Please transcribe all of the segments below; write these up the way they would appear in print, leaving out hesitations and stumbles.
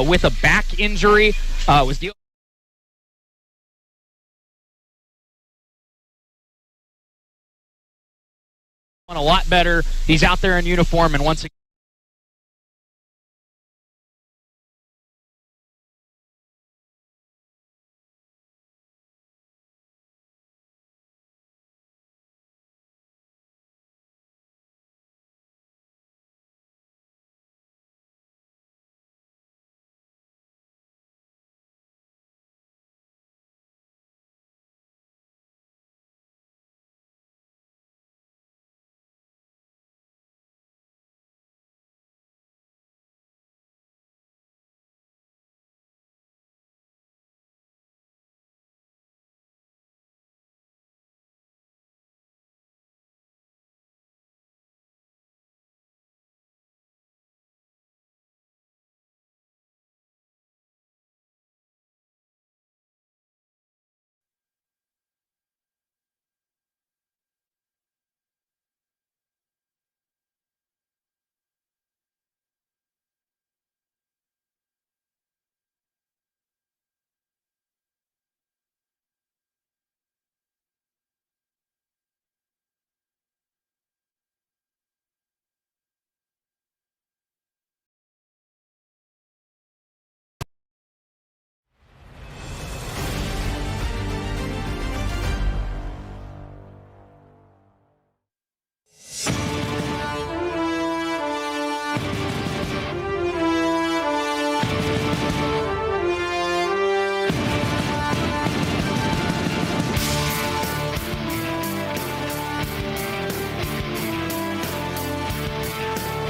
with a back injury. Was dealing a lot better. He's out there in uniform, and once again,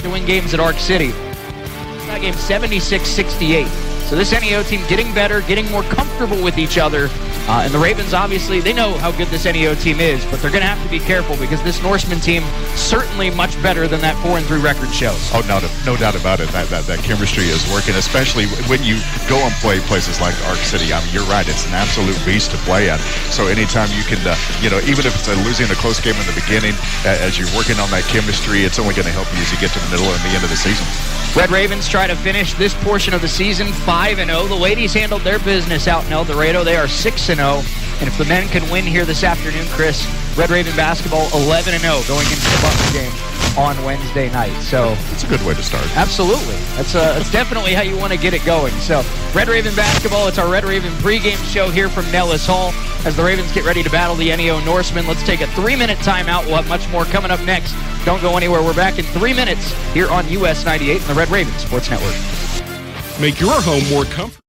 to win games at Arc City. That game 76-68. So this NEO team getting better, getting more comfortable with each other. And the Ravens, obviously, they know how good this NEO team is, but they're going to have to be careful because this Norseman team certainly much better than that 4-3 record shows. Oh, no doubt about it. That chemistry is working, especially when you go and play places like Arc City. I mean, you're right. It's an absolute beast to play at. So anytime you can, even if it's losing a close game in the beginning, as you're working on that chemistry, it's only going to help you as you get to the middle and the end of the season. Red Ravens try to finish this portion of the season 5-0. The ladies handled their business out in El Dorado. They are 6-0. And if the men can win here this afternoon, Chris, Red Raven basketball 11-0 going into the Bucks game on Wednesday night. So it's a good way to start. Absolutely. That's definitely how you want to get it going. So Red Raven basketball, it's our Red Raven pregame show here from Nellis Hall as the Ravens get ready to battle the NEO Norsemen. Let's take a 3-minute timeout. We'll have much more coming up next. Don't go anywhere. We're back in 3 minutes here on US 98 and the Red Raven Sports Network. Make your home more comfortable.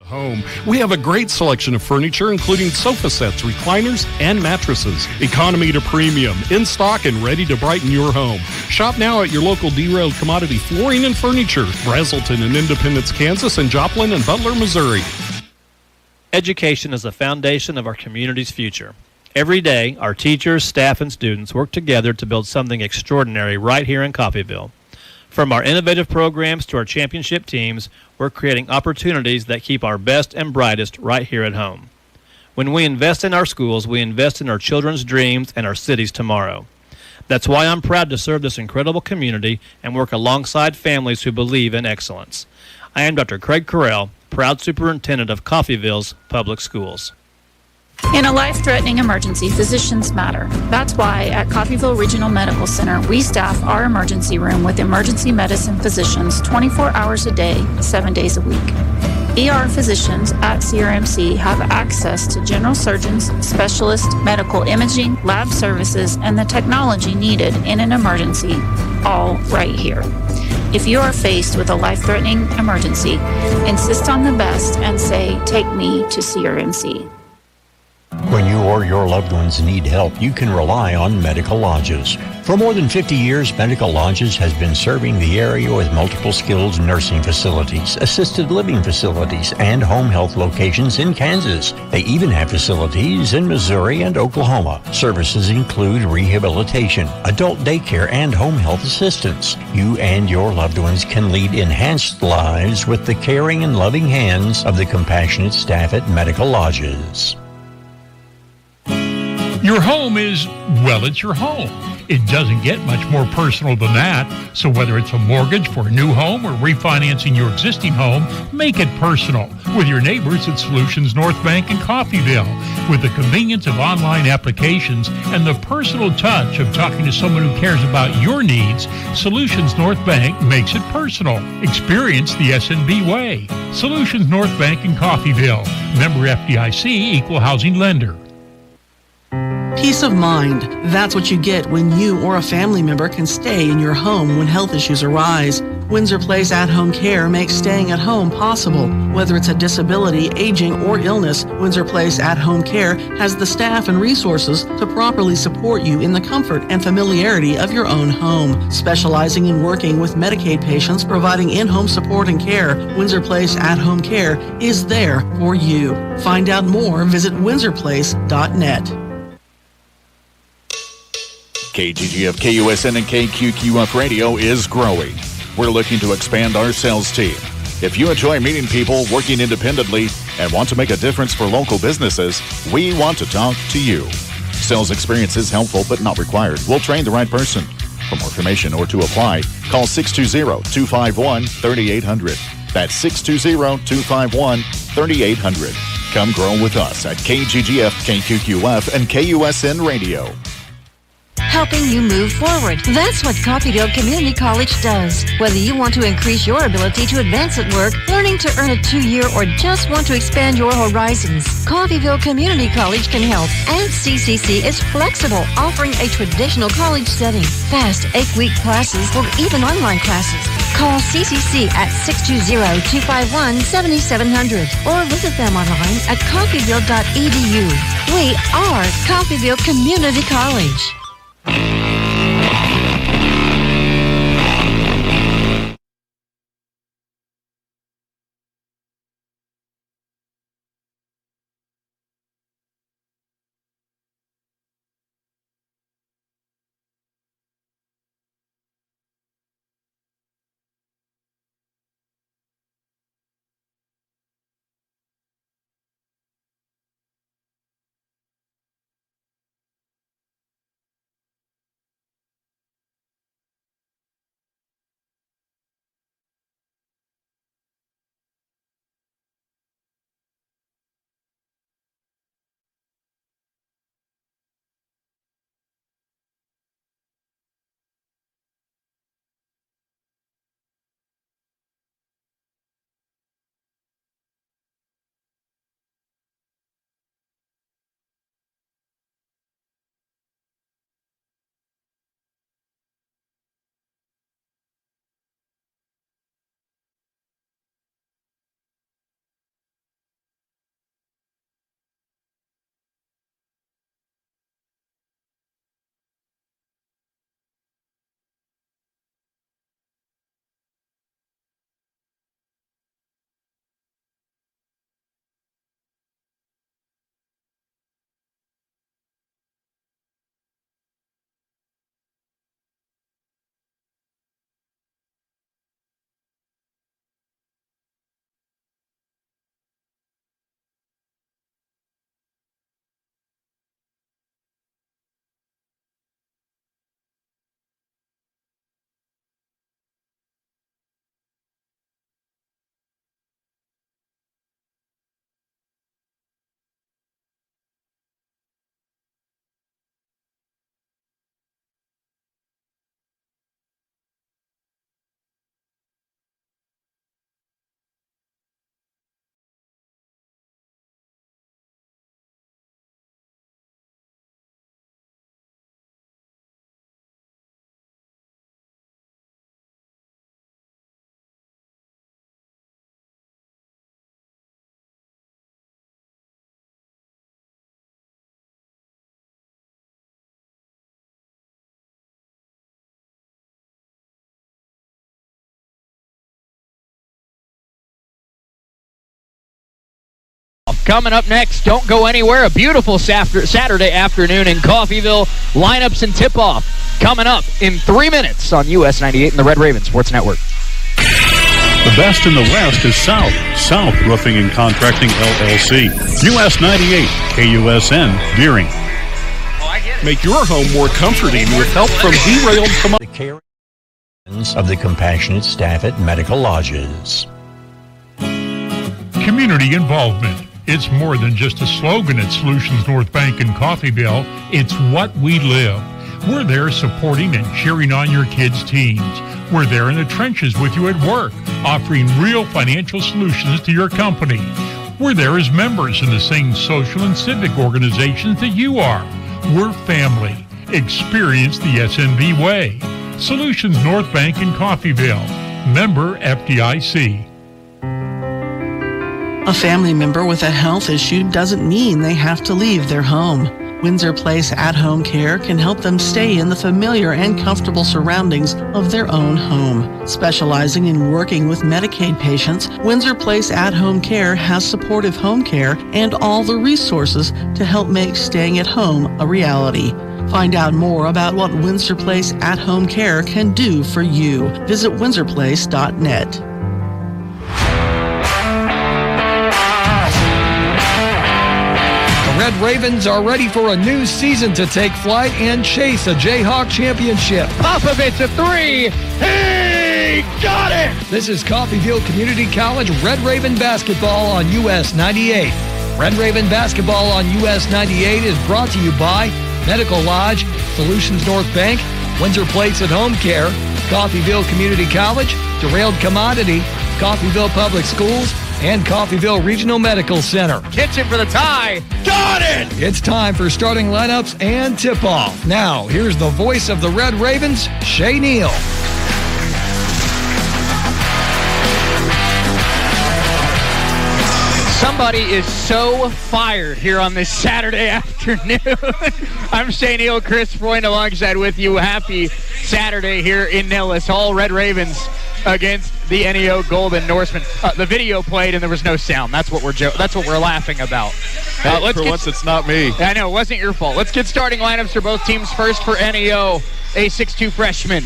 Home. We have a great selection of furniture, including sofa sets, recliners, and mattresses. Economy to premium, in stock and ready to brighten your home. Shop now at your local Derailed Commodity Flooring and Furniture, Brazelton in Independence, Kansas, and Joplin and Butler, Missouri. Education is the foundation of our community's future. Every day, our teachers, staff, and students work together to build something extraordinary right here in Coffeyville. From our innovative programs to our championship teams, we're creating opportunities that keep our best and brightest right here at home. When we invest in our schools, we invest in our children's dreams and our city's tomorrow. That's why I'm proud to serve this incredible community and work alongside families who believe in excellence. I am Dr. Craig Carell, proud superintendent of Coffeyville's Public Schools. In a life-threatening emergency, physicians matter. That's why at Coffeyville Regional Medical Center, we staff our emergency room with emergency medicine physicians 24 hours a day, 7 days a week. ER physicians at CRMC have access to general surgeons, specialists, medical imaging, lab services, and the technology needed in an emergency, all right here. If you are faced with a life-threatening emergency, insist on the best and say, "Take me to CRMC." When you or your loved ones need help, you can rely on Medical Lodges. For more than 50 years, Medical Lodges has been serving the area with multiple skilled nursing facilities, assisted living facilities, and home health locations in Kansas. They even have facilities in Missouri and Oklahoma. Services include rehabilitation, adult daycare, and home health assistance. You and your loved ones can lead enhanced lives with the caring and loving hands of the compassionate staff at Medical Lodges. Your home is, well, it's your home. It doesn't get much more personal than that. So whether it's a mortgage for a new home or refinancing your existing home, make it personal with your neighbors at Solutions North Bank in Coffeyville. With the convenience of online applications and the personal touch of talking to someone who cares about your needs, Solutions North Bank makes it personal. Experience the SNB way. Solutions North Bank in Coffeyville. Member FDIC, Equal Housing Lender. Peace of mind. That's what you get when you or a family member can stay in your home when health issues arise. Windsor Place At-Home Care makes staying at home possible. Whether it's a disability, aging, or illness, Windsor Place At-Home Care has the staff and resources to properly support you in the comfort and familiarity of your own home. Specializing in working with Medicaid patients, providing in-home support and care, Windsor Place At-Home Care is there for you. Find out more, visit windsorplace.net. KGGF, KUSN, and KQQF Radio is growing. We're looking to expand our sales team. If you enjoy meeting people, working independently, and want to make a difference for local businesses, we want to talk to you. Sales experience is helpful but not required. We'll train the right person. For more information or to apply, call 620-251-3800. That's 620-251-3800. Come grow with us at KGGF, KQQF, and KUSN Radio. Helping you move forward. That's what Coffeyville Community College does. Whether you want to increase your ability to advance at work, learning to earn a 2-year, or just want to expand your horizons, Coffeyville Community College can help. And CCC is flexible, offering a traditional college setting, fast 8-week classes, or even online classes. Call CCC at 620-251-7700 or visit them online at coffeyville.edu. We are Coffeyville Community College. coming up next. Don't go anywhere. A beautiful Saturday afternoon in Coffeyville. Lineups and tip-off coming up in 3 minutes on US 98 and the Red Raven Sports Network. The best in the West is South. South Roofing and Contracting, LLC. US 98, KUSN, Deering. Make your home more comforting with help from Derailed The care of the compassionate staff at Medical Lodges. Community involvement. It's more than just a slogan at Solutions North Bank in Coffeyville. It's what we live. We're there supporting and cheering on your kids' teams. We're there in the trenches with you at work, offering real financial solutions to your company. We're there as members in the same social and civic organizations that you are. We're family. Experience the SNB way. Solutions North Bank in Coffeyville. Member FDIC. A family member with a health issue doesn't mean they have to leave their home. Windsor Place at-home care can help them stay in the familiar and comfortable surroundings of their own home. Specializing in working with Medicaid patients, Windsor Place at-home care has supportive home care and all the resources to help make staying at home a reality. Find out more about what Windsor Place at-home care can do for you. Visit windsorplace.net. Red Ravens are ready for a new season to take flight and chase a Jayhawk championship. Popovich a three. He got it! This is Coffeyville Community College Red Raven basketball on US 98. Red Raven basketball on US 98 is brought to you by Medical Lodge, Solutions North Bank, Windsor Place at Home Care, Coffeyville Community College, Derailed Commodity, Coffeyville Public Schools, and Coffeyville Regional Medical Center. Kitchen for the tie. Got it! It's time for starting lineups and tip-off. Now, here's the voice of the Red Ravens, Shay Neal. Somebody is so fired here on this Saturday afternoon. I'm Shay Neal, Chris Freund alongside with you. Happy Saturday here in Nellis Hall. Red Ravens against the NEO Golden Norsemen. The video played and there was no sound. That's what we're laughing about. Once it's not me. I know, it wasn't your fault. Let's get starting lineups for both teams. First for NEO, a 6'2 freshman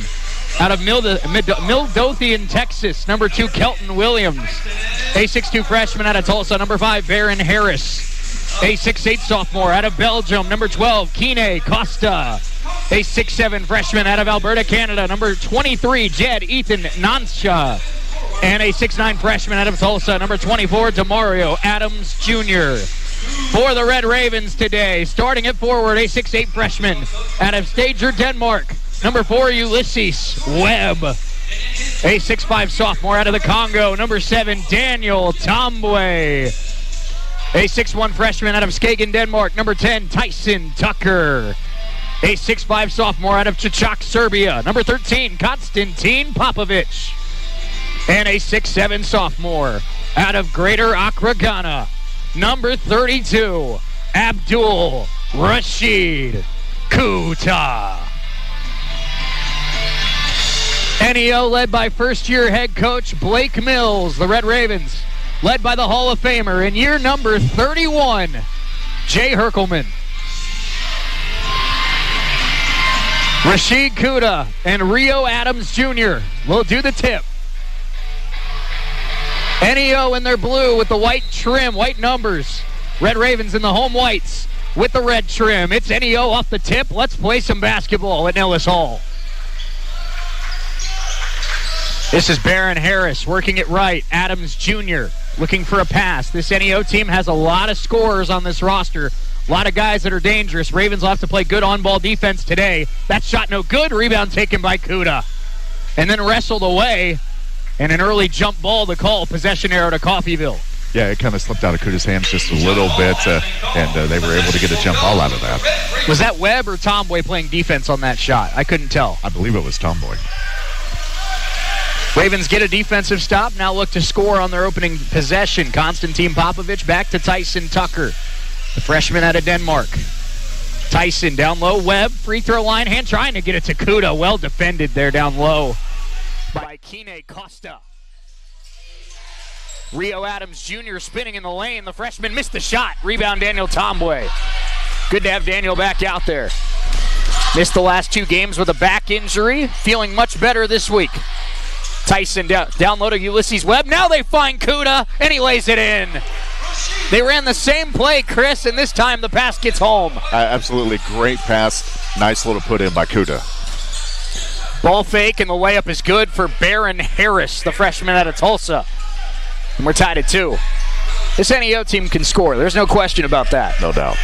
out of Midlothian, Texas. Number 2, Kelton Williams. A 6'2 freshman out of Tulsa. Number 5, Baron Harris. A 6'8 sophomore out of Belgium. Number 12, Kine Costa. A 6'7 freshman out of Alberta, Canada. Number 23, Jed Ethan Nansha. And a 6'9 freshman out of Tulsa. Number 24, Demario Adams Jr. For the Red Ravens today, starting at forward, a 6'8 freshman out of Stager, Denmark. Number 4, Ulysses Webb. A 6'5 sophomore out of the Congo. Number 7, Daniel Tombwe. A 6'1 freshman out of Skagen, Denmark. Number 10, Tyson Tucker. A 6'5 sophomore out of Čačak, Serbia. Number 13, Konstantin Popovich. And a 6'7 sophomore out of Greater Accra, Ghana. Number 32, Abdul Rashid Kuta. NEO led by first-year head coach Blake Mills. The Red Ravens led by the Hall of Famer in year number 31, Jay Herkelman. Rashid Kuta and Rio Adams Jr. will do the tip. NEO in their blue with the white trim, white numbers. Red Ravens in the home whites with the red trim. It's NEO off the tip. Let's play some basketball at Nellis Hall. This is Baron Harris working it right. Adams Jr. looking for a pass. This NEO team has a lot of scorers on this roster. A lot of guys that are dangerous. Ravens will have to play good on-ball defense today. That shot no good. Rebound taken by Kuta. And then wrestled away. And an early jump ball to call. Possession arrow to Coffeyville. Yeah, it kind of slipped out of Kuta's hands just a little bit, and they were able to get a jump ball out of that. Was that Webb or Tomboy playing defense on that shot? I couldn't tell. I believe it was Tomboy. Ravens get a defensive stop. Now look to score on their opening possession. Konstantin Popovich back to Tyson Tucker, the freshman out of Denmark. Tyson down low. Webb, free throw line, hand trying to get it to Kuta. Well defended there down low by Kine Costa. Rio Adams Jr. spinning in the lane. The freshman missed the shot. Rebound Daniel Tomboy. Good to have Daniel back out there. Missed the last 2 games with a back injury. Feeling much better this week. Tyson down low to Ulysses Webb. Now they find Kuda, and he lays it in. They ran the same play, Chris, and this time the pass gets home. Absolutely great pass. Nice little put in by Kuda. Ball fake, and the layup is good for Baron Harris, the freshman out of Tulsa. And we're tied at 2. This NEO team can score. There's no question about that. No doubt.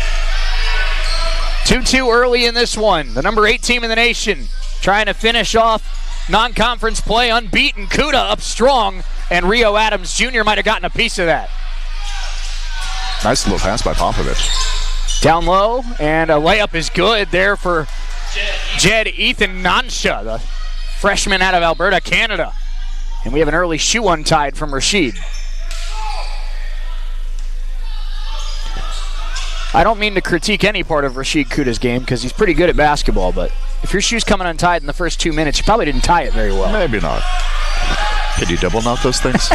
2-2 early in this one. The number 8 team in the nation trying to finish off non-conference play unbeaten. Kuda up strong, and Rio Adams Jr. might have gotten a piece of that. Nice little pass by Popovich. Down low, and a layup is good there for Jed Ethan Nansha, the freshman out of Alberta, Canada. And we have an early shoe untied from Rashid. I don't mean to critique any part of Rashid Kuda's game because he's pretty good at basketball, but if your shoe's coming untied in the first 2 minutes, you probably didn't tie it very well. Maybe not. Can you double knot those things?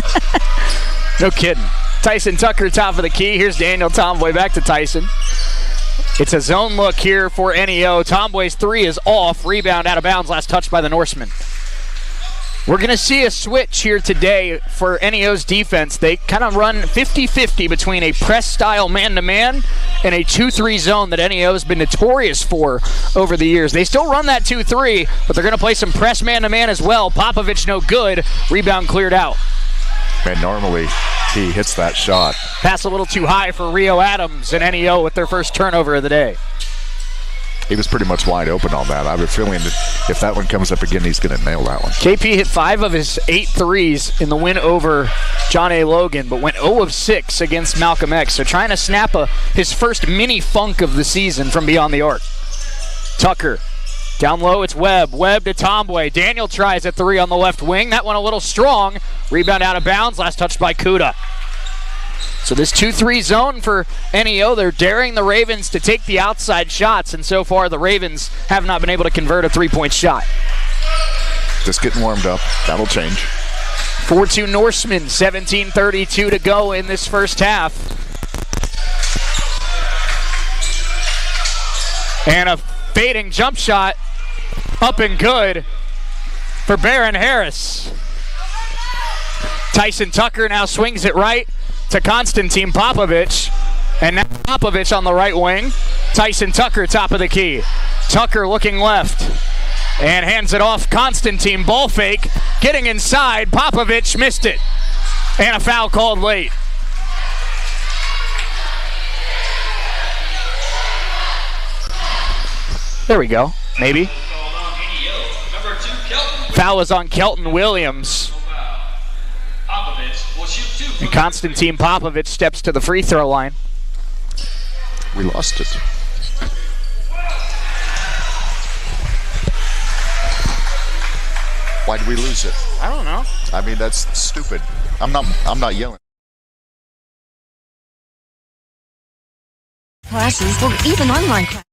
No kidding. Tyson Tucker, top of the key. Here's Daniel Tomboy back to Tyson. It's a zone look here for NEO. Tomboy's 3 is off. Rebound out of bounds. Last touch by the Norseman. We're going to see a switch here today for NEO's defense. They kind of run 50-50 between a press-style man-to-man and a 2-3 zone that NEO has been notorious for over the years. They still run that 2-3, but they're going to play some press man-to-man as well. Popovich no good. Rebound cleared out. And normally he hits that shot. Pass a little too high for Rio Adams and NEO with their first turnover of the day. He was pretty much wide open on that. I have a feeling that if that one comes up again, he's going to nail that one. KP hit 5 of his 8 threes in the win over John A. Logan, but went 0 of 6 against Malcolm X. So trying to snap his first mini funk of the season from beyond the arc. Tucker. Down low, it's Webb. Webb to Tomboy. Daniel tries a 3 on the left wing. That one a little strong. Rebound out of bounds. Last touch by Kuda. So this 2-3 zone for NEO, they're daring the Ravens to take the outside shots, and so far the Ravens have not been able to convert a 3-point shot. Just getting warmed up. That'll change. 4-2 Norseman, 17:32 to go in this first half. And a fading jump shot, up and good for Baron Harris. Tyson Tucker now swings it right to Konstantin Popovich. And now Popovich on the right wing. Tyson Tucker top of the key. Tucker looking left and hands it off. Konstantin ball fake, getting inside. Popovich missed it. And a foul called late. There we go. Maybe. Foul is on Kelton Williams. And Konstantin Popovich steps to the free throw line. We lost it. Why did we lose it? I don't know. I mean, that's stupid. I'm not yelling. Classes or even online classes.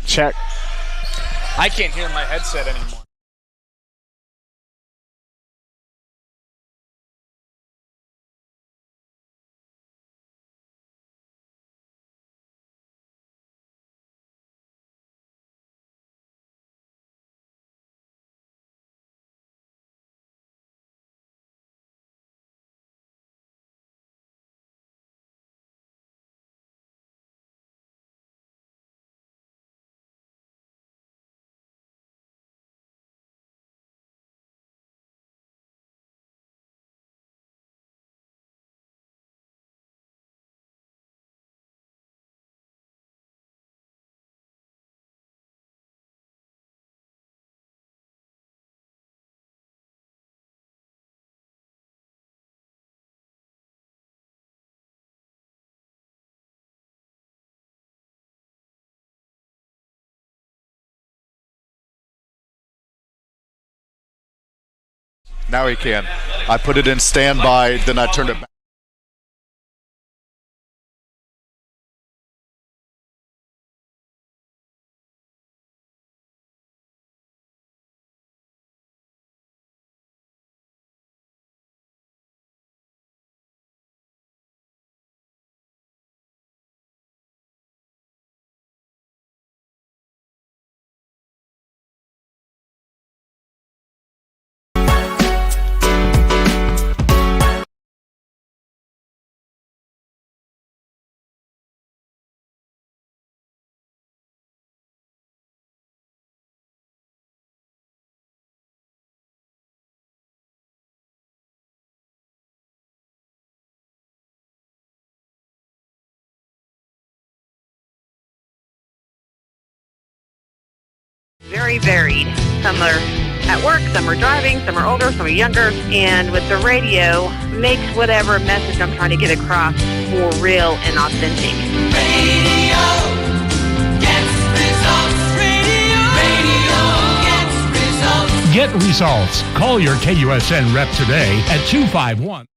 Check. I can't hear my headset anymore. Now he can. I put it in standby, then I turned it back. Very varied. Some are at work, some are driving, some are older, some are younger. And with the radio, makes whatever message I'm trying to get across more real and authentic. Radio gets results. Radio gets results. Get results. Call your KUSN rep today at 251.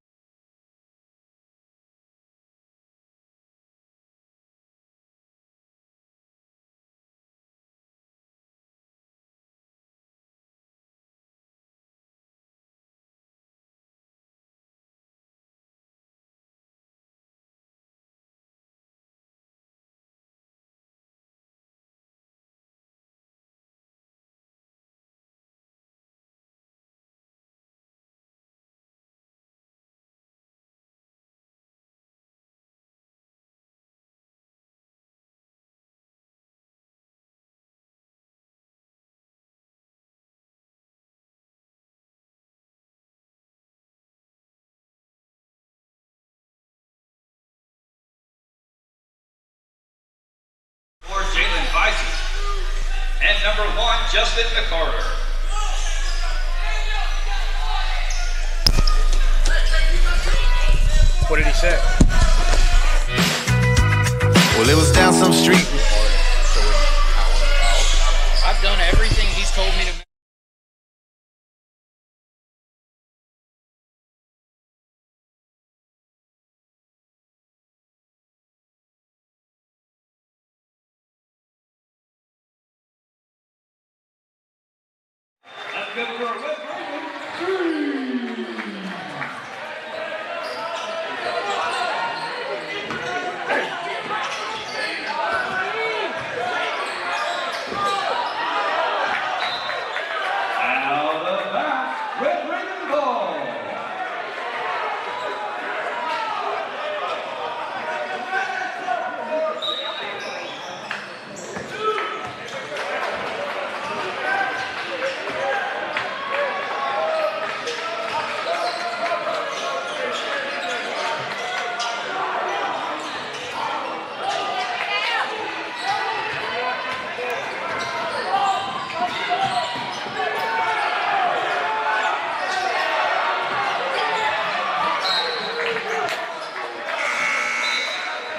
And number 1, Justin McCarter. What did he say? Well, it was down some street. I've done everything he's told me to.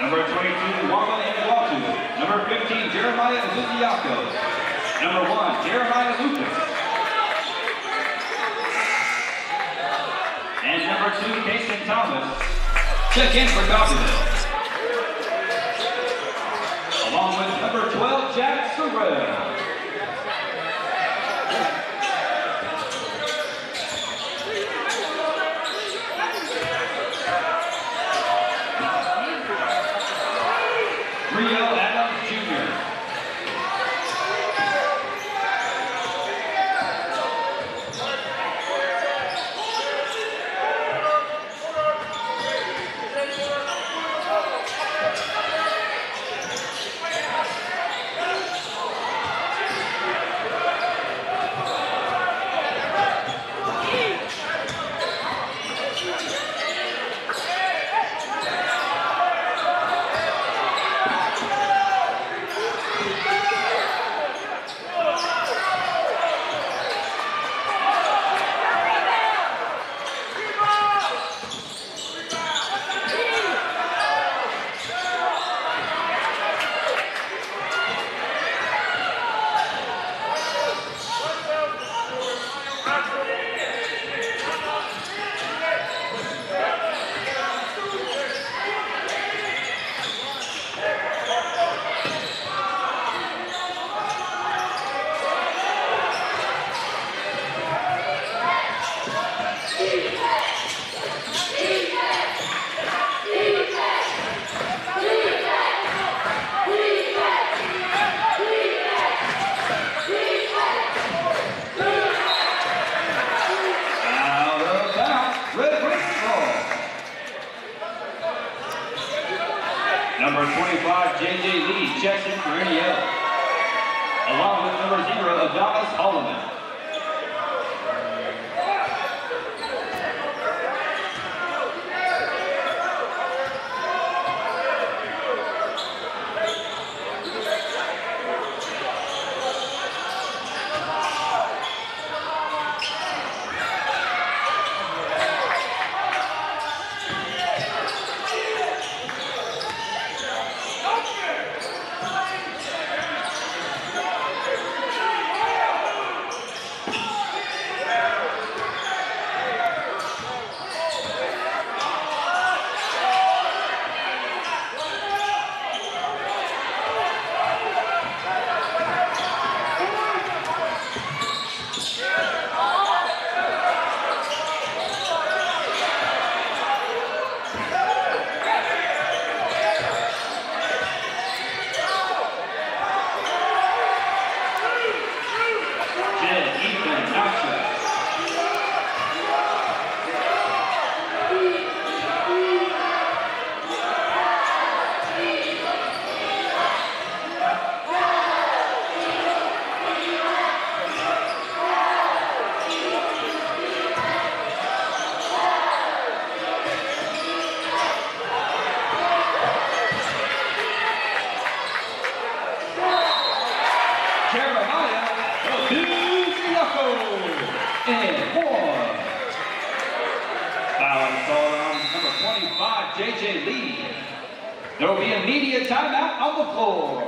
Number 22, Wamba Iguatu. Number 15, Jeremiah Zuziako. Number 1, Jeremiah Lucas. And number 2, Casey Thomas. Check in for Coffeyville. Along with number 12, Jack Surrail. Rio Adams Jr. Number 25, J.J. Lee, checks in for NEO. Along with number 0, Adonis Holloman. J.J. Lee. There will be an immediate timeout on the floor.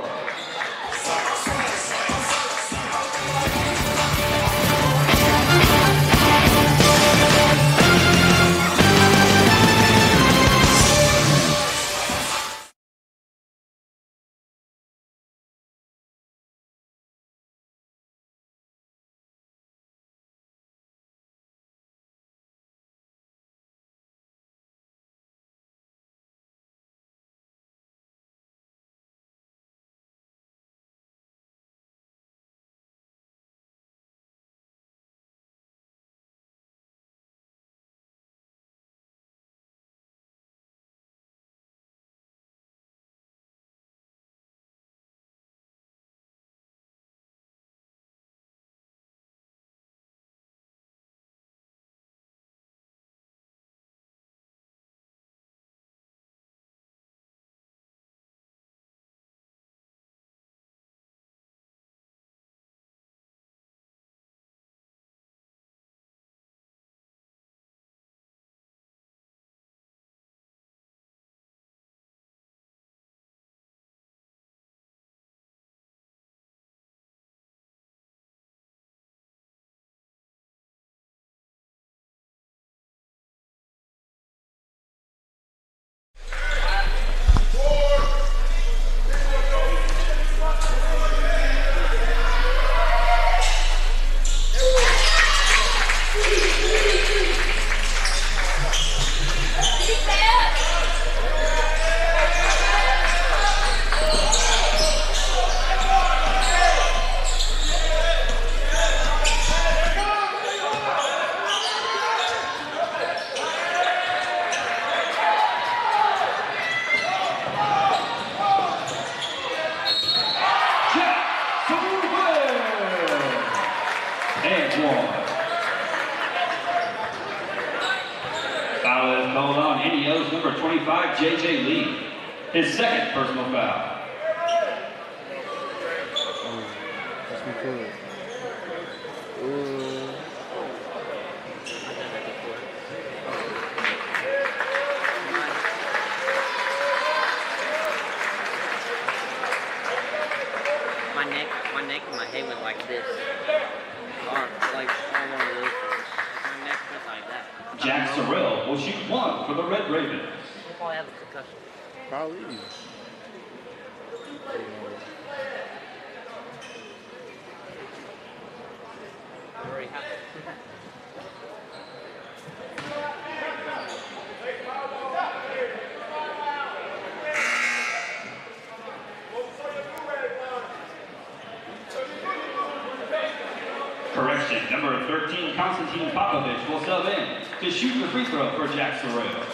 Number 25, J.J. Lee. His second personal foul. My neck and my head went like this. Or like one of those. My neck went like that. Jack Sorrell will shoot one for the Red Ravens. He'll probably have a concussion. Probably. Already happened. Correction, number 13, Konstantin Popovich will sub in to shoot the free throw for Jack Sorrell.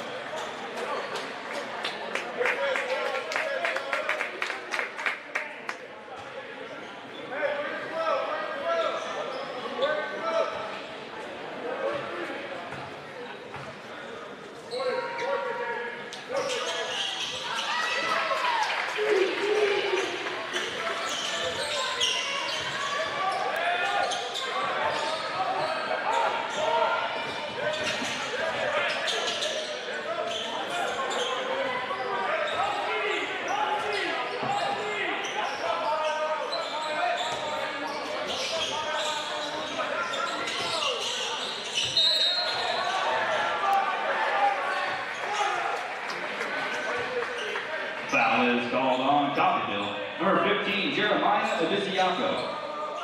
Foul is called on Coffeyville. Number 15, Jeremiah Abisiaco.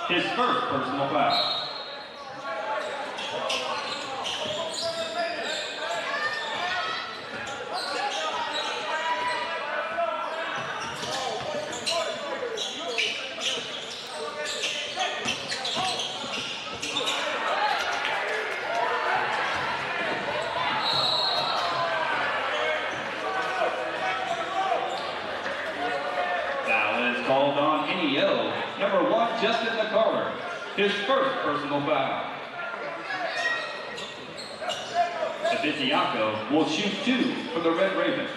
His first personal foul. Called on NEO, number 1, Justin McCarter, his first personal foul. Abisiaco will shoot 2 for the Red Ravens.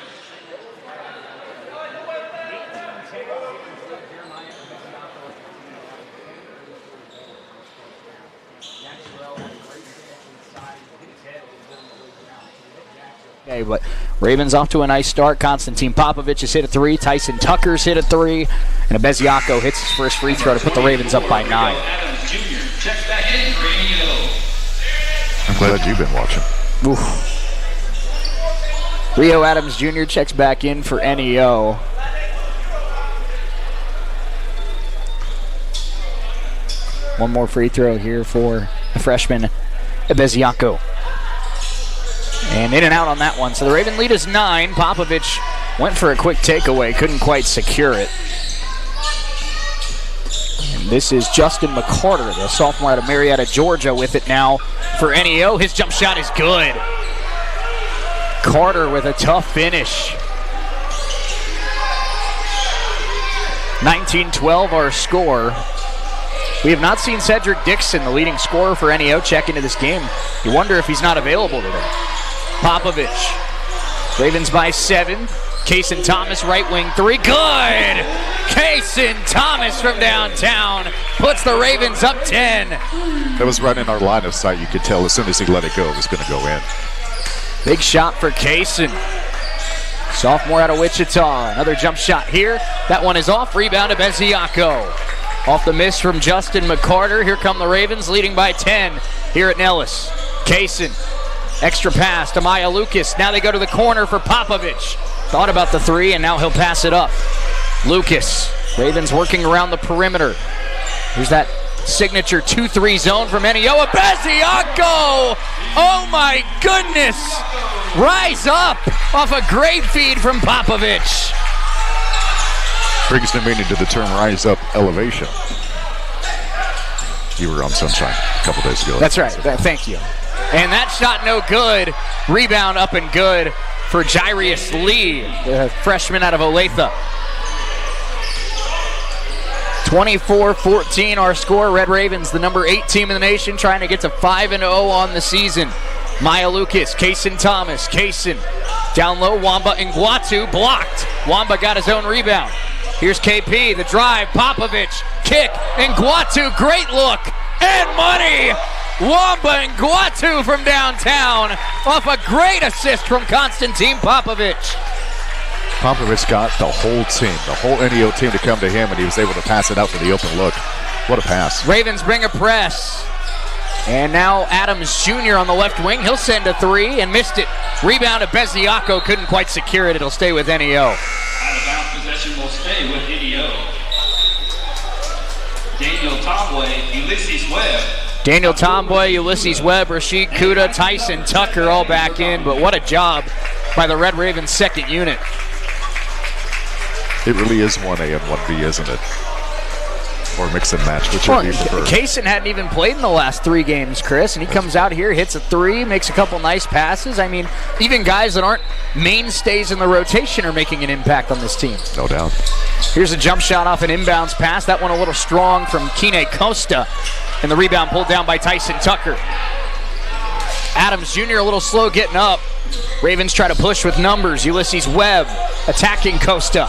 Okay, but Ravens off to a nice start. Konstantin Popovich has hit a 3. Tyson Tucker's hit a 3. And Abisiaco hits his first free throw to put the Ravens up by 9. Adams Jr. checks back in for NEO. I'm glad you've been watching. Oof. Rio Adams Jr. checks back in for NEO. One more free throw here for the freshman Abisiaco. And in and out on that one. So the Raven lead is 9. Popovich went for a quick takeaway, couldn't quite secure it. And this is Justin McCarter, the sophomore out of Marietta, Georgia, with it now for NEO. His jump shot is good. Carter with a tough finish. 19-12 our score. We have not seen Cedric Dixon, the leading scorer for NEO, check into this game. You wonder if he's not available today. Popovich. Ravens by 7. Kaysen Thomas, right wing 3. Good! Kaysen Thomas from downtown puts the Ravens up 10. That was right in our line of sight. You could tell as soon as he let it go, it was going to go in. Big shot for Kaysen. Sophomore out of Wichita. Another jump shot here. That one is off. Rebound to Abisiaco. Off the miss from Justin McCarter. Here come the Ravens leading by 10 here at Nellis. Kaysen. Extra pass to Maya Lucas. Now they go to the corner for Popovich. Thought about the 3, and now he'll pass it up. Lucas. Ravens working around the perimeter. Here's that signature 2-3 zone from NEO. Abisiaco! Oh my goodness! Rise up off a great feed from Popovich. Brings the meaning to the term rise up elevation. You were on Sunshine a couple days ago. That's right. Thank you. And that shot no good. Rebound up and good for Jairus Lee, the freshman out of Olathe. 24-14 our score. Red Ravens, the number 8 team in the nation, trying to get to 5-0 on the season. Maya Lucas, Kaysen Thomas, Kaysen down low, Wamba Ngwatu blocked. Wamba got his own rebound. Here's KP, the drive, Popovich, kick, Ngwatu, great look, and money! Wamba Ngwatu from downtown off a great assist from Konstantin Popovich. Popovich got the whole team, the whole NEO team to come to him, and he was able to pass it out for the open look. What a pass. Ravens bring a press. And now Adams Jr. on the left wing. He'll send a 3 and missed it. Rebound to Abisiaco, couldn't quite secure it. It'll stay with NEO. Out of bounds possession will stay with NEO. Daniel Tomboy, Ulysses Webb. Daniel Tomboy, Ulysses Webb, Rashid Kuda, Tyson Tucker all back in, but what a job by the Red Ravens second unit. It really is 1A and 1B, isn't it? Or mix and match, which would you prefer? Kaysen hadn't even played in the last 3 games, Chris, and he comes out here, hits a 3, makes a couple nice passes. I mean, even guys that aren't mainstays in the rotation are making an impact on this team. No doubt. Here's a jump shot off an inbounds pass. That one a little strong from Kine Costa. And the rebound pulled down by Tyson Tucker. Adams Jr. a little slow getting up. Ravens try to push with numbers. Ulysses Webb attacking Costa.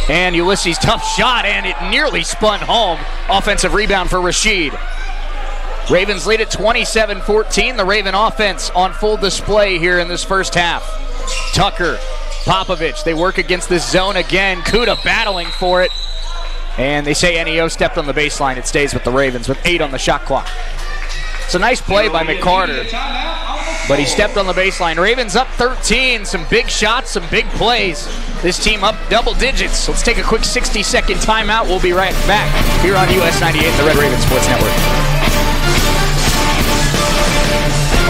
And Ulysses, tough shot, and it nearly spun home. Offensive rebound for Rashid. Ravens lead at 27-14. The Raven offense on full display here in this first half. Tucker, Popovich, they work against this zone again. Kuda battling for it. And they say NEO stepped on the baseline. It stays with the Ravens with 8 on the shot clock. It's a nice play by McCarter. but he stepped on the baseline. Ravens up 13. Some big shots, some big plays. This team up double digits. Let's take a quick 60-second timeout. We'll be right back here on US 98, the Red Raven Sports Network.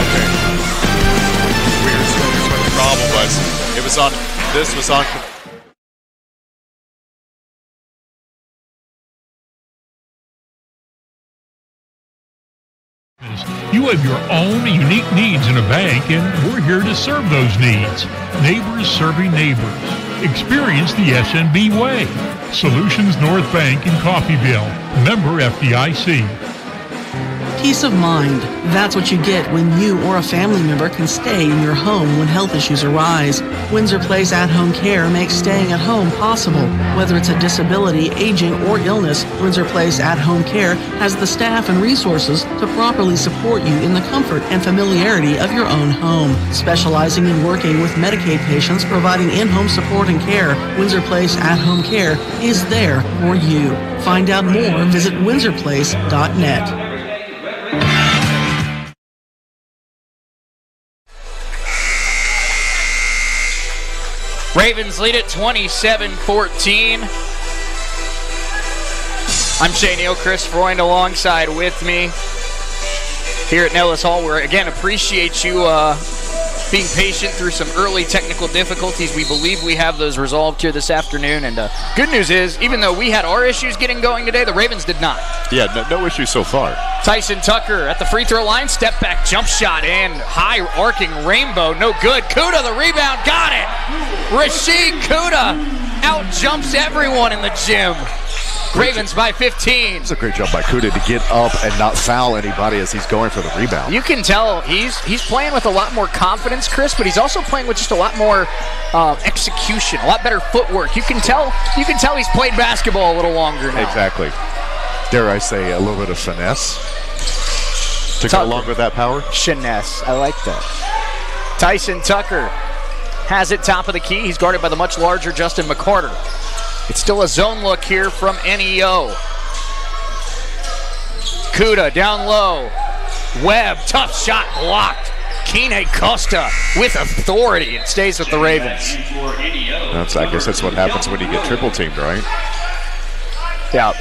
Okay. Weird. Here's what the problem was. This was on. You have your own unique needs in a bank, and we're here to serve those needs. Neighbors serving neighbors. Experience the SNB way. Solutions North Bank in Coffeyville. Member FDIC. Peace of mind. That's what you get when you or a family member can stay in your home when health issues arise. Windsor Place At-Home Care makes staying at home possible. Whether it's a disability, aging, or illness, Windsor Place At-Home Care has the staff and resources to properly support you in the comfort and familiarity of your own home. Specializing in working with Medicaid patients, providing in-home support and care, Windsor Place At-Home Care is there for you. Find out more, visit windsorplace.net. Ravens lead at 27-14. I'm Shane Neal, Chris Freund alongside with me here at Nellis Hall. We again appreciate you being patient through some early technical difficulties. We believe we have those resolved here this afternoon. And good news is, even though we had our issues getting going today, the Ravens did not. Yeah, no issues so far. Tyson Tucker at the free throw line, step back, jump shot in, high arcing rainbow, no good. Kuda, the rebound, got it. Rashid Kuda out jumps everyone in the gym. Ravens by 15. It's a great job by Kuda to get up and not foul anybody as he's going for the rebound. You can tell he's playing with a lot more confidence, Chris, but he's also playing with just a lot more execution, a lot better footwork. You can tell he's played basketball a little longer now. Exactly. Dare I say a little bit of finesse to go along with that power? Finesse. I like that. Tyson Tucker has it top of the key. He's guarded by the much larger Justin McCarter. It's still a zone look here from NEO. Kuda down low. Webb, tough shot blocked. Kine Costa with authority. It stays with the Ravens. I guess that's what happens when you get triple teamed, right? Yeah.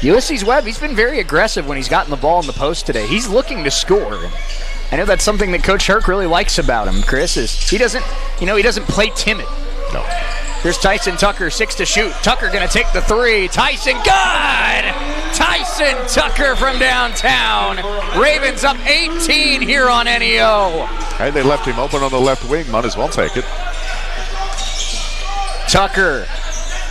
Ulysses Webb, he's been very aggressive when he's gotten the ball in the post today. He's looking to score. I know that's something that Coach Herc really likes about him, Chris, is he doesn't play timid. No. Here's Tyson Tucker, 6 to shoot. Tucker gonna take the three. Tyson, good! Tyson Tucker from downtown. Ravens up 18 here on NEO. Hey, they left him open on the left wing. Might as well take it. Tucker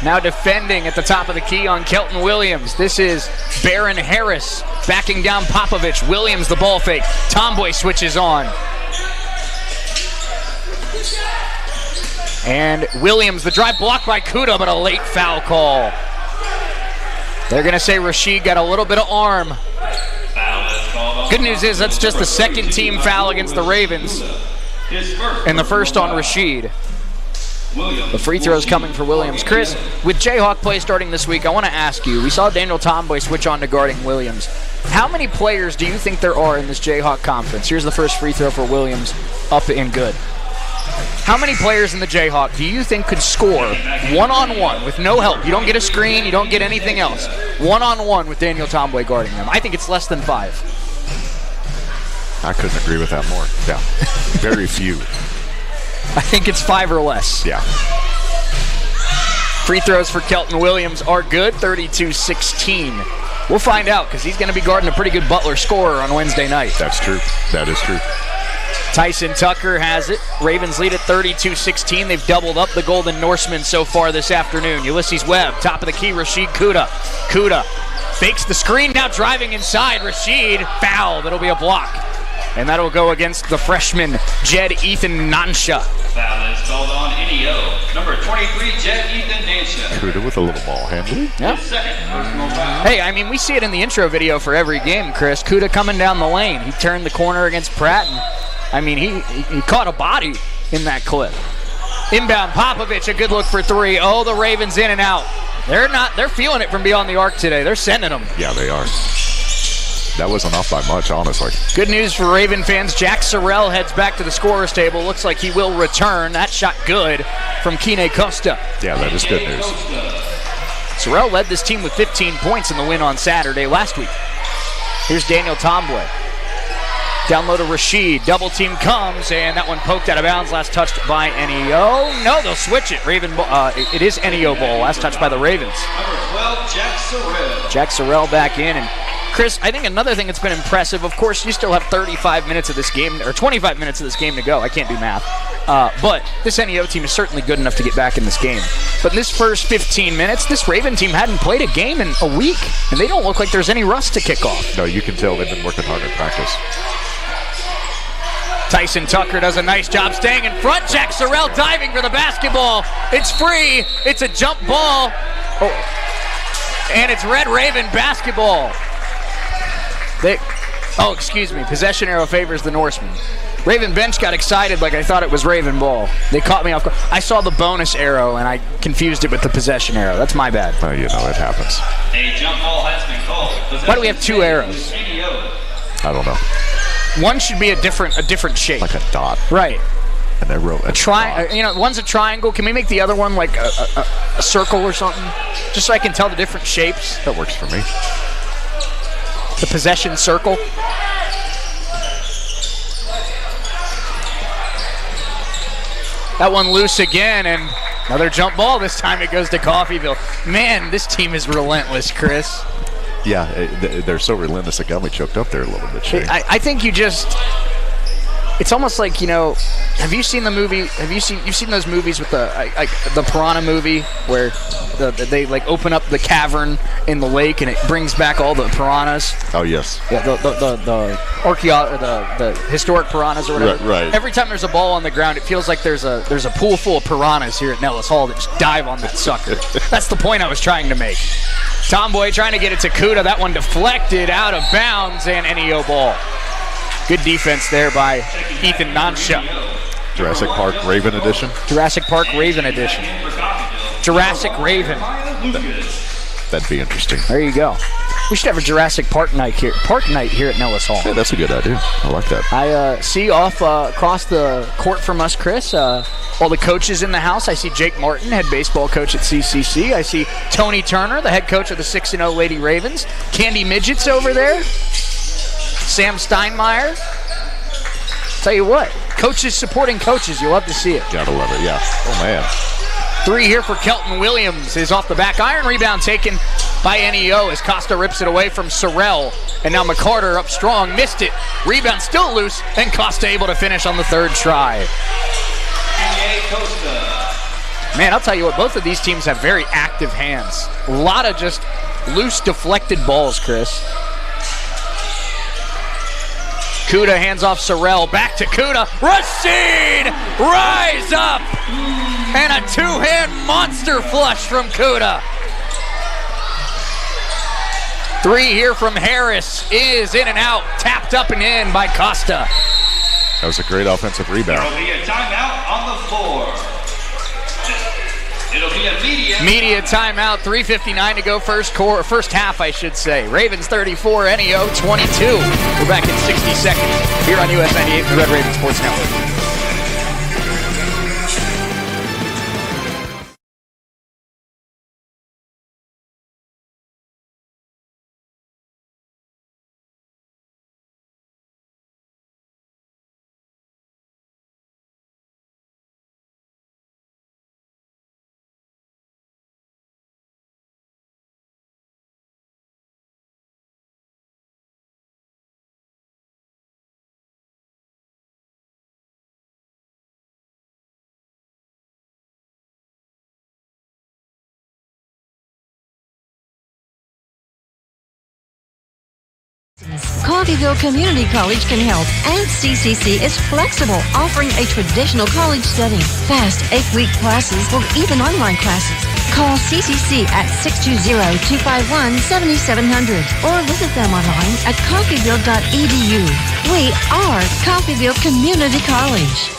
now defending at the top of the key on Kelton Williams. This is Baron Harris backing down Popovich. Williams the ball fake. Tomboy switches on. And Williams, the drive blocked by Kuda, but a late foul call. They're going to say Rashid got a little bit of arm. Good news is that's just the second team foul against the Ravens. And the first on Rashid. The free throws coming for Williams. Chris, with Jayhawk play starting this week, I want to ask you, we saw Daniel Tomboy switch on to guarding Williams. How many players do you think there are in this Jayhawk conference? Here's the first free throw for Williams, up and good. How many players in the Jayhawk do you think could score one-on-one with no help? You don't get a screen, you don't get anything else. One-on-one with Daniel Tomboy guarding them. I think it's less than 5. I couldn't agree with that more. Yeah, very few. I think it's 5 or less. Yeah. Free throws for Kelton Williams are good, 32-16. We'll find out because he's going to be guarding a pretty good Butler scorer on Wednesday night. That's true. That is true. Tyson Tucker has it. Ravens lead at 32-16. They've doubled up the Golden Norsemen so far this afternoon. Ulysses Webb, top of the key, Rashid Kuda. Kuda fakes the screen, now driving inside. Rashid, foul. That'll be a block. And that'll go against the freshman, Jed Ethan Nansha. Foul is called on NEO. Number 23, Jed Ethan Nansha. Kuda with a little ball handling. Yeah. Hey, I mean, we see it in the intro video for every game, Chris. Kuda coming down the lane. He turned the corner against Pratt, and I mean, he caught a body in that clip. Inbound, Popovich, a good look for three. Oh, the Ravens in and out. They're feeling it from beyond the arc today. They're sending them. Yeah, they are. That wasn't off by much, honestly. Good news for Raven fans. Jack Sorrell heads back to the scorer's table. Looks like he will return. That shot good from Kine Costa. Yeah, that is good news. Sorrell led this team with 15 points in the win on Saturday last week. Here's Daniel Tomboy. Down low to Rashid. Double team comes, and that one poked out of bounds. Last touched by NEO. No, they'll switch it. It is NEO ball. Last touched by the Ravens. Number 12, Jack Sorrell. Jack Sorrell back in. And Chris, I think another thing that's been impressive, of course, you still have 35 minutes of this game, or 25 minutes of this game to go. I can't do math. But this NEO team is certainly good enough to get back in this game. But in this first 15 minutes, this Raven team hadn't played a game in a week, and they don't look like there's any rust to kick off. No, you can tell they've been working hard in practice. Tyson Tucker does a nice job staying in front. Jack Sorrell diving for the basketball. It's free. It's a jump ball. And it's Red Raven basketball. Excuse me. Possession arrow favors the Norsemen. Raven bench got excited like I thought it was Raven ball. They caught me off guard. I saw the bonus arrow and I confused it with the possession arrow. That's my bad. Well, you know, it happens. A jump ball has been called. Why do we have two arrows? I don't know. One should be a different shape. Like a dot. Right. And they're one's a triangle. Can we make the other one like a circle or something? Just so I can tell the different shapes. That works for me. The possession circle. That one loose again, and another jump ball. This time it goes to Coffeyville. Man, this team is relentless, Chris. Yeah, they're so relentless. It got me choked up there a little bit, Shane. I think it's almost like, have you seen the movie? You've seen those movies with the Piranha movie where they like open up the cavern in the lake and it brings back all the piranhas? Oh yes. Yeah, the historic piranhas or whatever. Right. Every time there's a ball on the ground, it feels like there's a pool full of piranhas here at Nellis Hall that just dive on that sucker. That's the point I was trying to make. Tomboy trying to get it to Kuda. That one deflected out of bounds, and NEO ball. Good defense there by Ethan Nansha. Jurassic Park Raven edition. Jurassic Park Raven edition. Jurassic Raven. That'd be interesting. There you go. We should have a Jurassic Park night here at Nellis Hall. Hey, that's a good idea. I like that. I see off across the court from us, Chris, all the coaches in the house. I see Jake Martin, head baseball coach at CCC. I see Tony Turner, the head coach of the 6-0 Lady Ravens. Candy Midget's over there. Sam Steinmeier. Tell you what, coaches supporting coaches. You'll love to see it. Gotta love it, yeah. Oh, man. 3 here for Kelton Williams is off the back iron. Rebound taken by NEO as Costa rips it away from Sorrell. And now McCarter up strong. Missed it. Rebound still loose. And Costa able to finish on the third try. Man, I'll tell you what, both of these teams have very active hands. A lot of just loose, deflected balls, Chris. Kuda hands off Sorrell. Back to Kuda. Rashid! Rise up! And a two-hand monster flush from Kuda. 3 here from Harris is in and out. Tapped up and in by Costa. That was a great offensive rebound. It'll be a timeout on the floor. It'll be a media timeout. 3:59 to go first half, I should say. Ravens 34, NEO 22. We're back in 60 seconds here on US 98, the Red Raven Sports Network. Coffeyville Community College can help, and CCC is flexible, offering a traditional college setting, fast 8-week classes, or even online classes. Call CCC at 620-251-7700 or visit them online at coffeyville.edu. We are Coffeyville Community College.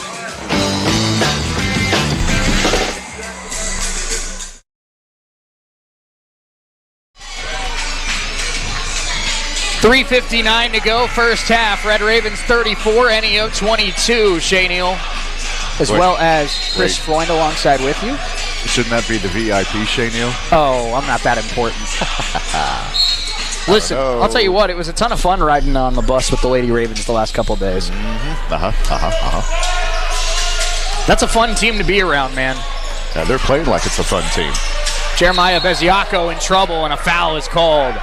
3:59 to go, first half. Red Ravens 34, NEO 22. Shea Neal, as well as Chris Freund alongside with you. Shouldn't that be the VIP, Shea Neal? Oh, I'm not that important. Listen, I'll tell you what, it was a ton of fun riding on the bus with the Lady Ravens the last couple of days. That's a fun team to be around, man. Yeah, they're playing like it's a fun team. Jeremiah Beziaco in trouble, and a foul is called.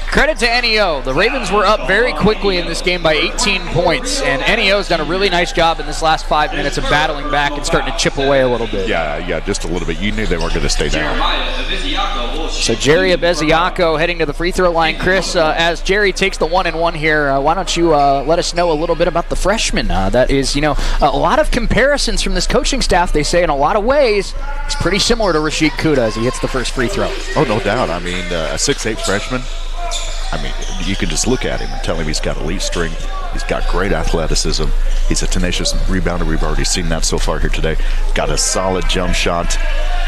Credit to NEO. The Ravens were up very quickly in this game by 18 points, and NEO's done a really nice job in this last 5 minutes of battling back and starting to chip away a little bit. Yeah, just a little bit. You knew they weren't going to stay down. So Jerry Beziaco heading to the free throw line. Chris, as Jerry takes the 1-and-1 here, why don't you let us know a little bit about the freshman? That is, a lot of comparisons from this coaching staff. They say in a lot of ways it's pretty similar to Rashid Kuda as he hits the first free throw. Oh, no doubt. I mean, a 6'8 freshman. I mean, you can just look at him and tell him he's got elite strength. He's got great athleticism. He's a tenacious rebounder. We've already seen that so far here today. Got a solid jump shot.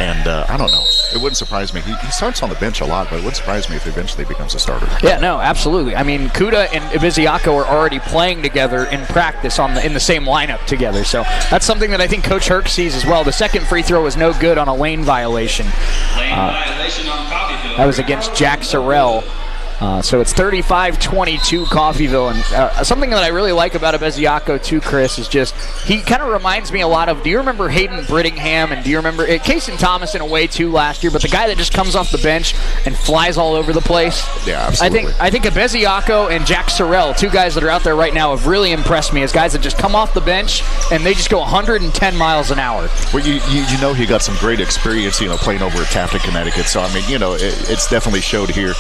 And I don't know. It wouldn't surprise me. He starts on the bench a lot, but it wouldn't surprise me if eventually becomes a starter. Yeah, no, absolutely. I mean, Kuda and Beziaco are already playing together in practice in the same lineup together. So that's something that I think Coach Herc sees as well. The second free throw was no good on a lane violation. Violation on Coffeyville. That was against Jack Sorrell. So it's 35-22 Coffeyville, and something that I really like about Beziaco too, Chris, is just he kind of reminds me a lot of, do you remember Hayden Brittingham, and do you remember Casey Thomas in a way too last year, but the guy that just comes off the bench and flies all over the place? Yeah, absolutely. I think Beziaco and Jack Sorrell, two guys that are out there right now, have really impressed me as guys that just come off the bench and they just go 110 miles an hour. Well, you know he got some great experience, playing over at Taft, Connecticut, so I mean, it's definitely showed here.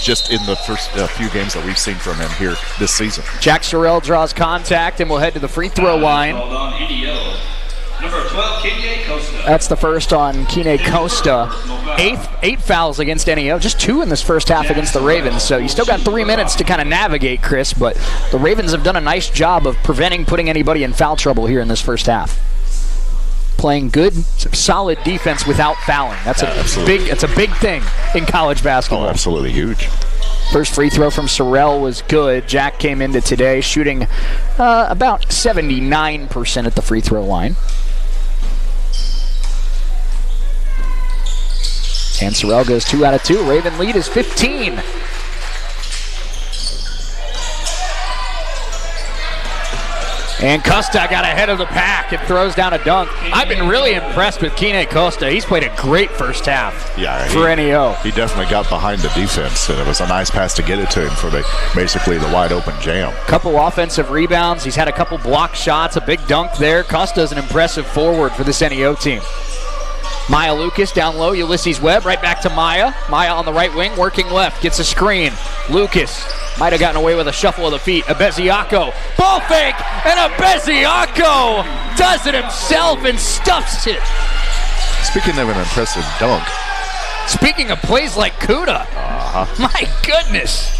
Just in the first few games that we've seen from him here this season. Jack Sorrell draws contact and will head to the free throw line. Number 12, Kine Costa. That's the first on Kine Costa. Eight fouls against NEO, just 2 in this first half against the Ravens. So you still got 3 minutes to kind of navigate, Chris, but the Ravens have done a nice job of putting anybody in foul trouble here in this first half. Playing good, solid defense without fouling. That's a big thing in college basketball. Oh, absolutely huge. First free throw from Sorrell was good. Jack came into today shooting about 79% at the free throw line. And Sorrell goes 2 out of 2. Raven lead is 15. And Costa got ahead of the pack and throws down a dunk. I've been really impressed with Kine Costa. He's played a great first half for NEO. He definitely got behind the defense, and it was a nice pass to get it to him for basically the wide open jam. Couple offensive rebounds. He's had a couple block shots, a big dunk there. Costa's an impressive forward for this NEO team. Maya Lucas down low, Ulysses Webb right back to Maya. Maya on the right wing, working left, gets a screen. Lucas might have gotten away with a shuffle of the feet. Beziaco, ball fake, and Beziaco does it himself and stuffs it. Speaking of an impressive dunk. Speaking of plays like Kuda, my goodness.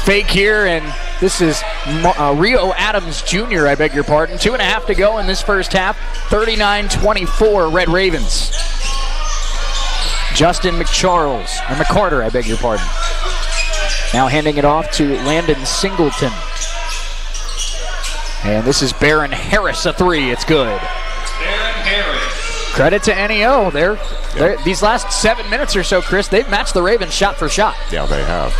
Fake here, and this is Rio Adams Jr., I beg your pardon. 2.5 to go in this first half. 39-24 Red Ravens. Justin McCarter, I beg your pardon. Now handing it off to Landon Singleton. And this is Baron Harris, a 3. It's good. Baron Harris. Credit to NEO. These last 7 minutes or so, Chris, they've matched the Ravens shot for shot. Yeah, they have.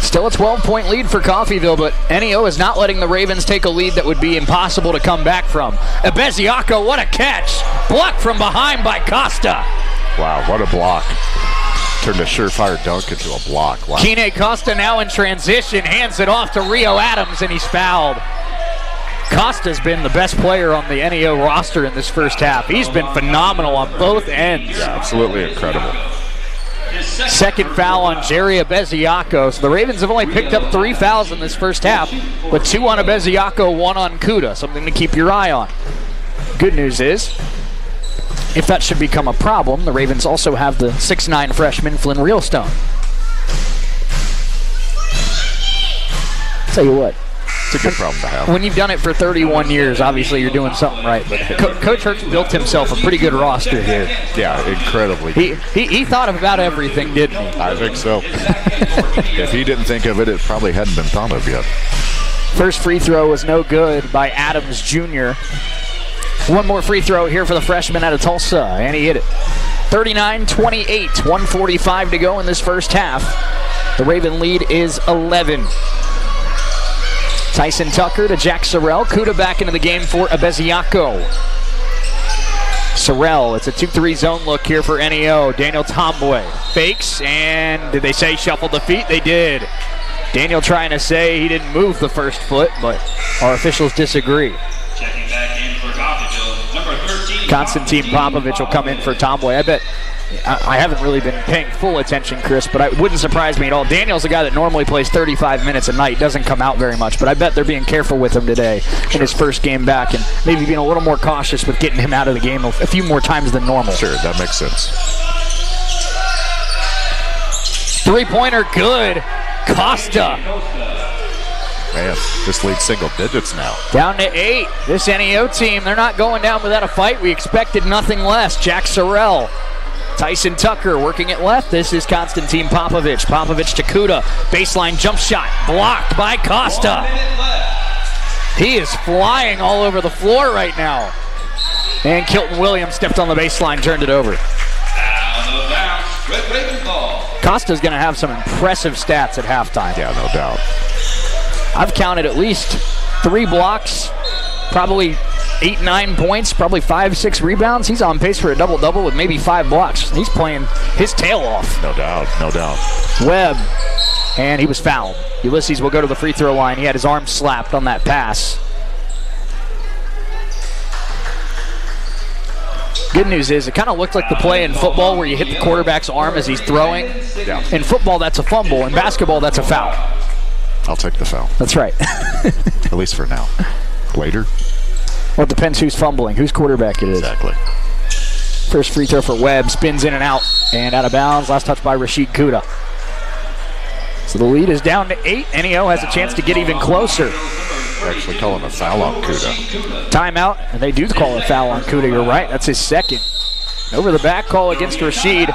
Still a 12-point lead for Coffeyville, but NEO is not letting the Ravens take a lead that would be impossible to come back from. Beziaco, what a catch. Blocked from behind by Costa. Wow, what a block. Turned a surefire dunk into a block. Wow. Kine Costa now in transition, hands it off to Rio Adams, and he's fouled. Costa's been the best player on the NEO roster in this first half. He's been phenomenal on both ends. Yeah, absolutely incredible. Second foul on Jerry Beziaco. So the Ravens have only picked up 3 fouls in this first half, with 2 on Beziaco, 1 on Kuda. Something to keep your eye on. Good news is, if that should become a problem, the Ravens also have the 6'9 freshman Flynn Realstone. Tell you what, It's a good problem to have. When you've done it for 31 years, obviously you're doing something right. But Coach Hertz built himself a pretty good roster here. Yeah, incredibly. He thought about everything, didn't he? I think so. If he didn't think of it, it probably hadn't been thought of yet. First free throw was no good by Adams Jr. One more free throw here for the freshman out of Tulsa, and he hit it. 39-28, 1:45 to go in this first half. The Raven lead is 11. Tyson Tucker to Jack Sorrell. Kuda back into the game for Abeziaco. Sorrell, it's a 2-3 zone look here for NEO. Daniel Tomboy fakes, and did they say shuffled the feet? They did. Daniel trying to say he didn't move the first foot, but our officials disagree. Checking back in for Coffeyville, number 13. Konstantin Popovich will come in for Tomboy. I bet I haven't really been paying full attention, Chris, but it wouldn't surprise me at all. Daniel's a guy that normally plays 35 minutes a night, doesn't come out very much, but I bet they're being careful with him today in his first game back and maybe being a little more cautious with getting him out of the game a few more times than normal. Sure, that makes sense. Three-pointer good. Costa. Man, this leads single digits now. Down to 8. This NEO team, they're not going down without a fight. We expected nothing less. Jack Sorrell. Tyson Tucker working it left. This is Konstantin Popovich. Popovich to Kuda. Baseline jump shot. Blocked by Costa. He is flying all over the floor right now. And Kilton Williams stepped on the baseline, turned it over. Costa's going to have some impressive stats at halftime. Yeah, no doubt. I've counted at least 3 blocks, probably 8-9 points, probably 5-6 rebounds. He's on pace for a double-double with maybe 5 blocks. He's playing his tail off. No doubt, no doubt. Webb, and he was fouled. Ulysses will go to the free throw line. He had his arm slapped on that pass. Good news is it kind of looked like the play in football where you hit the quarterback's arm as he's throwing. Yeah. In football, that's a fumble. In basketball, that's a foul. I'll take the foul. That's right. At least for now. Later? Well, it depends who's fumbling, whose quarterback it is. Exactly. First free throw for Webb. Spins in and out of bounds. Last touch by Rashid Kuda. So the lead is down to 8. NEO has a chance to get even closer. They're actually calling a foul on Kuda. Timeout, and they do call a foul on Kuda. You're right. That's his second. Over the back call against Rashid.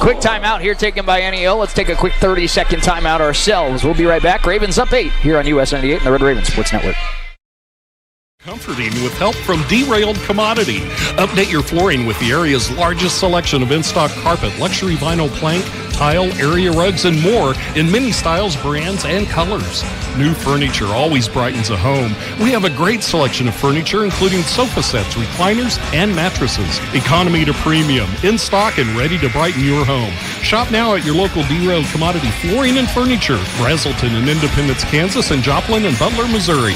Quick timeout here taken by NEO. Let's take a quick 30-second timeout ourselves. We'll be right back. Ravens up 8 here on US 98 and the Red Raven Sports Network. Comforting with help from Derailed Commodity. Update your flooring with the area's largest selection of in-stock carpet, luxury vinyl plank, tile, area rugs, and more in many styles, brands, and colors. New furniture always brightens a home. We have a great selection of furniture, including sofa sets, recliners, and mattresses. Economy to premium, in stock and ready to brighten your home. Shop now at your local Derailed Commodity Flooring and Furniture, Brazelton in Independence, Kansas, and Joplin and Butler, Missouri.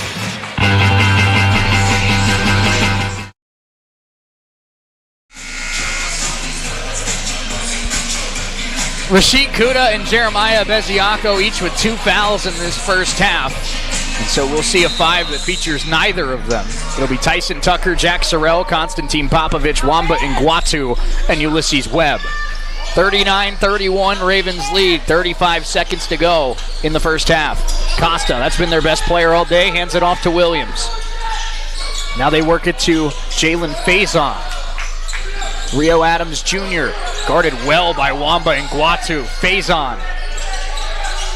Rashid Kuda and Jeremiah Beziaco each with 2 fouls in this first half. And so we'll see a 5 that features neither of them. It'll be Tyson Tucker, Jack Sorrell, Konstantin Popovich, Wamba Nguatu, and Ulysses Webb. 39-31 Ravens lead, 35 seconds to go in the first half. Costa, that's been their best player all day, hands it off to Williams. Now they work it to Jalen Faison. Rio Adams Jr. guarded well by Wamba Nguatu. Faison.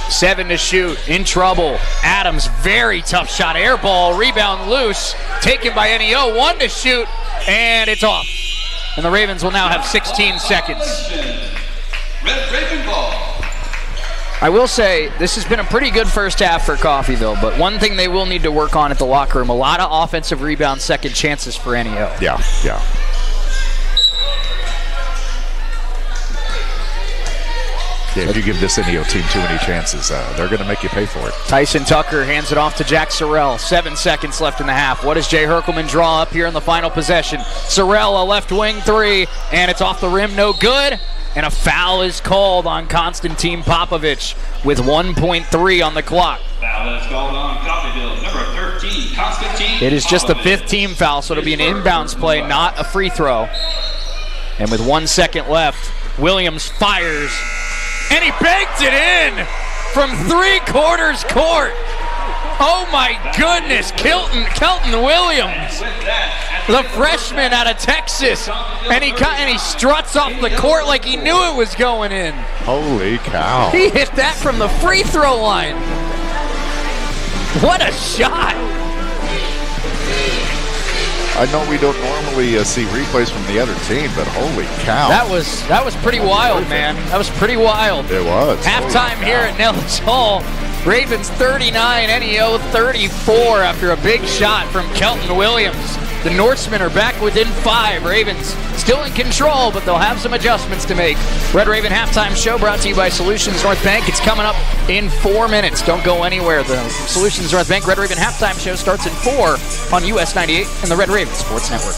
7 to shoot. In trouble. Adams, very tough shot. Air ball. Rebound loose. Taken by NEO. 1 to shoot. And it's off. And the Ravens will now have 16 seconds. Red Raven ball. I will say, this has been a pretty good first half for Coffeyville, but one thing they will need to work on at the locker room, a lot of offensive rebound second chances for NEO. Yeah. Yeah, if you give this NEO team too many chances, they're going to make you pay for it. Tyson Tucker hands it off to Jack Sorrell. 7 seconds left in the half. What does Jay Herkelman draw up here in the final possession? Sorrell, a left wing 3, and it's off the rim, no good. And a foul is called on Konstantin Popovich with 1.3 on the clock. Foul is called on Coffeyville, number 13, Konstantin. It is just the 5th team foul, so it'll be an inbounds play, not a free throw. And with 1 second left, Williams fires. And he banked it in from 3/4 court. Oh my goodness, Kelton Williams, the freshman out of Texas, and he struts off the court like he knew it was going in. Holy cow. He hit that from the free throw line. What a shot. I know we don't normally see replays from the other team, but holy cow. That was pretty wild, man. That was pretty wild. It was. Halftime here at Nellis Hall. Ravens 39, NEO 34 after a big shot from Kelton Williams. The Norsemen are back within 5. Ravens still in control, but they'll have some adjustments to make. Red Raven Halftime Show brought to you by Solutions North Bank. It's coming up in 4 minutes. Don't go anywhere. The Solutions North Bank Red Raven Halftime Show starts in 4 on US 98 and the Red Raven Sports Network.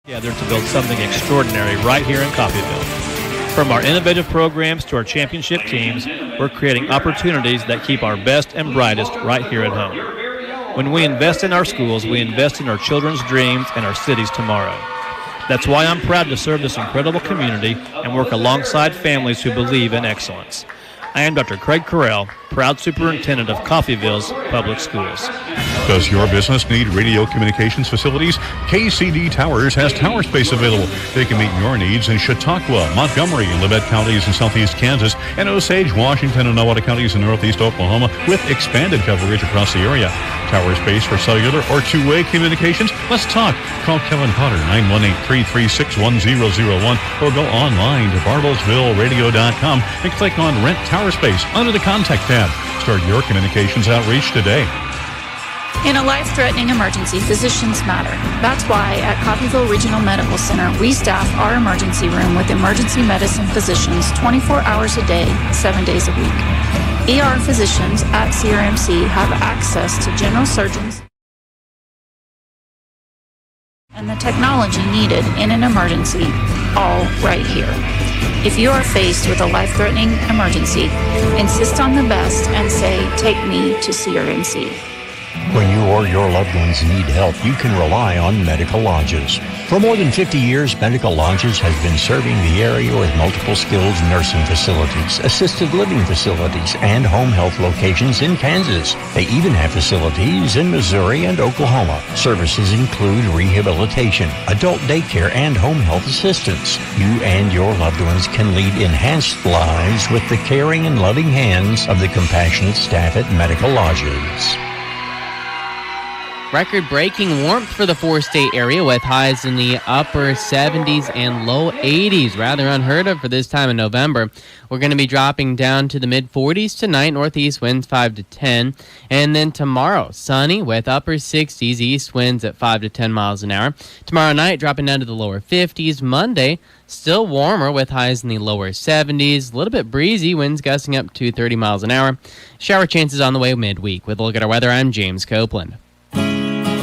Together to build something extraordinary right here in Coffeyville. From our innovative programs to our championship teams, we're creating opportunities that keep our best and brightest right here at home. When we invest in our schools, we invest in our children's dreams and our city's tomorrow. That's why I'm proud to serve this incredible community and work alongside families who believe in excellence. I am Dr. Craig Carell, proud superintendent of Coffeyville's Public Schools. Does your business need radio communications facilities? KCD Towers has tower space available. They can meet your needs in Chautauqua, Montgomery, and Labette counties in southeast Kansas, and Osage, Washington, and Nowata counties in northeast Oklahoma, with expanded coverage across the area. Tower space for cellular or two-way communications? Let's talk. Call Kevin Potter, 918-336-1001, or go online to bartlesvilleradio.com and click on Rent Tower Space under the Contact tab. Start your communications outreach today. In a life-threatening emergency, physicians matter. That's why at Coffeyville Regional Medical Center, we staff our emergency room with emergency medicine physicians 24 hours a day, 7 days a week. ER physicians at CRMC have access to general surgeons and the technology needed in an emergency, all right here. If you are faced with a life-threatening emergency, insist on the best and say, "Take me to CRMC." When you or your loved ones need help, you can rely on Medical Lodges. For more than 50 years, Medical Lodges has been serving the area with multiple skilled nursing facilities, assisted living facilities, and home health locations in Kansas. They even have facilities in Missouri and Oklahoma. Services include rehabilitation, adult daycare, and home health assistance. You and your loved ones can lead enhanced lives with the caring and loving hands of the compassionate staff at Medical Lodges. Record-breaking warmth for the four-state area with highs in the upper 70s and low 80s. Rather unheard of for this time in November. We're going to be dropping down to the mid-40s tonight. Northeast winds 5 to 10. And then tomorrow, sunny with upper 60s, east winds at 5 to 10 miles an hour. Tomorrow night, dropping down to the lower 50s. Monday, still warmer with highs in the lower 70s. A little bit breezy, winds gusting up to 30 miles an hour. Shower chances on the way midweek. With a look at our weather, I'm James Copeland.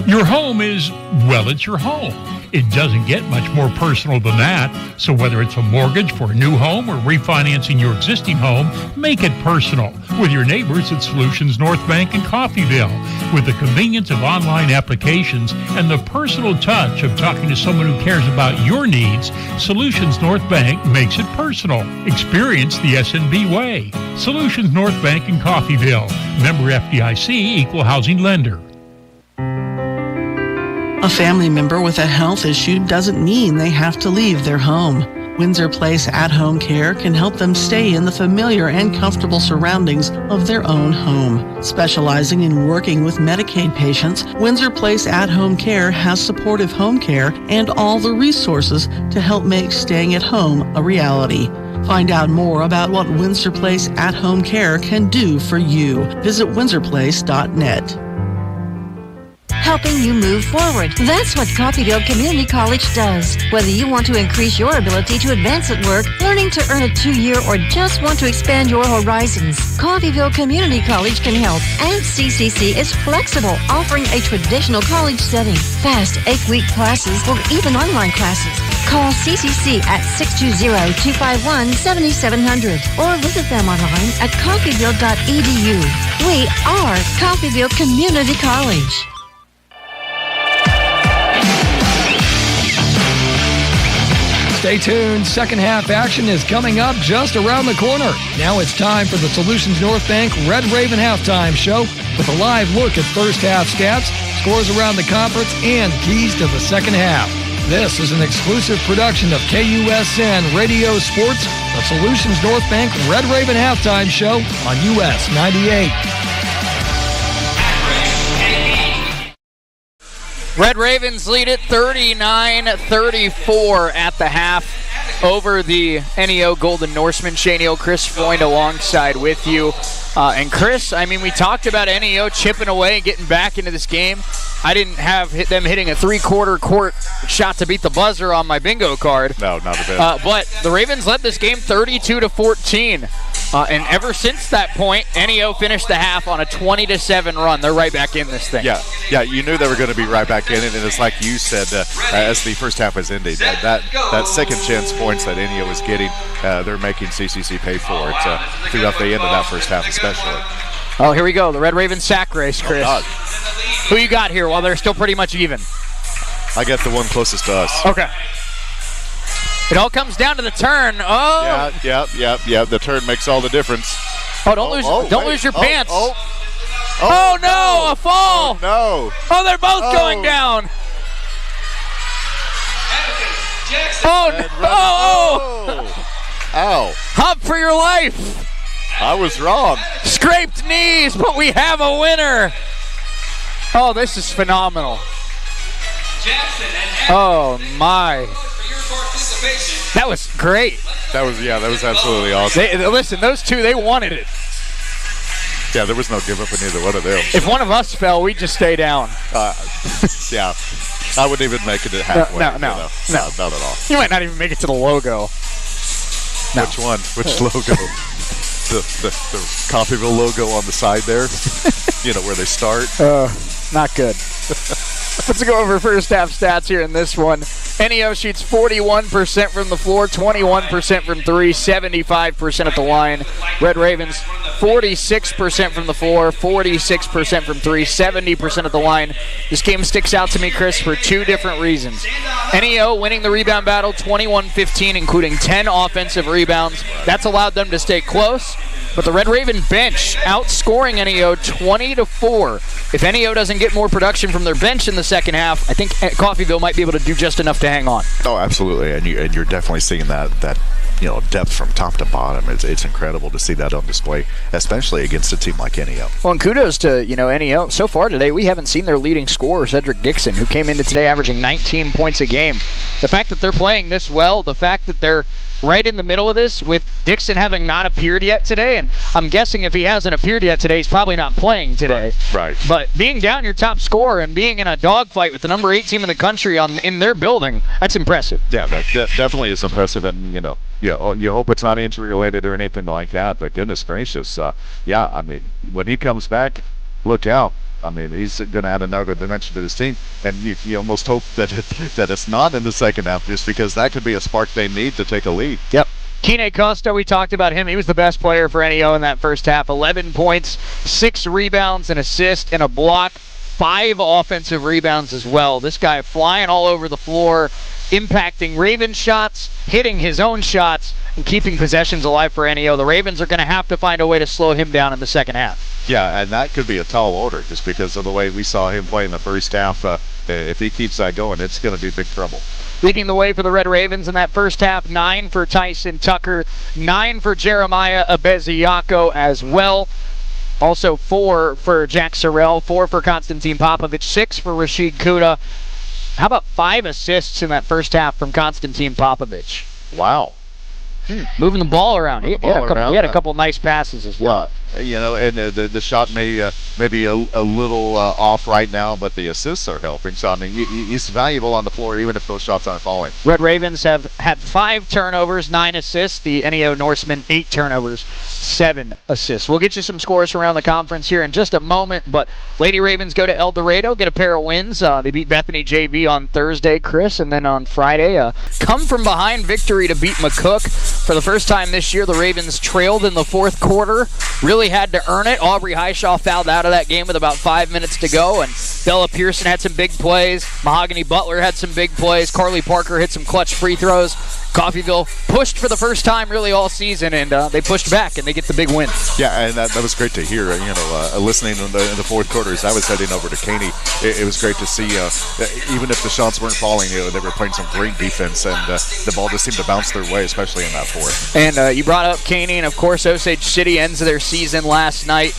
Your home is, well, it's your home. It doesn't get much more personal than that. So whether it's a mortgage for a new home or refinancing your existing home, make it personal with your neighbors at Solutions North Bank in Coffeyville. With the convenience of online applications and the personal touch of talking to someone who cares about your needs, Solutions North Bank makes it personal. Experience the SNB way. Solutions North Bank in Coffeyville. Member FDIC, equal housing lender. A family member with a health issue doesn't mean they have to leave their home. Windsor Place at-home care can help them stay in the familiar and comfortable surroundings of their own home. Specializing in working with Medicaid patients, Windsor Place at-home care has supportive home care and all the resources to help make staying at home a reality. Find out more about what Windsor Place at-home care can do for you. Visit windsorplace.net. Helping you move forward. That's what Coffeyville Community College does. Whether you want to increase your ability to advance at work, learning to earn a 2-year, or just want to expand your horizons, Coffeyville Community College can help. And CCC is flexible, offering a traditional college setting, fast 8-week classes, or even online classes. Call CCC at 620-251-7700 or visit them online at coffeyville.edu. We are Coffeyville Community College. Stay tuned. Second half action is coming up just around the corner. Now it's time for the Solutions North Bank Red Raven Halftime Show with a live look at first half stats, scores around the conference, and keys to the second half. This is an exclusive production of KUSN Radio Sports, the Solutions North Bank Red Raven Halftime Show on US 98. Red Ravens lead it 39-34 at the half over the NEO Golden Norseman. Shane Hill, Chris Freund alongside with you. And Chris, I mean, we talked about NEO chipping away and getting back into this game. I didn't have them hitting a three-quarter court shot to beat the buzzer on my bingo card. No, not a bit. But the Ravens led this game 32-14. And ever since that point, NEO finished the half on a 20-7 run. They're right back in this thing. Yeah, you knew they were going to be right back in it, and it's like you said, as the first half was ending, that second chance points that NEO was getting, they're making CCC pay for it throughout the end of that first half especially. Oh, here we go, the Red Ravens sack race, Chris. Oh, who you got here while they're still pretty much even? I got the one closest to us. Okay. It all comes down to the turn. Oh. Yeah. The turn makes all the difference. Oh, don't lose your pants. Oh, no, a fall. Oh, no. Oh, they're both going down. Oh, no. Ow. Hop for your life. I was wrong. Scraped knees, but we have a winner. Oh, this is phenomenal. Oh, my. That was great. That was absolutely awesome. Listen, those two, they wanted it. Yeah, there was no give up in either one of them. If one of us fell, we'd just stay down. Yeah. I wouldn't even make it to halfway. No, not at all. You might not even make it to the logo. No. Which one? Which logo? The Coffeyville logo on the side there? Where they start? Not good. Let's go over first half stats here in this one. NEO shoots 41% from the floor, 21% from three, 75% at the line. Red Ravens, 46% from the floor, 46% from three, 70% at the line. This game sticks out to me, Chris, for two different reasons. NEO winning the rebound battle 21-15, including 10 offensive rebounds. That's allowed them to stay close. But the Red Raven bench outscoring NEO 20-4. If NEO doesn't get more production from their bench in the second half, I think Coffeyville might be able to do just enough to hang on. Oh, absolutely, and you're definitely seeing that depth from top to bottom. It's incredible to see that on display, especially against a team like NEO. Well, and kudos to NEO. So far today, we haven't seen their leading scorer, Cedric Dixon, who came into today averaging 19 points a game. The fact that they're playing this well, the fact that they're right in the middle of this, with Dixon having not appeared yet today, and I'm guessing if he hasn't appeared yet today, he's probably not playing today. Right. But being down your top scorer and being in a dogfight with the number 8 team in the country in their building, that's impressive. Yeah, that definitely is impressive, and you hope it's not injury related or anything like that. But goodness gracious, I mean, when he comes back, look out. I mean, he's going to add another dimension to his team, and you almost hope that it's not in the second half, just because that could be a spark they need to take a lead. Yep. Kine Costa, we talked about him. He was the best player for NEO in that first half. 11 points, 6 rebounds, an assist, and a block. 5 offensive rebounds as well. This guy flying all over the floor, impacting Raven shots, hitting his own shots, and keeping possessions alive for NEO. The Ravens are going to have to find a way to slow him down in the second half. Yeah, and that could be a tall order just because of the way we saw him play in the first half. If he keeps that going, it's going to be big trouble. Leading the way for the Red Ravens in that first half, 9 for Tyson Tucker, 9 for Jeremiah Abeziako as well. Also 4 for Jack Sorrell, 4 for Konstantin Popovich, 6 for Rashid Kuda. How about 5 assists in that first half from Konstantin Popovich? Wow. Moving the ball around. He had a couple nice passes as well. And the shot may be a little off right now, but the assists are helping. So, I mean, he's valuable on the floor even if those shots aren't falling. Red Ravens have had 5 turnovers, 9 assists. The NEO Norsemen, 8 turnovers, 7 assists. We'll get you some scores around the conference here in just a moment, but Lady Ravens go to El Dorado, get a pair of wins. They beat Bethany JV on Thursday, Chris, and then on Friday, come-from-behind victory to beat McCook. For the first time this year, the Ravens trailed in the fourth quarter. Really had to earn it. Aubrey Highshaw fouled out of that game with about 5 minutes to go, and Bella Pearson had some big plays. Mahogany Butler had some big plays. Carly Parker hit some clutch free throws. Coffeyville pushed for the first time really all season, and they pushed back, and they get the big win. Yeah, and that was great to hear. Listening in the fourth quarter as I was heading over to Caney, it was great to see, even if the shots weren't falling, they were playing some great defense, and the ball just seemed to bounce their way, especially in that fourth. And you brought up Caney, and of course Osage City ends their season last night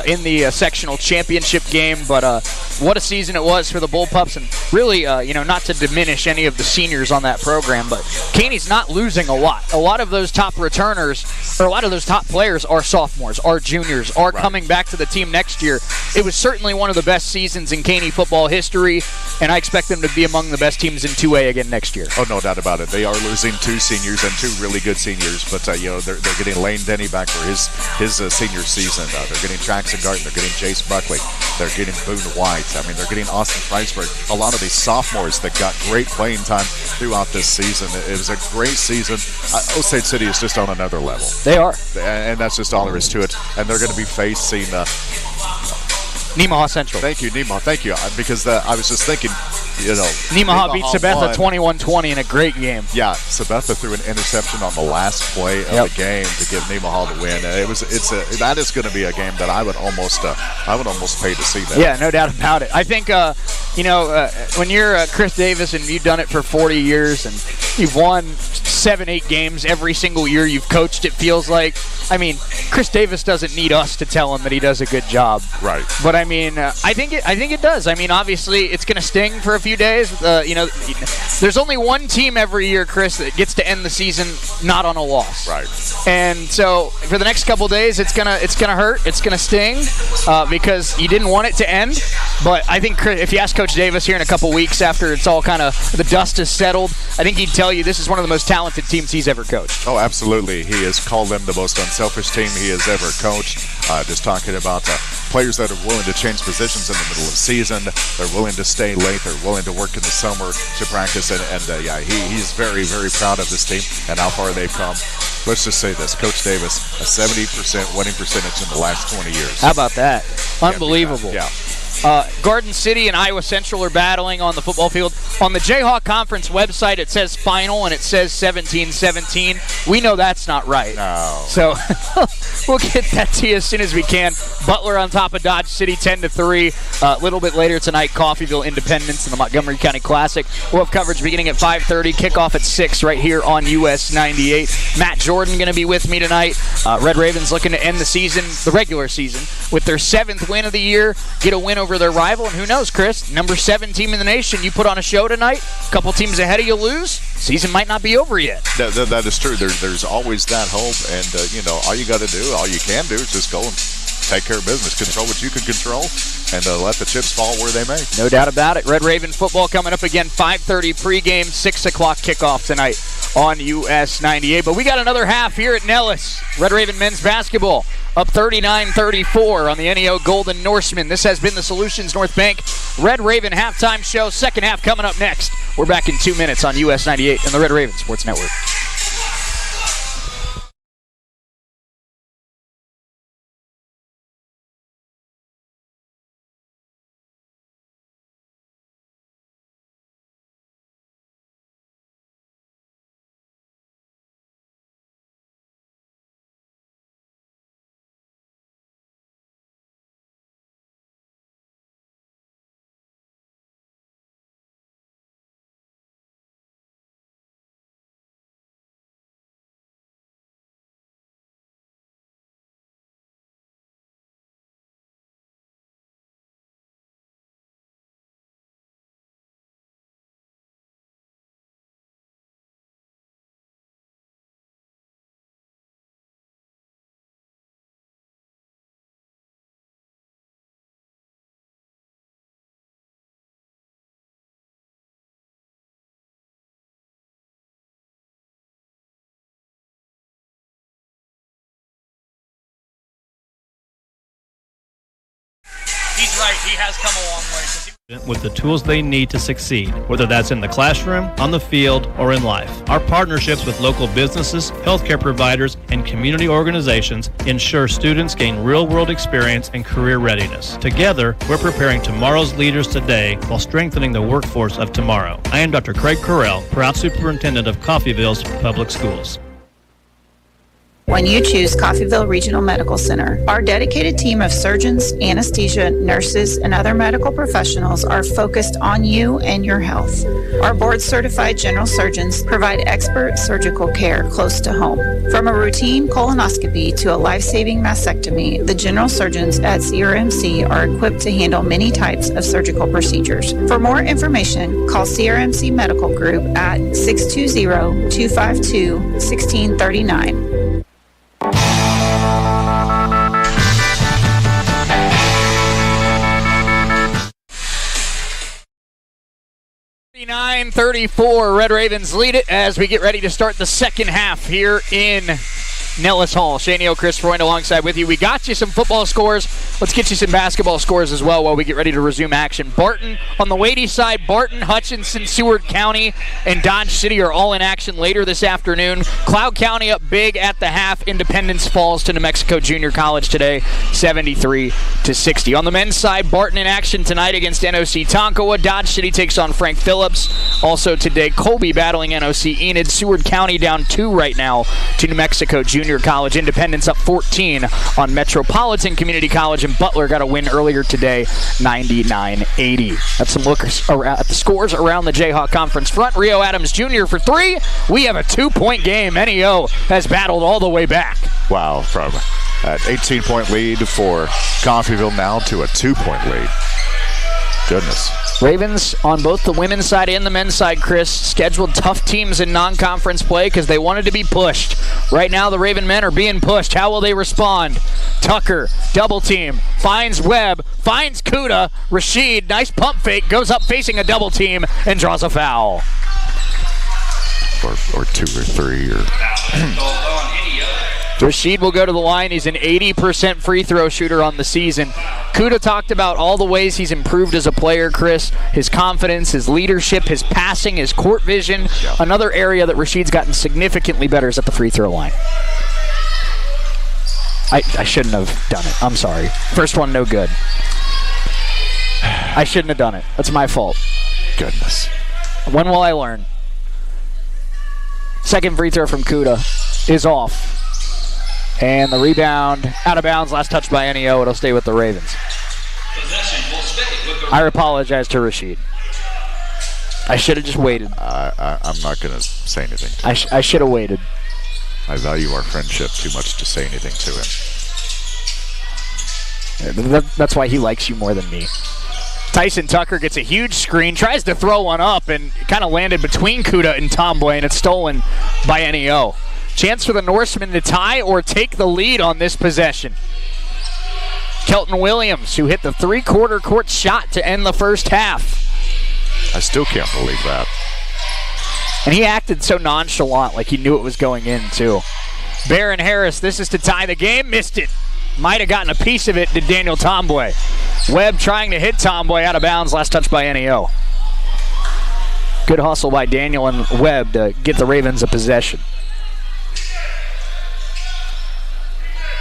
in the sectional championship game, but what a season it was for the Bullpups, and really, not to diminish any of the seniors on that program, but Caney's not losing a lot. A lot of those top returners, or a lot of those top players are sophomores, are juniors, are coming back to the team next year. It was certainly one of the best seasons in Caney football history, and I expect them to be among the best teams in 2A again next year. Oh, no doubt about it. They are losing 2 seniors and 2 really good seniors, but they're getting Lane Denny back for his senior season. They're getting Jackson Garden. They're getting Jace Buckley. They're getting Boone White. They're getting Austin Freisberg. A lot of these sophomores that got great playing time throughout this season. It was a great season. Osage City is just on another level. They are. And that's just all there is to it. And they're going to be facing Nemaha Central. Thank you, Nemaha. Thank you. Because I was just thinking, Nemaha beat Sabetha 21-20 in a great game. Yeah, Sabetha threw an interception on the last play of the game to give Nemaha the win. That is going to be a game that I would almost pay to see that. Yeah, no doubt about it. I think when you're Chris Davis and you've done it for 40 years and you've won 7-8 games every single year you've coached, it feels like. I mean, Chris Davis doesn't need us to tell him that he does a good job. Right. But I mean, I think it does. I mean, obviously, it's going to sting for a few days. There's only one team every year, Chris, that gets to end the season not on a loss. Right. And so for the next couple days, it's gonna hurt. It's gonna sting because you didn't want it to end. But I think if you ask Coach Davis here in a couple weeks after it's all kind of the dust has settled, I think he'd tell you this is one of the most talented teams he's ever coached. Oh, absolutely. He has called them the most unselfish team he has ever coached. Just talking about players that are willing to change positions in the middle of the season. They're willing to stay late. They're willing to work in the summer to practice. He's very, very proud of this team and how far they've come. Let's just say this. Coach Davis, a 70% winning percentage in the last 20 years. How about that? Unbelievable. Yeah. Garden City and Iowa Central are battling on the football field. On the Jayhawk Conference website, it says final, and it says 17-17. We know that's not right. No. So we'll get that to you as soon as we can. Butler on top of Dodge City, 10-3. A little bit later tonight, Coffeyville Independence in the Montgomery County Classic. We'll have coverage beginning at 5:30, kickoff at 6 right here on US 98. Matt Jordan going to be with me tonight. Red Ravens looking to end the season, the regular season, with their 7th win of the year, get a win over their rival, and who knows, Chris, number 7 team in the nation, you put on a show tonight, a couple teams ahead of you lose, season might not be over yet. That is true. There's always that hope, and all you got to do, all you can do is just go and take care of business, control what you can control, and let the chips fall where they may. No doubt about it. Red Raven football coming up again, 5:30 pregame, 6 o'clock kickoff tonight on US 98. But we got another half here at Nellis. Red Raven men's basketball up 39-34 on the NEO Golden Norseman. This has been the Solutions North Bank Red Raven halftime show. Second half coming up next. We're back in 2 minutes on US 98 and the Red Raven Sports Network. He's right. He has come a long way. with the tools they need to succeed, whether that's in the classroom, on the field, or in life. Our partnerships with local businesses, healthcare providers, and community organizations ensure students gain real-world experience and career readiness. Together, we're preparing tomorrow's leaders today while strengthening the workforce of tomorrow. I am Dr. Craig Correll, proud superintendent of Coffeyville's Public Schools. When you choose Coffeyville Regional Medical Center, our dedicated team of surgeons, anesthesia, nurses, and other medical professionals are focused on you and your health. Our board-certified general surgeons provide expert surgical care close to home. From a routine colonoscopy to a life-saving mastectomy, the general surgeons at CRMC are equipped to handle many types of surgical procedures. For more information, call CRMC Medical Group at 620-252-1639. 39-34, Red Ravens lead it as we get ready to start the second half here in Nellis Hall. Shaney Chris Freund alongside with you. We got you some football scores. Let's get you some basketball scores as well while we get ready to resume action. Barton on the Wadey side. Barton, Hutchinson, Seward County, and Dodge City are all in action later this afternoon. Cloud County up big at the half. Independence falls to New Mexico Junior College today, 73-60. On the men's side, Barton in action tonight against NOC Tonkawa. Dodge City takes on Frank Phillips. Also today, Colby battling NOC Enid. Seward County down 2 right now to New Mexico Junior College. Independence up 14 on Metropolitan Community College, and Butler got a win earlier today, 99-80. That's some looks at the scores around the Jayhawk Conference front. Rio Adams Jr. for 3. We have a 2-point game. NEO has battled all the way back. Wow, from an 18-point lead for Coffeyville now to a 2-point lead. Goodness. Ravens on both the women's side and the men's side, Chris, scheduled tough teams in non-conference play because they wanted to be pushed. Right now, the Raven men are being pushed. How will they respond? Tucker, double team, finds Webb, finds Kuda. Rashid, nice pump fake, goes up facing a double team and draws a foul. Or 2 or 3 or... Rashid will go to the line. He's an 80% free throw shooter on the season. Kuda talked about all the ways he's improved as a player, Chris. His confidence, his leadership, his passing, his court vision. Yeah. Another area that Rashid's gotten significantly better is at the free throw line. I shouldn't have done it. I'm sorry. First one, no good. I shouldn't have done it. That's my fault. Goodness. When will I learn? Second free throw from Kuda is off. And the rebound, out of bounds, last touch by NEO. It'll stay with the Ravens. I apologize to Rashid. I should have just waited. I'm not going to say anything to him. I should have waited. I value our friendship too much to say anything to him. That's why he likes you more than me. Tyson Tucker gets a huge screen, tries to throw one up, and kind of landed between Kuda and Tomboy, and it's stolen by NEO. Chance for the Norsemen to tie or take the lead on this possession. Kelton Williams, who hit the three-quarter court shot to end the first half. I still can't believe that. And he acted so nonchalant, like he knew it was going in, too. Barron Harris, this is to tie the game. Missed it. Might have gotten a piece of it to Daniel Tomboy. Webb trying to hit Tomboy out of bounds. Last touch by NEO. Good hustle by Daniel and Webb to get the Ravens a possession.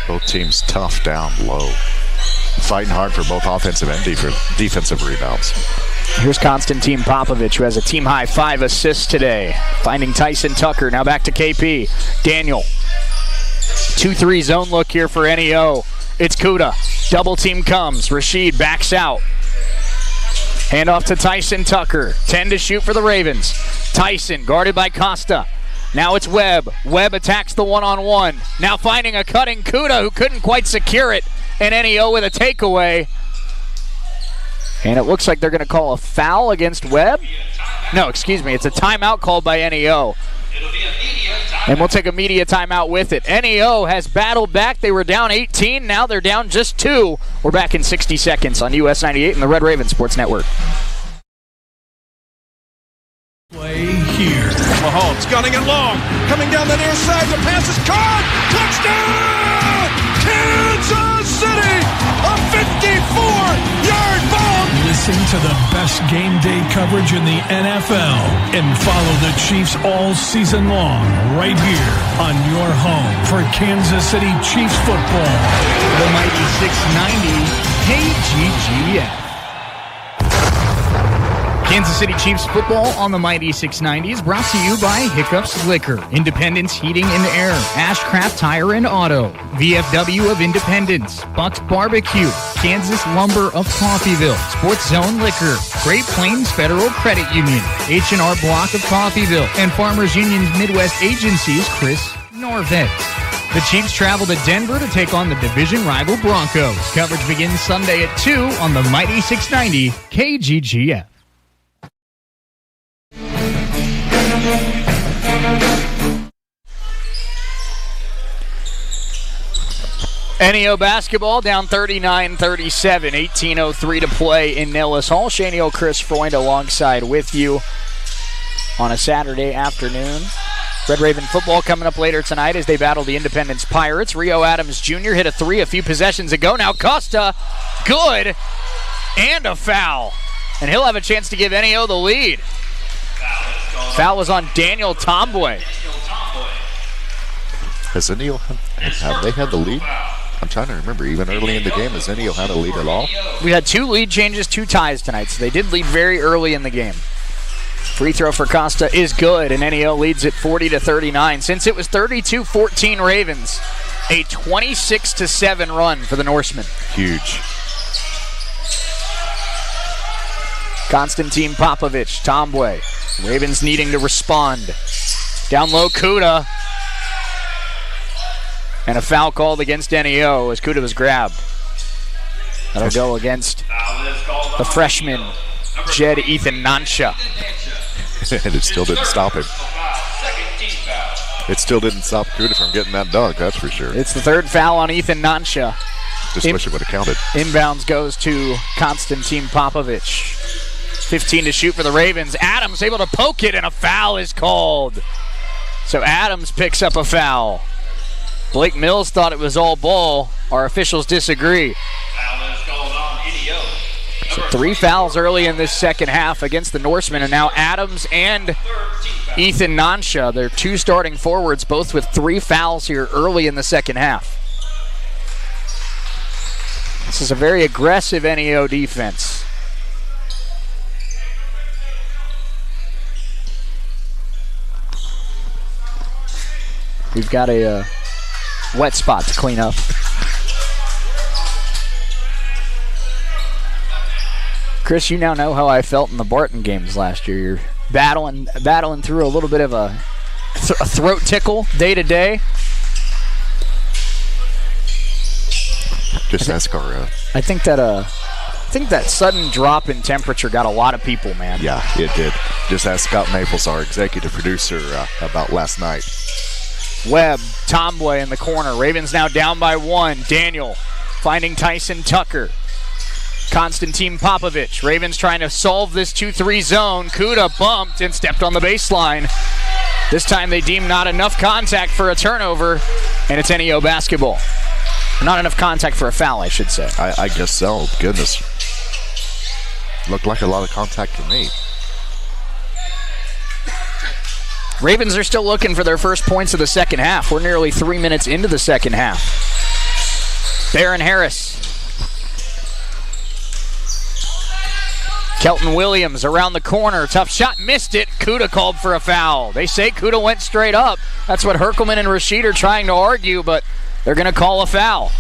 Both teams tough down low. Fighting hard for both offensive and defensive rebounds. Here's Konstantin Popovich, who has a team-high 5 assists today. Finding Tyson Tucker. Now back to KP. Daniel. 2-3 zone look here for NEO. It's Kuda. Double team comes. Rashid backs out. Hand off to Tyson Tucker. 10 to shoot for the Ravens. Tyson guarded by Costa. Now it's Webb. Webb attacks the one-on-one. Now finding a cutting Kuda who couldn't quite secure it. And NEO with a takeaway. And it looks like they're going to call a foul against Webb. No, excuse me. It's a timeout called by NEO. And we'll take a media timeout with it. NEO has battled back. They were down 18. Now they're down just 2. We're back in 60 seconds on US 98 and the Red Raven Sports Network. Play here. Mahomes gunning it long. Coming down the near side. The pass is caught. Touchdown! Kansas City! A 54-yard bomb! Listen to to the best game day coverage in the NFL and follow the Chiefs all season long right here on your home for Kansas City Chiefs football. The mighty 690 KGGF. Kansas City Chiefs football on the mighty 690 is brought to you by Hiccups Liquor, Independence Heating and Air, Ashcraft Tire and Auto, VFW of Independence, Buck's Barbecue, Kansas Lumber of Coffeyville, Sports Zone Liquor, Great Plains Federal Credit Union, H&R Block of Coffeyville, and Farmers Union's Midwest Agency's Chris Norvett. The Chiefs travel to Denver to take on the division rival Broncos. Coverage begins Sunday at 2 on the mighty 690 KGGF. NEO basketball down 39-37, 18:03 to play in Nellis Hall. Shaney Chris Freund alongside with you on a Saturday afternoon. Red Raven football coming up later tonight as they battle the Independence Pirates. Rio Adams Jr. hit a three a few possessions ago. Now Costa, good, and a foul. And he'll have a chance to give NEO the lead. Foul was on Daniel Tomboy. Has NEO, have they had the lead? I'm trying to remember. Even early in the game, has NEO had a lead at all? We had 2 lead changes, 2 ties tonight, so they did lead very early in the game. Free throw for Costa is good, and NEO leads it 40-39. Since it was 32-14 Ravens, a 26-7 run for the Norsemen. Huge. Konstantin Popovich, Tomboy. Ravens needing to respond. Down low, Kuda. And a foul called against NEO as Kuda was grabbed. That'll go against the freshman, Jed Ethan Nansha. And it still didn't stop him. It still didn't stop Kuda from getting that dunk, that's for sure. It's the 3rd foul on Ethan Nansha. Just wish it would have counted. Inbounds goes to Konstantin Popovich. 15 to shoot for the Ravens. Adams able to poke it, and a foul is called. So Adams picks up a foul. Blake Mills thought it was all ball. Our officials disagree. So 3 fouls early in this second half against the Norsemen, and now Adams and Ethan Nansha, their 2 starting forwards, both with 3 fouls here early in the second half. This is a very aggressive NEO defense. We've got a wet spot to clean up. Chris, you now know how I felt in the Barton games last year. You're battling through a little bit of a throat tickle day to day. Just ask our. I think that sudden drop in temperature got a lot of people, man. Yeah, it did. Just ask Scott Maples, our executive producer, about last night. Webb, Tomboy in the corner. Ravens now down by 1. Daniel finding Tyson Tucker. Konstantin Popovich. Ravens trying to solve this 2-3 zone. Kuda bumped and stepped on the baseline. This time they deem not enough contact for a turnover, and it's NEO basketball. Not enough contact for a foul, I should say. I guess so. Goodness. Looked like a lot of contact to me. Ravens are still looking for their first points of the second half. We're nearly 3 minutes into the second half. Baron Harris. Kelton Williams around the corner. Tough shot, missed it. Kuda called for a foul. They say Kuda went straight up. That's what Herkelman and Rashid are trying to argue, but they're going to call a foul.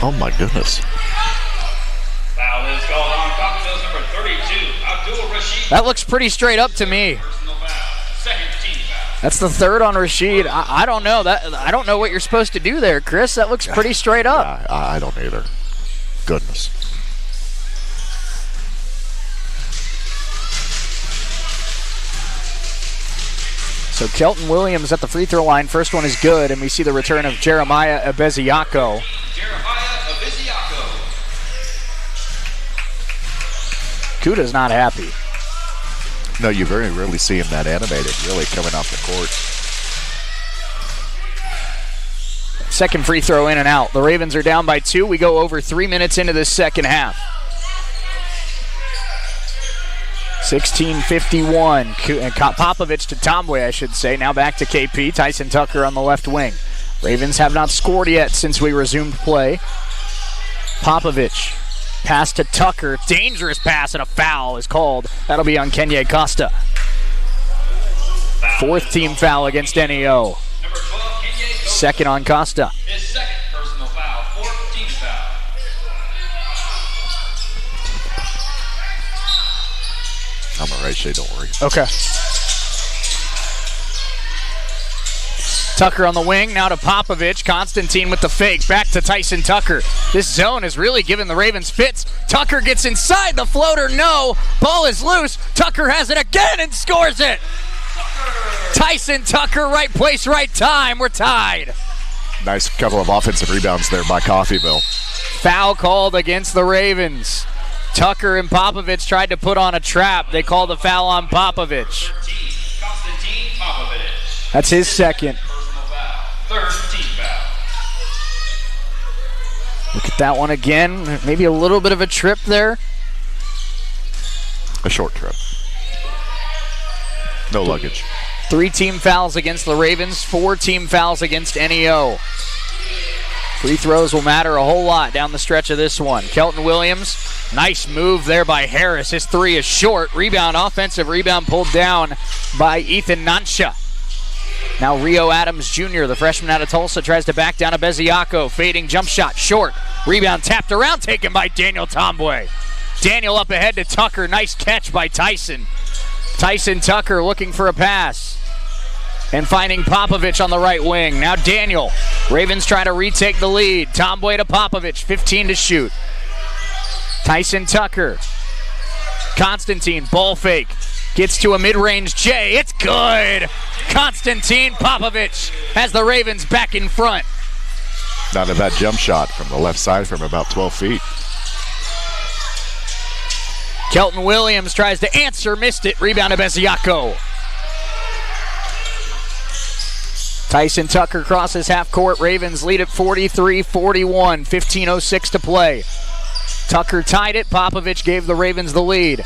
Oh, my goodness. Foul is called on Coffeyville's number 32, Abdul Rashid. That looks pretty straight up to me. That's the 3rd on Rashid. I don't know. I don't know what you're supposed to do there, Chris. That looks pretty straight up. Yeah, I don't either. Goodness. So Kelton Williams at the free throw line. First one is good, and we see the return of Jeremiah Abeziako. Kuda's not happy. No, you very rarely see him that animated, really, coming off the court. Second free throw in and out. The Ravens are down by 2. We go over 3 minutes into this second half. 16:51. And Popovich to Tomboy, I should say. Now back to KP. Tyson Tucker on the left wing. Ravens have not scored yet since we resumed play. Popovich. Pass to Tucker. Dangerous pass, and a foul is called. That'll be on Kenye Costa. Fourth team foul against NEO. Second on Costa. His second personal foul, fourth team foul. I'm all right, Shay, don't worry. Okay. Tucker on the wing, now to Popovich. Constantine with the fake, back to Tyson Tucker. This zone is really giving the Ravens fits. Tucker gets inside the floater, no. Ball is loose. Tucker has it again and scores it. Tyson Tucker, right place, right time. We're tied. Nice couple of offensive rebounds there by Coffeyville. Foul called against the Ravens. Tucker and Popovich tried to put on a trap. They called a foul on Popovich. That's his second. Third team foul. Look at that one again. Maybe a little bit of a trip there. A short trip. No luggage. 3 team fouls against the Ravens, 4 team fouls against NEO. Free throws will matter a whole lot down the stretch of this one. Kelton Williams, nice move there by Harris. His 3 is short. Rebound, offensive rebound pulled down by Ethan Nansha. Now Rio Adams Jr., the freshman out of Tulsa, tries to back down to Beziaco. Fading jump shot, short. Rebound tapped around, taken by Daniel Tomboy. Daniel up ahead to Tucker. Nice catch by Tyson. Tyson Tucker looking for a pass. And finding Popovich on the right wing. Now Daniel. Ravens try to retake the lead. Tomboy to Popovich, 15 to shoot. Tyson Tucker. Constantine, ball fake. Gets to a mid-range J. It's good. Constantine Popovich has the Ravens back in front. Not a bad jump shot from the left side from about 12 feet. Kelton Williams tries to answer, missed it. Rebound to Beziaco. Tyson Tucker crosses half court. Ravens lead at 43-41. 15:06 to play. Tucker tied it. Popovich gave the Ravens the lead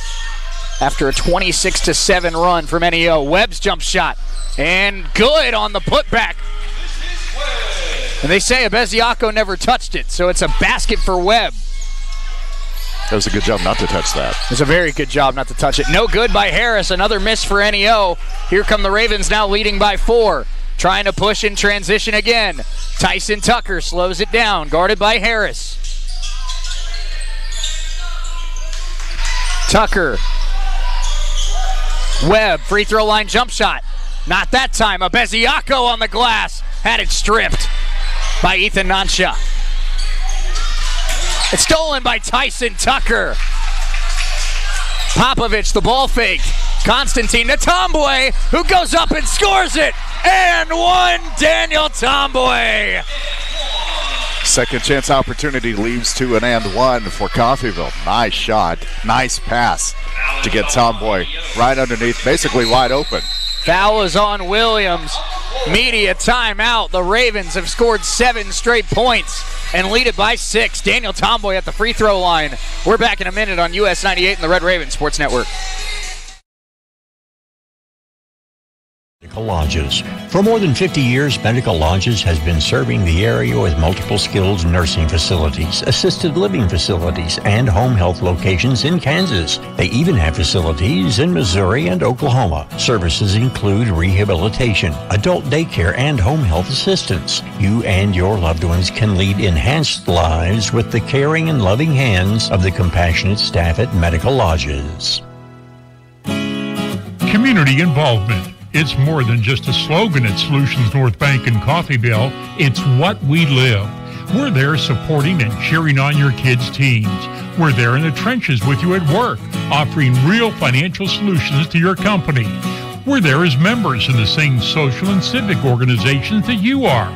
after a 26-7 run from NEO. Webb's jump shot. And good on the putback. And they say Beziaco never touched it, so it's a basket for Webb. That was a good job not to touch that. It was a very good job not to touch it. No good by Harris. Another miss for NEO. Here come the Ravens now leading by 4. Trying to push in transition again. Tyson Tucker slows it down, guarded by Harris. Tucker. Webb, free throw line jump shot. Not that time. A Beziaco on the glass. Had it stripped by Ethan Nansha. It's stolen by Tyson Tucker. Popovich, the ball fake. Constantine to Tomboy, who goes up and scores it. And one, Daniel Tomboy. Second chance opportunity leaves to an and one for Coffeyville. Nice shot. Nice pass to get Tomboy right underneath, basically wide open. Foul is on Williams. Media timeout. The Ravens have scored 7 straight points and lead it by 6. Daniel Tomboy at the free throw line. We're back in a minute on US 98 and the Red Raven Sports Network. Medical Lodges. For more than 50 years, Medical Lodges has been serving the area with multiple skilled nursing facilities, assisted living facilities, and home health locations in Kansas. They even have facilities in Missouri and Oklahoma. Services include rehabilitation, adult daycare, and home health assistance. You and your loved ones can lead enhanced lives with the caring and loving hands of the compassionate staff at Medical Lodges. Community involvement. It's more than just a slogan at Solutions North Bank in Coffeyville. It's what we live. We're there supporting and cheering on your kids' teams. We're there in the trenches with you at work, offering real financial solutions to your company. We're there as members in the same social and civic organizations that you are.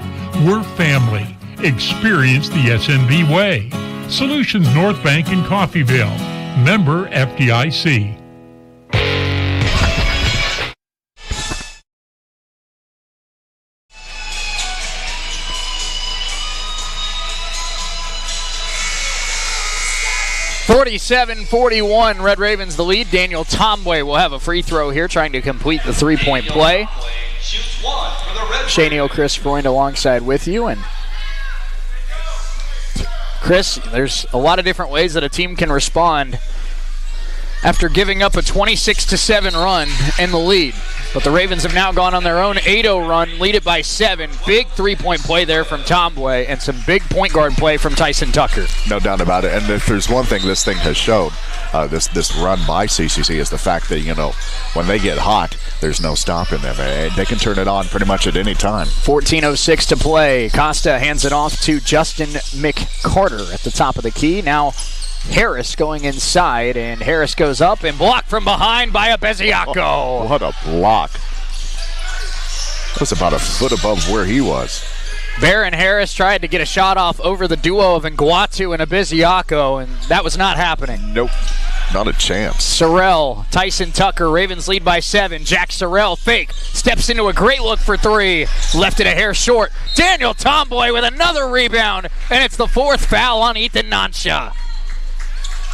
We're family. Experience the SNB way. Solutions North Bank in Coffeyville. Member FDIC. 47-41, Red Ravens the lead. Daniel Tomway will have a free throw here, trying to complete the three-point play. Shaney Chris Freund alongside with you. And Chris, there's a lot of different ways that a team can respond after giving up a 26-7 run in the lead. But the Ravens have now gone on their own 8-0 run, lead it by 7. Big three-point play there from Tomway and some big point guard play from Tyson Tucker. No doubt about it. And if there's one thing this thing has showed, this run by CCC is the fact that, when they get hot, there's no stopping them. They can turn it on pretty much at any time. 14:06 to play. Costa hands it off to Justin McCarter at the top of the key. Now Harris going inside, and Harris goes up and blocked from behind by Abeziaco. Oh, what a block. That was about a foot above where he was. Baron Harris tried to get a shot off over the duo of Nguatu and Abeziaco, and that was not happening. Nope, not a chance. Sorrell, Tyson Tucker, Ravens lead by 7. Jack Sorrell, fake, steps into a great look for 3. Left it a hair short. Daniel Tomboy with another rebound, and it's the 4th foul on Ethan Nansha.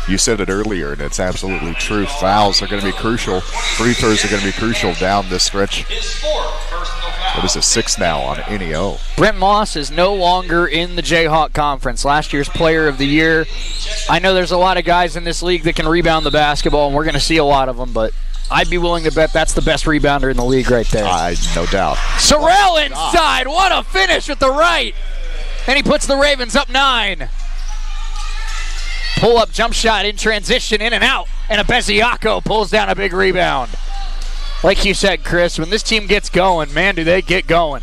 You said it earlier, and it's absolutely true. Fouls are going to be crucial. Free throws are going to be crucial down this stretch. What is it, 6 now on NEO? Brent Moss is no longer in the Jayhawk Conference. Last year's Player of the Year. I know there's a lot of guys in this league that can rebound the basketball, and we're going to see a lot of them, but I'd be willing to bet that's the best rebounder in the league right there. No doubt. Sorrell inside. What a finish with the right. And he puts the Ravens up 9. Pull-up jump shot in transition, in and out, and Abeziaco pulls down a big rebound. Like you said, Chris, when this team gets going, man, do they get going.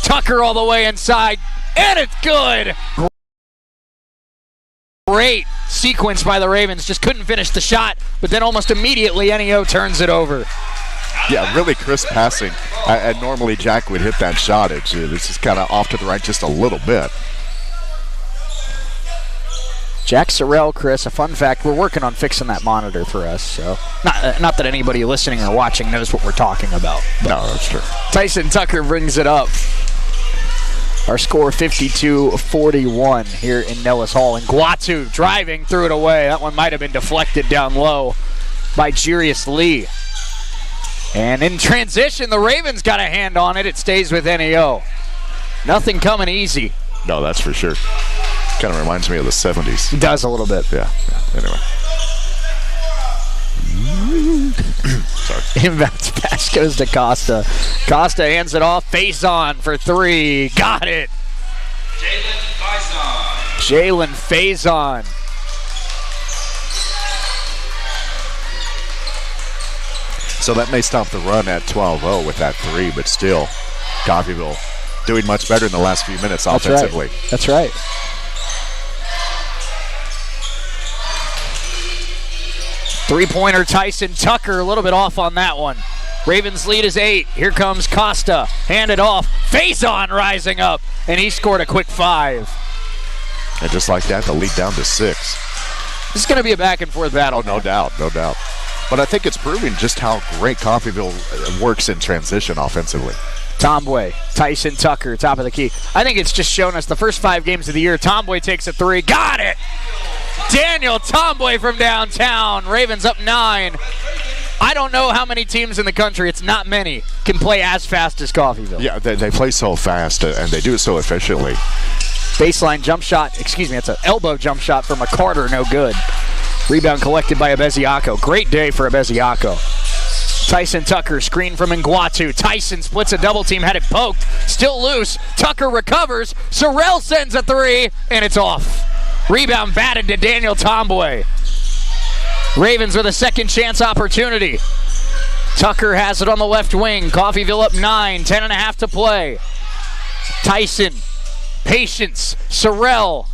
Tucker all the way inside, and it's good. Great sequence by the Ravens. Just couldn't finish the shot, but then almost immediately NEO turns it over. Yeah, really crisp passing. And normally Jack would hit that shot. It's just kind of off to the right just a little bit. Jack Sorrell, Chris, a fun fact, we're working on fixing that monitor for us, so not that anybody listening or watching knows what we're talking about. No, that's true. Tyson Tucker brings it up. Our score 52-41 here in Nellis Hall. And Nguatu driving, threw it away. That one might have been deflected down low by Jirius Lee. And in transition, the Ravens got a hand on it. It stays with NEO. Nothing coming easy. No, that's for sure. Kind of reminds me of the 70s. It does a little bit. Yeah. Anyway. Sorry. Inbounds pass goes to Costa. Costa hands it off. Face on for 3. Got it. Jalen Faison. So that may stop the run at 12-0 with that 3, but still, Coffeyville doing much better in the last few minutes offensively. That's right. Three-pointer Tyson Tucker, a little bit off on that one. Ravens lead is 8. Here comes Costa. Hand it off. Faison rising up, and he scored a quick 5. And just like that, the lead down to 6. This is going to be a back-and-forth battle. Oh, no doubt. But I think it's proving just how great Coffeyville works in transition offensively. Tomboy, Tyson Tucker, top of the key. I think it's just shown us the first 5 games of the year. Tomboy takes a 3. Got it! Daniel Tomboy from downtown. Ravens up 9. I don't know how many teams in the country, it's not many, can play as fast as Coffeyville. Yeah, they play so fast, and they do it so efficiently. Baseline jump shot, it's an elbow jump shot from McCarter, no good. Rebound collected by Abeziaco. Great day for Abeziaco. Tyson Tucker, screen from Nguatu. Tyson splits a double team, had it poked. Still loose. Tucker recovers. Sorrell sends a 3, and it's off. Rebound batted to Daniel Tomboy. Ravens with a second chance opportunity. Tucker has it on the left wing. Coffeyville up 9, 10.5 to play. Tyson, patience. Sorrell,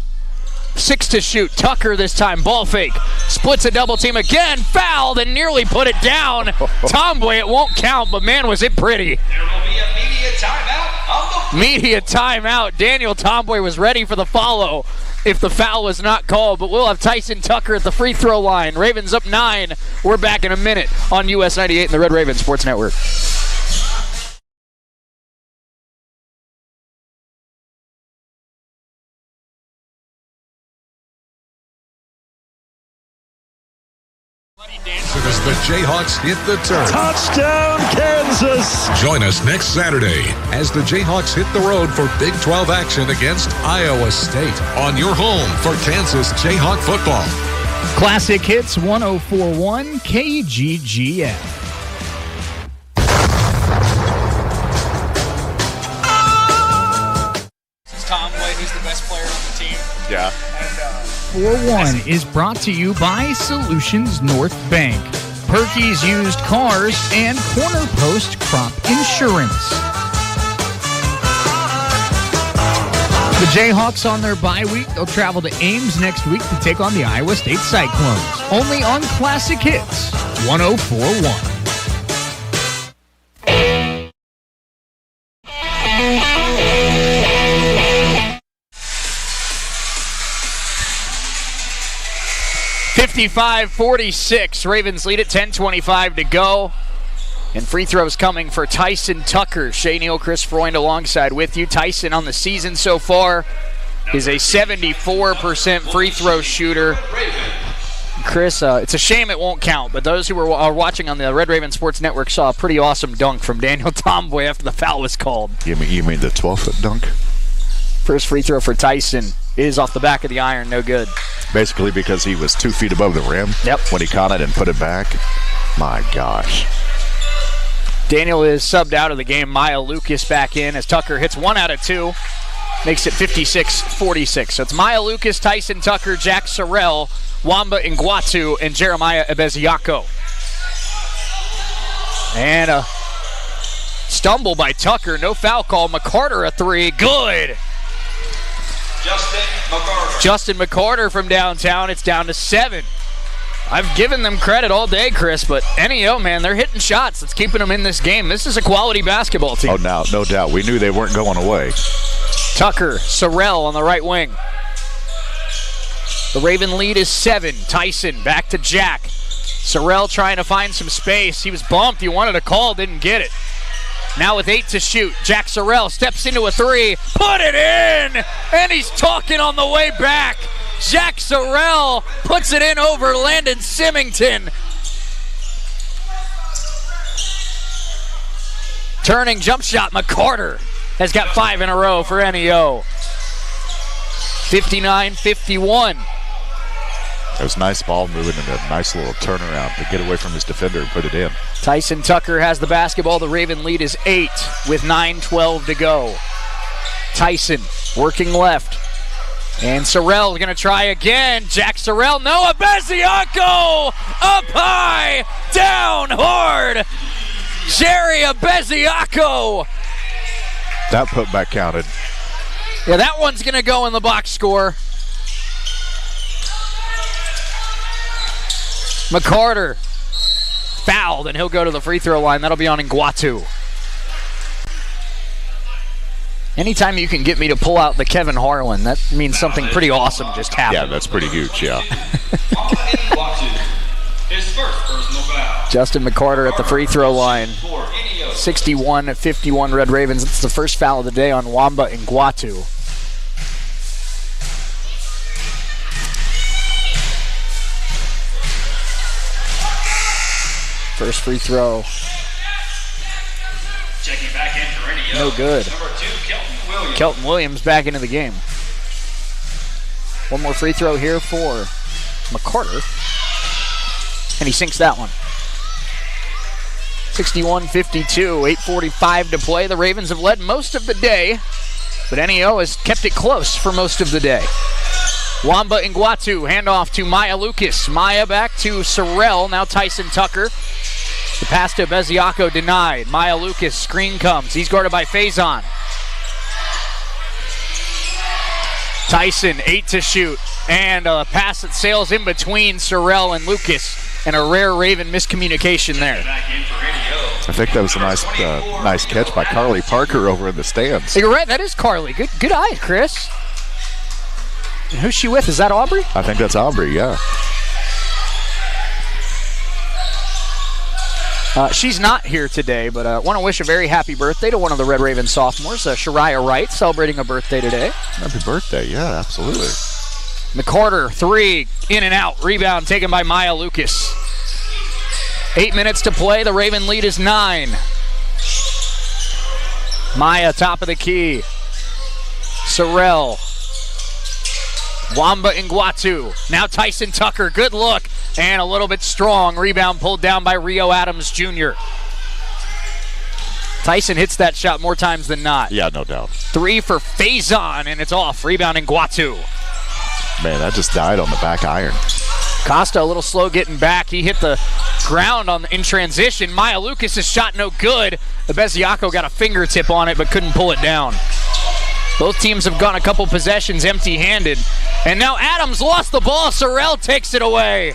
6 to shoot. Tucker this time, ball fake. Splits a double team again, fouled and nearly put it down. Tomboy, it won't count, but man, was it pretty. There will be a media timeout on the floor. Media timeout. Daniel Tomboy was ready for the follow if the foul was not called, but we'll have Tyson Tucker at the free throw line. Ravens up 9. We're back in a minute on US 98 and the Red Raven Sports Network. As the Jayhawks hit the turf. Touchdown, Kansas! Join us next Saturday as the Jayhawks hit the road for Big 12 action against Iowa State on your home for Kansas Jayhawk football. Classic Hits 104.1 KGGF. Tomway, who's the best player on the team. Yeah. And 4-1 is brought to you by Solutions North Bank, Perky's Used Cars, and Corner Post Crop Insurance. The Jayhawks on their bye week. They'll travel to Ames next week to take on the Iowa State Cyclones. Only on Classic Hits 104.1. .55-46. Ravens lead at 10:25 to go. And free throws coming for Tyson Tucker. Shea Neal, Chris Freund alongside with you. Tyson on the season so far is a 74% free throw shooter. Chris, it's a shame it won't count, but those who are watching on the Red Raven Sports Network saw a pretty awesome dunk from Daniel Tomboy after the foul was called. You mean the 12-foot dunk? First free throw for Tyson is off the back of the iron, no good. Basically because he was 2 feet above the rim when he caught it and put it back. My gosh. Daniel is subbed out of the game. Maya Lucas back in as Tucker hits 1 out of 2. Makes it 56-46. So it's Maya Lucas, Tyson Tucker, Jack Sorrell, Wamba Ngwatu, and Jeremiah Ebeziako. And a stumble by Tucker. No foul call. McCarter a 3. Good. Justin McCarter from downtown. It's down to 7. I've given them credit all day, Chris, but NEO, man, they're hitting shots. That's keeping them in this game. This is a quality basketball team. Oh, no doubt. We knew they weren't going away. Tucker, Sorrell on the right wing. The Raven lead is 7. Tyson back to Jack. Sorrell trying to find some space. He was bumped. He wanted a call, didn't get it. Now with 8 to shoot, Jack Sorrell steps into a 3. Put it in! And he's talking on the way back. Jack Sorrell puts it in over Landon Symington. Turning jump shot, McCarter has got 5 in a row for NEO. 59-51. It was nice ball moving and a nice little turnaround to get away from his defender and put it in. Tyson Tucker has the basketball. The Raven lead is 8 with 9:12 to go. Tyson working left. And Sorrell going to try again. Jack Sorrell, Noah Beziako up high, down hard. Jerry Beziako. That putback counted. Yeah, that one's going to go in the box score. McCarter fouled, and he'll go to the free throw line. That'll be on Ngwatu. Anytime you can get me to pull out the Kevin Harlan, that means something pretty awesome just happened. Yeah, that's pretty huge, yeah. His first personal foul. Justin McCarter at the free throw line. 61-51 Red Ravens. It's the first foul of the day on Wamba Ngwatu. First free throw. Checking back in for NEO. No good. Number 2, Kelton Williams. Kelton Williams back into the game. One more free throw here for McCarter. And he sinks that one. 61-52, 8:45 to play. The Ravens have led most of the day, but NEO has kept it close for most of the day. Wamba Ngwatu, handoff to Maya Lucas. Maya back to Sorrell, now Tyson Tucker. The pass to Beziako denied. Maya Lucas, screen comes. He's guarded by Faison. Tyson, 8 to shoot. And a pass that sails in between Sorrell and Lucas. And a rare Raven miscommunication there. I think that was a nice catch by Carly Parker over in the stands. You're right, that is Carly. Good eye, Chris. And who's she with? Is that Aubrey? I think that's Aubrey, yeah. She's not here today, but I want to wish a very happy birthday to one of the Red Raven sophomores, Shariah Wright, celebrating a birthday today. Happy birthday, yeah, absolutely. McCarter, 3, in and out. Rebound taken by Maya Lucas. 8 minutes to play. The Raven lead is 9. Maya, top of the key. Sorrell. Wamba Iguatu. Now Tyson Tucker. Good look. And a little bit strong. Rebound pulled down by Rio Adams Jr. Tyson hits that shot more times than not. Yeah, no doubt. 3 for Faison, and it's off. Rebound Iguatu. Man, that just died on the back iron. Costa a little slow getting back. He hit the ground in transition. Maya Lucas' shot no good. Beziaco got a fingertip on it but couldn't pull it down. Both teams have gone a couple possessions empty-handed. And now Adams lost the ball. Sorrell takes it away.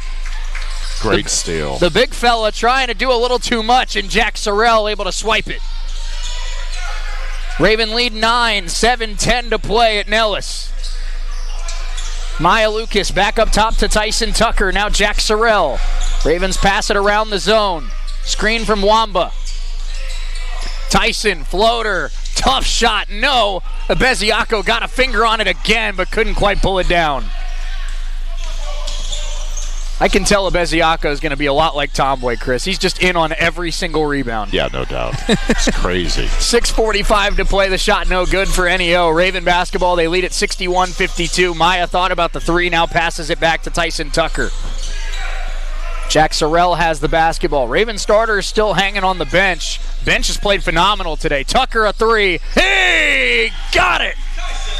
Great steal. The big fella trying to do a little too much, and Jack Sorrell able to swipe it. Raven lead 9, 7-10 to play at Nellis. Maya Lucas back up top to Tyson Tucker. Now Jack Sorrell. Ravens pass it around the zone. Screen from Wamba. Tyson, floater, tough shot, no. Beziaco got a finger on it again, but couldn't quite pull it down. I can tell Beziaco is going to be a lot like Tomboy, Chris. He's just in on every single rebound. Yeah, no doubt. It's crazy. 6:45 to play. The shot no good for NEO. Raven basketball, they lead at 61-52. Maya thought about the 3, now passes it back to Tyson Tucker. Jack Sorrell has the basketball. Raven starter is still hanging on the bench. Bench has played phenomenal today. Tucker a 3. Hey, got it!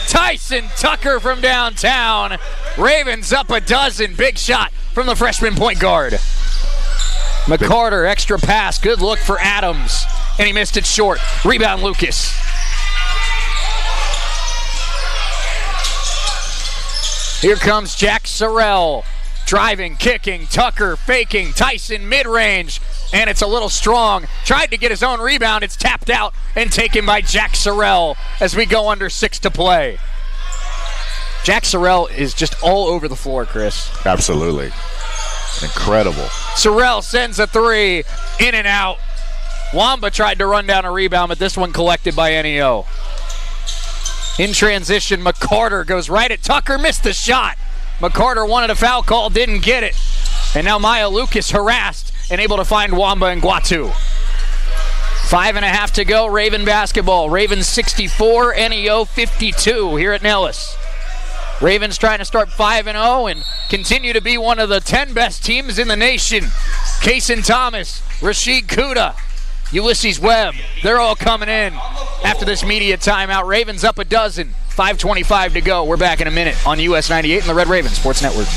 Tyson Tucker from downtown. Ravens up a dozen. Big shot from the freshman point guard. McCarter, extra pass. Good look for Adams. And he missed it short. Rebound Lucas. Here comes Jack Sorrell. Driving, kicking, Tucker faking, Tyson mid-range, and it's a little strong. Tried to get his own rebound. It's tapped out and taken by Jack Sorrell as we go under 6 to play. Jack Sorrell is just all over the floor, Chris. Absolutely. Incredible. Sorrell sends a 3, in and out. Wamba tried to run down a rebound, but this one collected by NEO. In transition, McCarter goes right at Tucker, missed the shot. McCarter wanted a foul call, didn't get it. And now Maya Lucas harassed and able to find Wamba Iguatu. 5.5 to go, Raven basketball. Ravens 64, NEO 52 here at Nellis. Ravens trying to start 5-0 and continue to be one of the 10 best teams in the nation. Kason Thomas, Rashid Kuda, Ulysses Webb, they're all coming in after this media timeout. Ravens up a dozen. 5:25 to go. We're back in a minute on US 98 and the Red Raven Sports Network.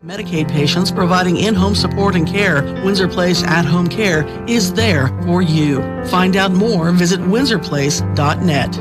Medicaid patients providing in-home support and care. Windsor Place At-Home Care is there for you. Find out more, visit windsorplace.net.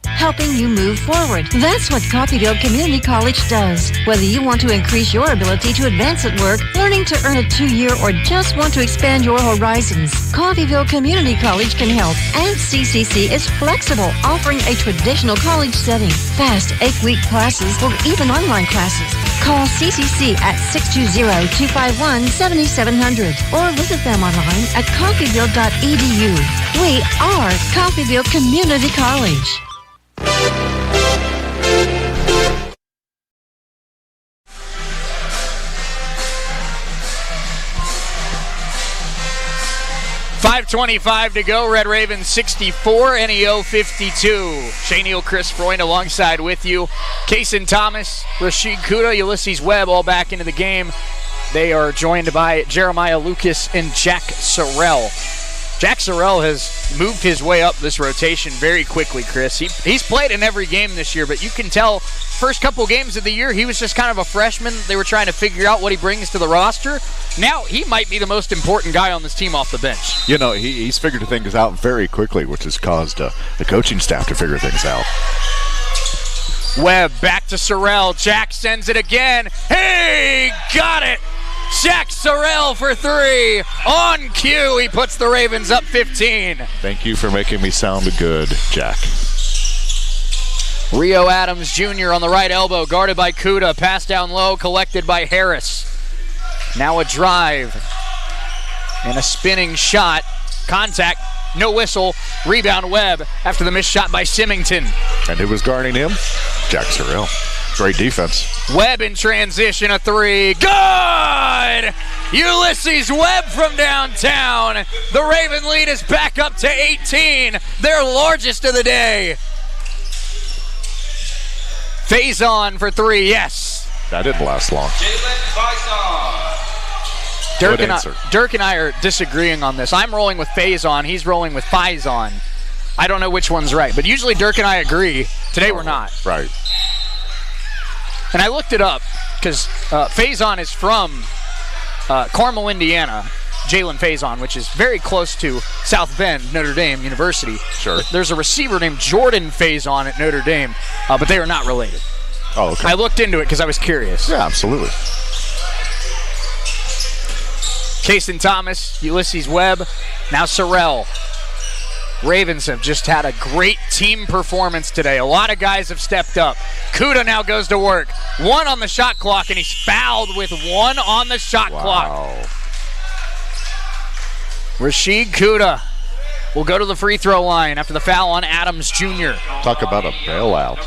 Helping you move forward. That's what Coffeyville Community College does. Whether you want to increase your ability to advance at work, learning to earn a 2-year, or just want to expand your horizons, Coffeyville Community College can help. And CCC is flexible, offering a traditional college setting, fast 8-week classes, or even online classes. Call CCC at 620-251-7700 or visit them online at coffeyville.edu. We are Coffeyville Community College. .525 to go. Red Ravens 64, NEO 52. Shane Neal, Chris Freund alongside with you. Kason Thomas, Rashid Kuda, Ulysses Webb all back into the game. They are joined by Jeremiah Lucas and Jack Sorrell. Jack Sorrell has moved his way up this rotation very quickly, Chris. He's played in every game this year, but you can tell first couple games of the year he was just kind of a freshman. They were trying to figure out what he brings to the roster. Now he might be the most important guy on this team off the bench. You know, he's figured things out very quickly, which has caused the coaching staff to figure things out. Webb back to Sorrell. Jack sends it again. Hey, got it! Jack Sorrell for 3. On cue, he puts the Ravens up 15. Thank you for making me sound good, Jack. Rio Adams Jr. on the right elbow, guarded by Kuda. Pass down low, collected by Harris. Now a drive and a spinning shot. Contact, no whistle. Rebound Webb after the missed shot by Symington. And who was guarding him? Jack Sorrell. Great defense. Webb in transition, a three. Good! Ulysses Webb from downtown. The Raven lead is back up to 18, their largest of the day. Faison for three, yes. That didn't last long. Dirk and I are disagreeing on this. I'm rolling with Faison. He's rolling with Faison. I don't know which one's right, but usually Dirk and I agree. Today we're not. Right. And I looked it up because Faison is from Carmel, Indiana. Jalen Faison, which is very close to South Bend, Notre Dame University. Sure. There's a receiver named Jordan Faison at Notre Dame, but they are not related. Oh, okay. I looked into it because I was curious. Yeah, absolutely. Kason Thomas, Ulysses Webb, now Sorrell. Ravens have just had a great team performance today. A lot of guys have stepped up. Kuda now goes to work. 1 on the shot clock, and he's fouled with 1 on the shot clock. Rashid Kuda will go to the free throw line after the foul on Adams Jr. Talk about a bailout.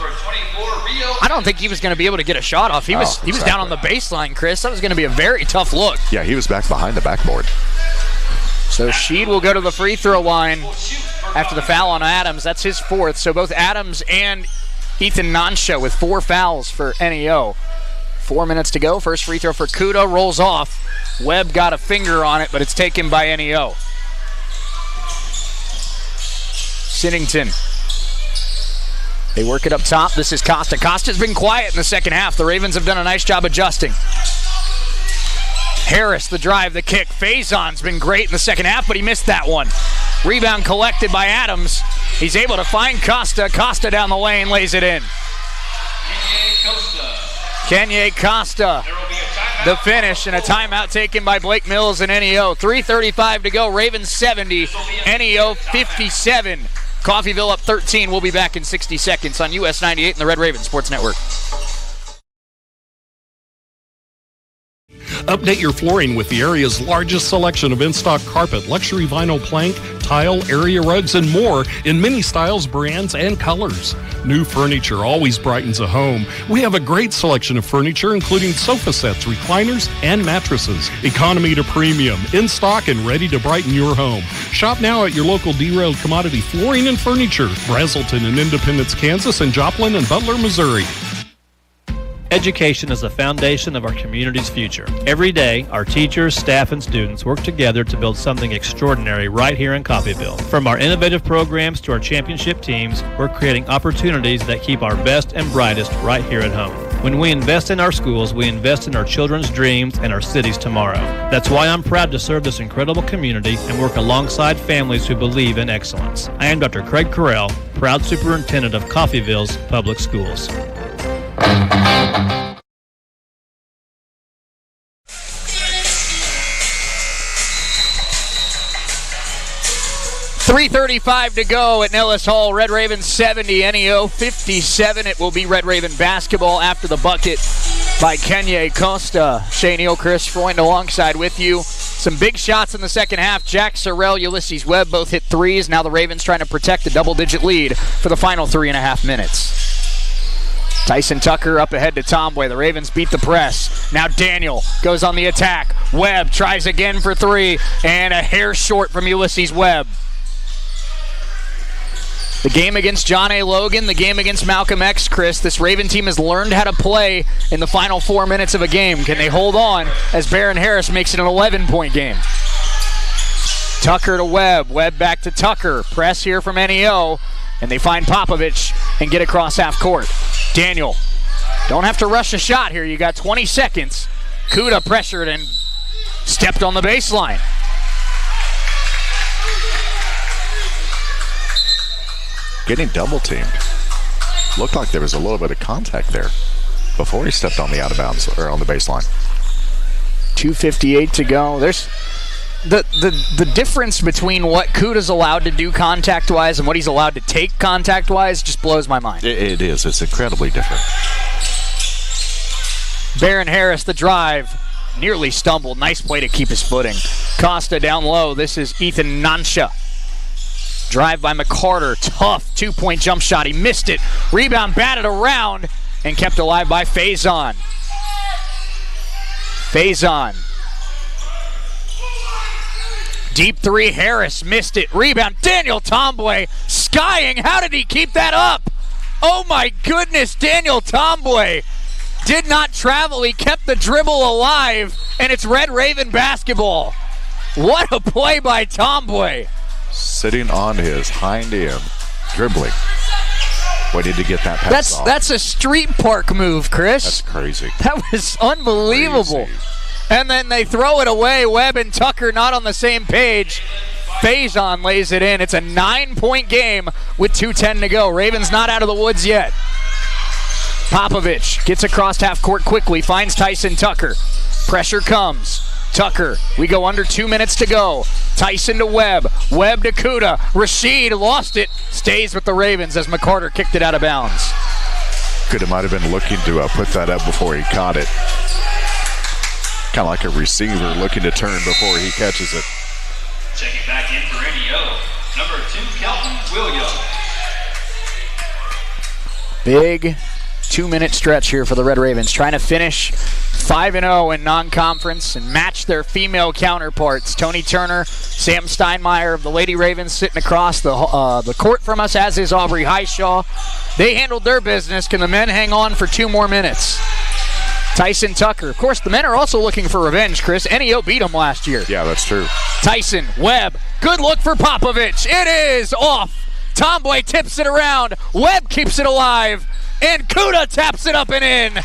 I don't think he was going to be able to get a shot off. He was down on the baseline, Chris. That was going to be a very tough look. Yeah, he was back behind the backboard. So Sheed will go to the free throw line after the foul on Adams. That's his 4th. So both Adams and Ethan Nansha with 4 fouls for NEO. 4 minutes to go. First free throw for Kuda rolls off. Webb got a finger on it, but it's taken by NEO. Sinnington. They work it up top. This is Costa. Costa's been quiet in the second half. The Ravens have done a nice job adjusting. Harris, the drive, the kick. Faison's been great in the second half, but he missed that one. Rebound collected by Adams. He's able to find Costa. Costa down the lane, lays it in. Kenye Costa, the finish, and a timeout taken by Blake Mills and NEO. 3:35 to go. Ravens 70, NEO 57. Coffeyville up 13. We'll be back in 60 seconds on US 98 and the Red Raven Sports Network. Update your flooring with the area's largest selection of in-stock carpet, luxury vinyl plank, tile, area rugs, and more in many styles, brands, and colors. New furniture always brightens a home. We have a great selection of furniture, including sofa sets, recliners, and mattresses. Economy to premium, in stock and ready to brighten your home. Shop now at your local Derailed Commodity Flooring and Furniture, Brazelton in Independence, Kansas, and Joplin and Butler, Missouri. Education is the foundation of our community's future. Every day, our teachers, staff, and students work together to build something extraordinary right here in Coffeyville. From our innovative programs to our championship teams, we're creating opportunities that keep our best and brightest right here at home. When we invest in our schools, we invest in our children's dreams and our city's tomorrow. That's why I'm proud to serve this incredible community and work alongside families who believe in excellence. I am Dr. Craig Carell, proud superintendent of Coffeyville's Public Schools. 3:35 to go at Nellis Hall. Red Raven 70, NEO 57. It will be Red Raven basketball after the bucket by Kenye Costa. Shane Neal, Chris Freund alongside with you. Some big shots in the second half. Jack Sorrell, Ulysses Webb both hit threes. Now the Ravens trying to protect a double-digit lead for the final 3.5 minutes. Tyson Tucker up ahead to Tomboy. The Ravens beat the press. Now Daniel goes on the attack. Webb tries again for 3, and a hair short from Ulysses Webb. The game against John A. Logan, the game against Malcolm X, Chris. This Raven team has learned how to play in the final 4 minutes of a game. Can they hold on as Barron Harris makes it an 11-point game? Tucker to Webb. Webb back to Tucker. Press here from NEO. And they find Popovich and get across half court. Daniel, don't have to rush a shot here. You got 20 seconds. Kuda pressured and stepped on the baseline. Getting double teamed. Looked like there was a little bit of contact there before he stepped on the out of bounds or on the baseline. 2:58 to go. the difference between what Kuda's allowed to do contact-wise and what he's allowed to take contact-wise just blows my mind. It is. It's incredibly different. Baron Harris, the drive, nearly stumbled. Nice play to keep his footing. Costa down low. This is Ethan Nansha. Drive by McCarter. Tough two-point jump shot. He missed it. Rebound batted around and kept alive by Faison. Faison. Deep three. Harris missed it. Rebound. Daniel Tomboy skying. How did he keep that up? Oh my goodness. Daniel Tomboy did not travel. He kept the dribble alive, and it's Red Raven basketball. What a play by Tomboy. Sitting on his hind end, dribbling. Waiting to get that pass off. That's a street park move, Chris. That's crazy. That was unbelievable. Crazy. And then they throw it away. Webb and Tucker not on the same page. Faison lays it in. It's a 9-point game with 2:10 to go. Ravens not out of the woods yet. Popovich gets across half court quickly, finds Tyson Tucker. Pressure comes. Tucker, we go under 2 minutes to go. Tyson to Webb. Webb to Kuda. Rashid lost it. Stays with the Ravens as McCarter kicked it out of bounds. Kuda might have been looking to put that up before he caught it. Kind of like a receiver looking to turn before he catches it. Checking back in for NEO, number 2, Kelton Williams. Big 2-minute stretch here for the Red Ravens, trying to finish 5-0 in non-conference and match their female counterparts. Tony Turner, Sam Steinmeier of the Lady Ravens sitting across the court from us, as is Aubrey Highshaw. They handled their business. Can the men hang on for 2 more minutes? Tyson Tucker. Of course, the men are also looking for revenge, Chris. NEO beat them last year. Yeah, that's true. Tyson, Webb, good look for Popovich. It is off. Tomboy tips it around. Webb keeps it alive. And Kuda taps it up and in.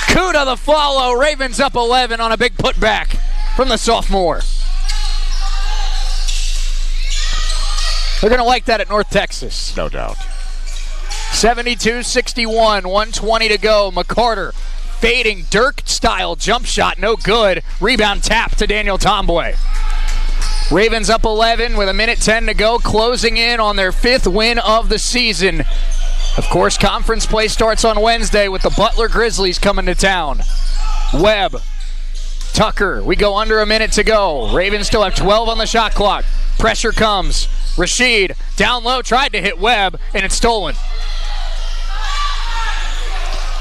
Kuda the follow. Ravens up 11 on a big putback from the sophomore. They're going to like that at North Texas. No doubt. 72-61, 1:20 to go. McCarter fading Dirk-style jump shot, no good. Rebound tap to Daniel Tomboy. Ravens up 11 with 1:10 to go, closing in on their 5th win of the season. Of course, conference play starts on Wednesday with the Butler Grizzlies coming to town. Webb, Tucker, we go under 1 minute to go. Ravens still have 12 on the shot clock. Pressure comes. Rashid down low, tried to hit Webb, and it's stolen.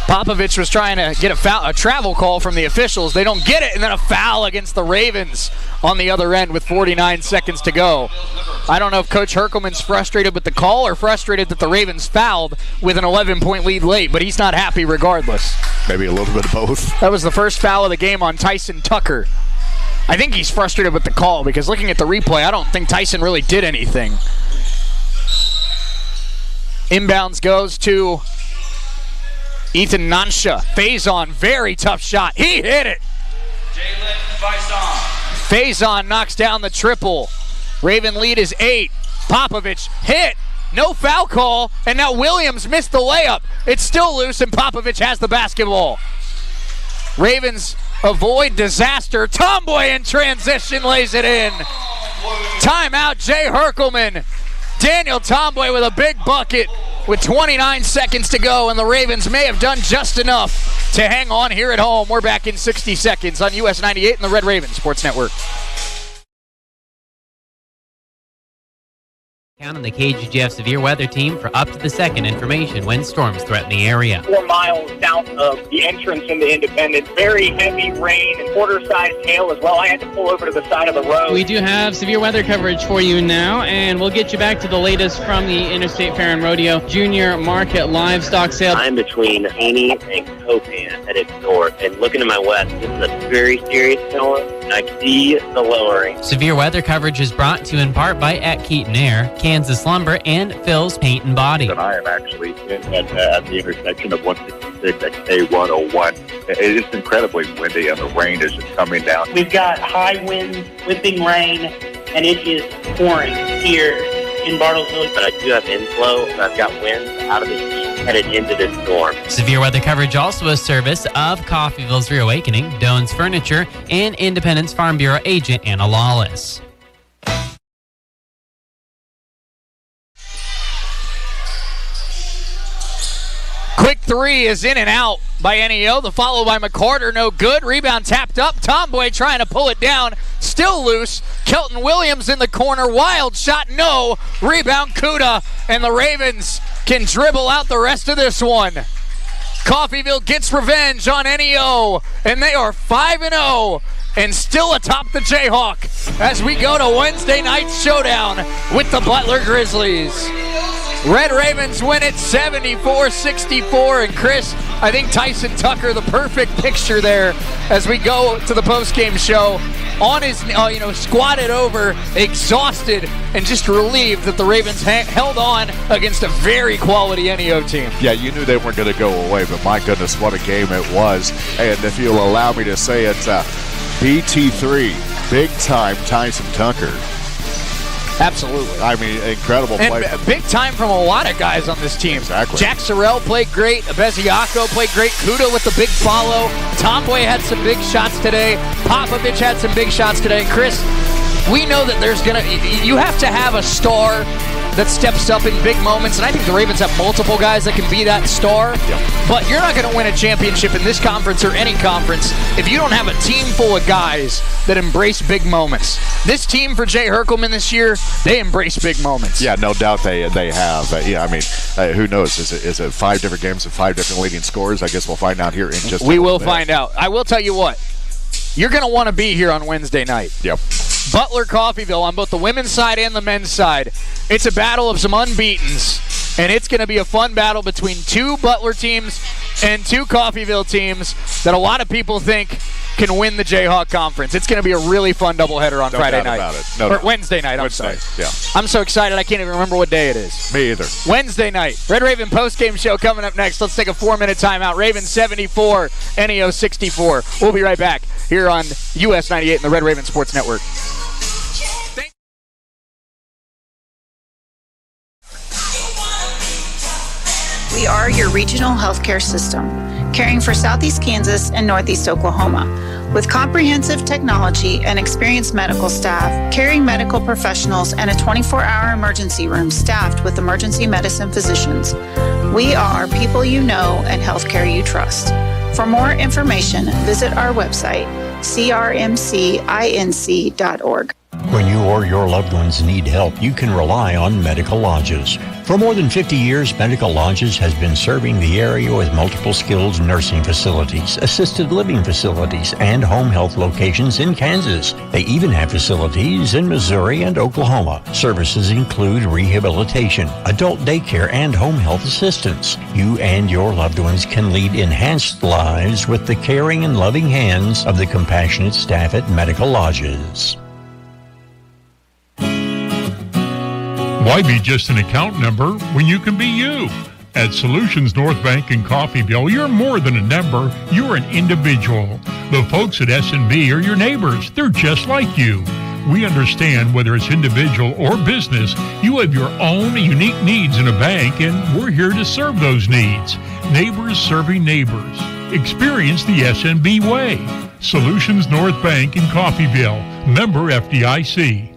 Popovich was trying to get a travel call from the officials. They don't get it, and then a foul against the Ravens on the other end with 49 seconds to go. I don't know if Coach Herkelman's frustrated with the call or frustrated that the Ravens fouled with an 11-point lead late, but he's not happy regardless. Maybe a little bit of both. That was the first foul of the game on Tyson Tucker. I think he's frustrated with the call because looking at the replay, I don't think Tyson really did anything. Inbounds goes to Ethan Nansha. Faison, very tough shot. He hit it. Faison knocks down the triple. Raven lead is 8. Popovich hit. No foul call. And now Williams missed the layup. It's still loose and Popovich has the basketball. Ravens avoid disaster. Tomboy in transition lays it in. Timeout, Jay Herkelman. Daniel Tomboy with a big bucket with 29 seconds to go, and the Ravens may have done just enough to hang on here at home. We're back in 60 seconds on US 98 and the Red Raven Sports Network. Count on the KGGF Severe Weather Team for up-to-the second information when storms threaten the area. 4 miles south of the entrance into Independence. Very heavy rain and quarter-sized hail as well. I had to pull over to the side of the road. We do have severe weather coverage for you now, and we'll get you back to the latest from the Interstate Fair and Rodeo Junior Market Livestock Sale. I'm between Haney and Copan headed north, and looking to my west, this is a very serious storm, and I can see the lowering. Severe weather coverage is brought to you in part by At Keaton Air, Kansas Lumber, and Phil's Paint and Body. And I am actually at the intersection of 166 and K101. It's incredibly windy, and the rain is just coming down. We've got high winds, whipping rain, and it is pouring here in Bartlesville, but I do have inflow. I've got winds out of the east headed into this storm. Severe weather coverage also a service of Coffeyville's Reawakening, Doan's Furniture, and Independence Farm Bureau agent Anna Lawless. Quick three is in and out by NEO. The follow by McCarter, no good. Rebound tapped up. Tomboy trying to pull it down. Still loose. Kelton Williams in the corner. Wild shot, no. Rebound Kuda. And the Ravens can dribble out the rest of this one. Coffeyville gets revenge on NEO. And they are 5-0. And still atop the Jayhawk as we go to Wednesday night's showdown with the Butler Grizzlies. Red Ravens win it 74-64, and Chris, I think Tyson Tucker, the perfect picture there as we go to the postgame show, on his, squatted over, exhausted, and just relieved that the Ravens held on against a very quality NEO team. Yeah, you knew they weren't going to go away, but my goodness, what a game it was. And if you'll allow me to say it, BT3, big time Tyson Tucker. Absolutely. I mean, incredible play. And big time from a lot of guys on this team. Exactly. Jack Sorrell played great. Beziaco played great. Kuda with the big follow. Tomboy had some big shots today. Popovich had some big shots today. Chris, we know that you have to have a star that steps up in big moments, and I think the Ravens have multiple guys that can be that star. Yep. But you're not going to win a championship in this conference or any conference if you don't have a team full of guys that embrace big moments. This team for Jay Herkelman this year, they embrace big moments. Yeah, no doubt they have. Who knows? Is it 5 different games and 5 different leading scores? I guess we'll find out here in just a We will bit. find out. I will tell you what. You're going to want to be here on Wednesday night. Yep. Butler Coffeyville on both the women's side and the men's side. It's a battle of some unbeatens, and it's going to be a fun battle between 2 Butler teams and 2 Coffeyville teams that a lot of people think can win the Jayhawk Conference. It's going to be a really fun doubleheader on Friday night. About it. Wednesday night, Wednesday, I'm sorry. Yeah. I'm so excited I can't even remember what day it is. Me either. Wednesday night. Red Raven postgame show coming up next. Let's take a 4-minute timeout. Ravens 74, NEO 64. We'll be right back here on US 98 and the Red Raven Sports Network. We are your regional healthcare system, caring for Southeast Kansas and Northeast Oklahoma. With comprehensive technology and experienced medical staff, caring medical professionals, and a 24-hour emergency room staffed with emergency medicine physicians, we are people you know and healthcare you trust. For more information, visit our website, crmcinc.org. When you or your loved ones need help, you can rely on Medical Lodges. For more than 50 years, Medical Lodges has been serving the area with multiple skilled nursing facilities, assisted living facilities, and home health locations in Kansas. They even have facilities in Missouri and Oklahoma. Services include rehabilitation, adult daycare, and home health assistance. You and your loved ones can lead enhanced lives with the caring and loving hands of the compassionate staff at Medical Lodges. Why be just an account number when you can be you? At Solutions North Bank in Coffeyville, you're more than a number, you're an individual. The folks at S&B are your neighbors. They're just like you. We understand whether it's individual or business, you have your own unique needs in a bank, and we're here to serve those needs. Neighbors serving neighbors. Experience the S&B way. Solutions North Bank in Coffeyville. Member FDIC.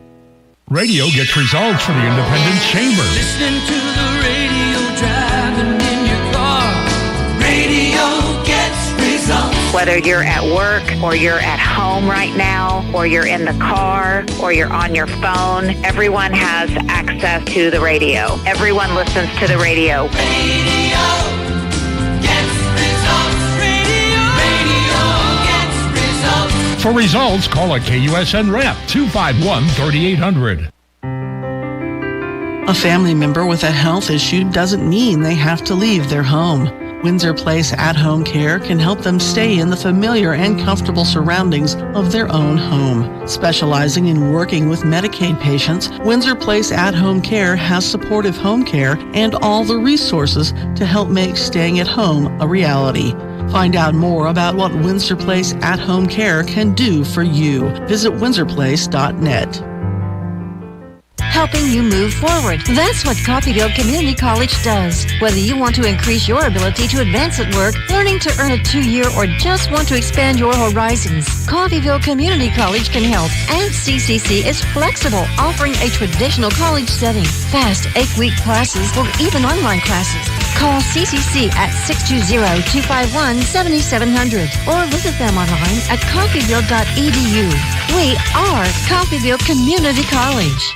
Radio gets results for the Independent Chamber. Listening to the radio, driving in your car. Radio gets results. Whether you're at work or you're at home right now, or you're in the car, or you're on your phone, everyone has access to the radio. Everyone listens to the radio. Radio gets results. Radio gets results. For results, call a KUSN rep, 251-3800. A family member with a health issue doesn't mean they have to leave their home. Windsor Place at-home care can help them stay in the familiar and comfortable surroundings of their own home. Specializing in working with Medicaid patients, Windsor Place at-home care has supportive home care and all the resources to help make staying at home a reality. Find out more about what Windsor Place at-home care can do for you. Visit windsorplace.net. helping you move forward. That's what Coffeyville Community College does. Whether you want to increase your ability to advance at work, learning to earn a 2-year, or just want to expand your horizons, Coffeyville Community College can help. And CCC is flexible, offering a traditional college setting, fast 8-week classes, or even online classes. Call CCC at 620-251-7700 or visit them online at coffeyville.edu. We are Coffeyville Community College.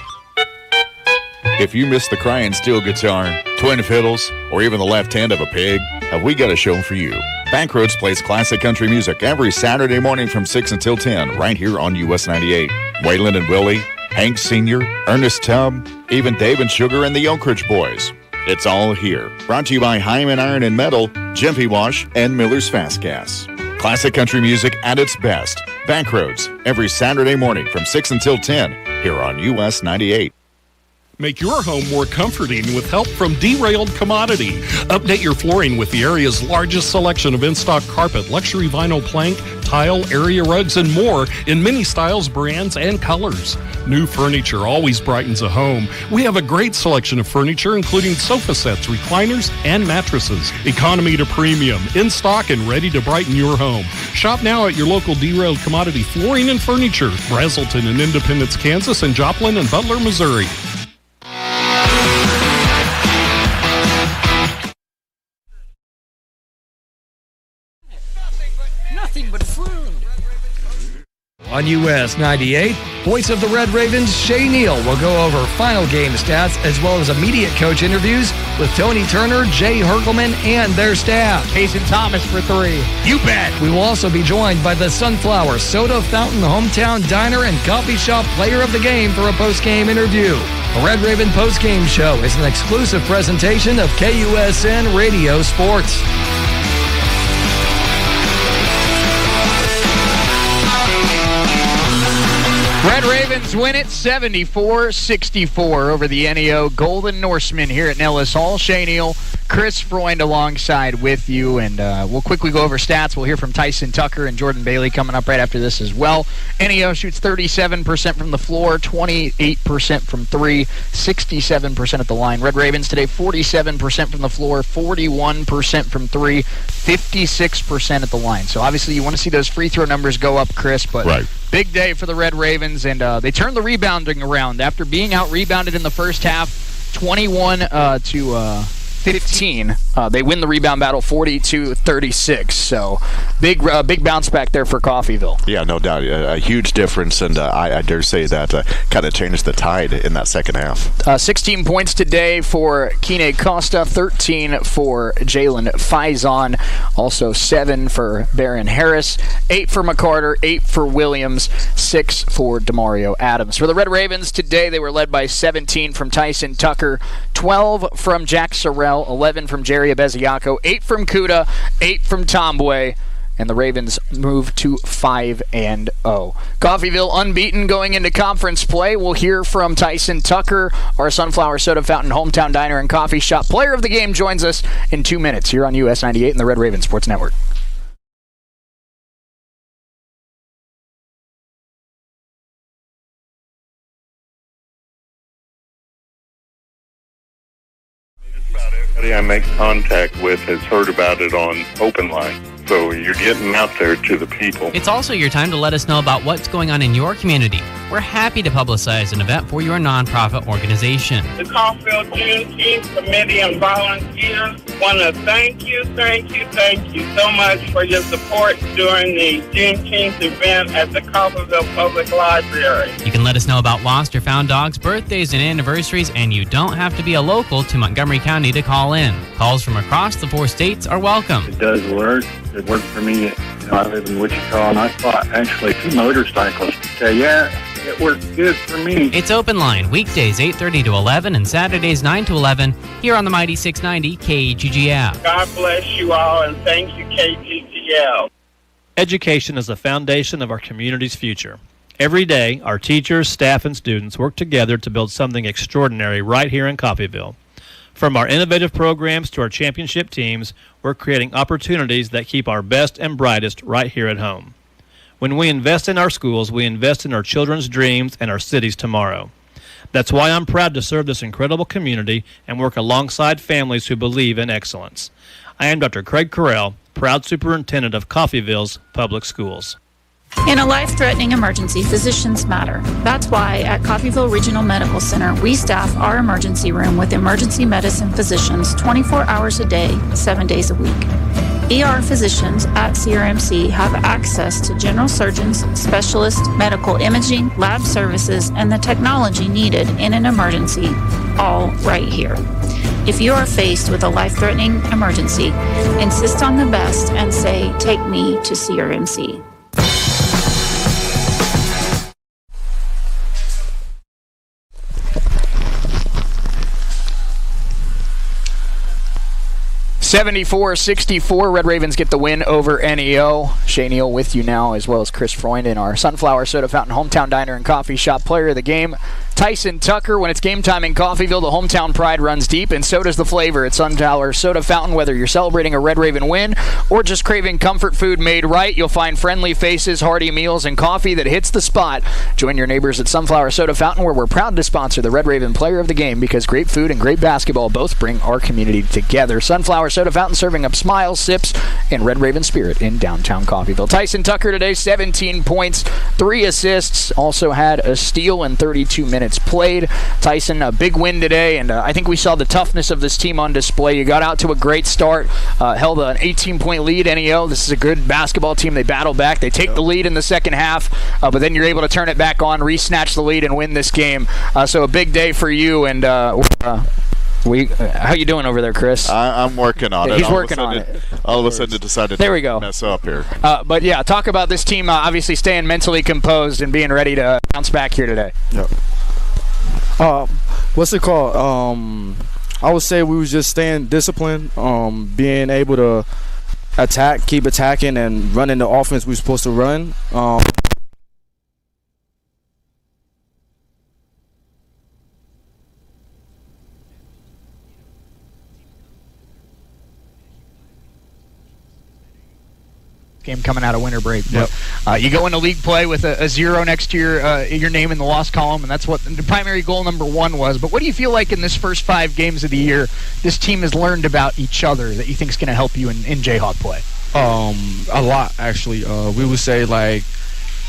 If you miss the crying steel guitar, twin fiddles, or even the left hand of a pig, have we got a show for you. Bankroads plays classic country music every Saturday morning from 6 until 10 right here on US 98. Waylon and Willie, Hank Sr., Ernest Tubb, even Dave and Sugar and the Oak Ridge Boys. It's all here. Brought to you by Hyman Iron and Metal, Jimpy Wash, and Miller's Fast Gas. Classic country music at its best. Bankroads every Saturday morning from 6 until 10 here on US 98. Make your home more comforting with help from Derailed Commodity. Update your flooring with the area's largest selection of in-stock carpet, luxury vinyl plank, tile, area rugs, and more in many styles, brands, and colors. New furniture always brightens a home. We have a great selection of furniture, including sofa sets, recliners, and mattresses. Economy to premium, in stock and ready to brighten your home. Shop now at your local Derailed Commodity Flooring and Furniture, Brazelton in Independence, Kansas, and Joplin and Butler, Missouri. Nothing but food. On US 98, voice of the Red Ravens, Shay Neal, will go over final game stats as well as immediate coach interviews with Tony Turner, Jay Herkelman, and their staff. Jason Thomas for 3. You bet! We will also be joined by the Sunflower Soda Fountain Hometown Diner and Coffee Shop Player of the Game for a post-game interview. The Red Raven Post-Game Show is an exclusive presentation of KUSN Radio Sports. Red Ravens win it 74-64 over the NEO Golden Norsemen here at Nellis Hall. Shay Neal, Chris Freund alongside with you, and we'll quickly go over stats. We'll hear from Tyson Tucker and Jordan Bailey coming up right after this as well. NEO shoots 37% from the floor, 28% from 3, 67% at the line. Red Ravens today 47% from the floor, 41% from 3, 56% at the line. So obviously you want to see those free throw numbers go up, Chris, but big day for the Red Ravens, and they turned the rebounding around after being out-rebounded in the first half, 21 to 15. They win the rebound battle 42-36. So big bounce back there for Coffeyville. Yeah, no doubt. A huge difference, and I dare say that kind of changed the tide in that second half. 16 points today for Kine Costa, 13 for Jalen Faison, also 7 for Baron Harris, 8 for McCarter, 8 for Williams, 6 for Demario Adams. For the Red Ravens today, they were led by 17 from Tyson Tucker, 12 from Jack Sorrell, 11 from Jerry Abeziaco, 8 from Kuda, 8 from Tomboy, and the Ravens move to 5-0. Coffeyville unbeaten going into conference play. We'll hear from Tyson Tucker, our Sunflower Soda Fountain Hometown Diner and Coffee Shop Player of the Game, joins us in 2 minutes here on US 98 and the Red Raven Sports Network. I make contact with has heard about it on Open Line. So you're getting out there to the people. It's also your time to let us know about what's going on in your community. We're happy to publicize an event for your nonprofit organization. The Coffeyville Juneteenth Committee and volunteers want to thank you so much for your support during the Juneteenth event at the Coffeyville Public Library. You can let us know about lost or found dogs, birthdays, and anniversaries, and you don't have to be a local to Montgomery County to call in. Calls from across the 4 states are welcome. It does work. It worked for me. I live in Wichita, and I bought actually 2 motorcycles. It worked good for me. It's Open Line, weekdays 8:30 to 11 and Saturdays 9 to 11 here on the Mighty 690 KGGL. God bless you all, and thank you, KGGL. Education is the foundation of our community's future. Every day, our teachers, staff, and students work together to build something extraordinary right here in Coffeyville. From our innovative programs to our championship teams, we're creating opportunities that keep our best and brightest right here at home. When we invest in our schools, we invest in our children's dreams and our city's tomorrow. That's why I'm proud to serve this incredible community and work alongside families who believe in excellence. I am Dr. Craig Carell, proud superintendent of Coffeyville's public schools. In a life-threatening emergency, physicians matter. That's why at Coffeyville Regional Medical Center, we staff our emergency room with emergency medicine physicians 24 hours a day, 7 days a week. ER physicians at CRMC have access to general surgeons, specialists, medical imaging, lab services, and the technology needed in an emergency, all right here. If you are faced with a life-threatening emergency, insist on the best and say, "Take me to CRMC." (74-64), Red Ravens get the win over NEO. Shane Neal with you now, as well as Chris Freund in our Sunflower Soda Fountain Hometown Diner and Coffee Shop Player of the Game, Tyson Tucker. When it's game time in Coffeyville, the hometown pride runs deep, and so does the flavor at Sunflower Soda Fountain. Whether you're celebrating a Red Raven win or just craving comfort food made right, you'll find friendly faces, hearty meals, and coffee that hits the spot. Join your neighbors at Sunflower Soda Fountain, where we're proud to sponsor the Red Raven Player of the Game, because great food and great basketball both bring our community together. Sunflower Soda Fountain, serving up smiles, sips, and Red Raven spirit in downtown Coffeyville. Tyson Tucker today, 17 points, 3 assists, also had a steal in 32 minutes played. Tyson, a big win today, and I think we saw the toughness of this team on display. You got out to a great start, held an 18-point lead. NEO, this is a good basketball team. They battle back. They take the lead in the second half, but then you're able to turn it back on, re-snatch the lead, and win this game. So a big day for you, and how you doing over there, Chris? I'm working on it. He's working on it. All of a sudden it decided to mess up here. But yeah, talk about this team obviously staying mentally composed and being ready to bounce back here today. Yep. What's it called? I would say we was just staying disciplined, being able to keep attacking, and running the offense we were supposed to run. Game coming out of winter break. But, you go into league play with a 0 next to your name in the loss column, and that's what the primary goal number 1 was. But what do you feel like in this first 5 games of the year this team has learned about each other that you think is going to help you in Jayhawk play? A lot, actually. We would say, like,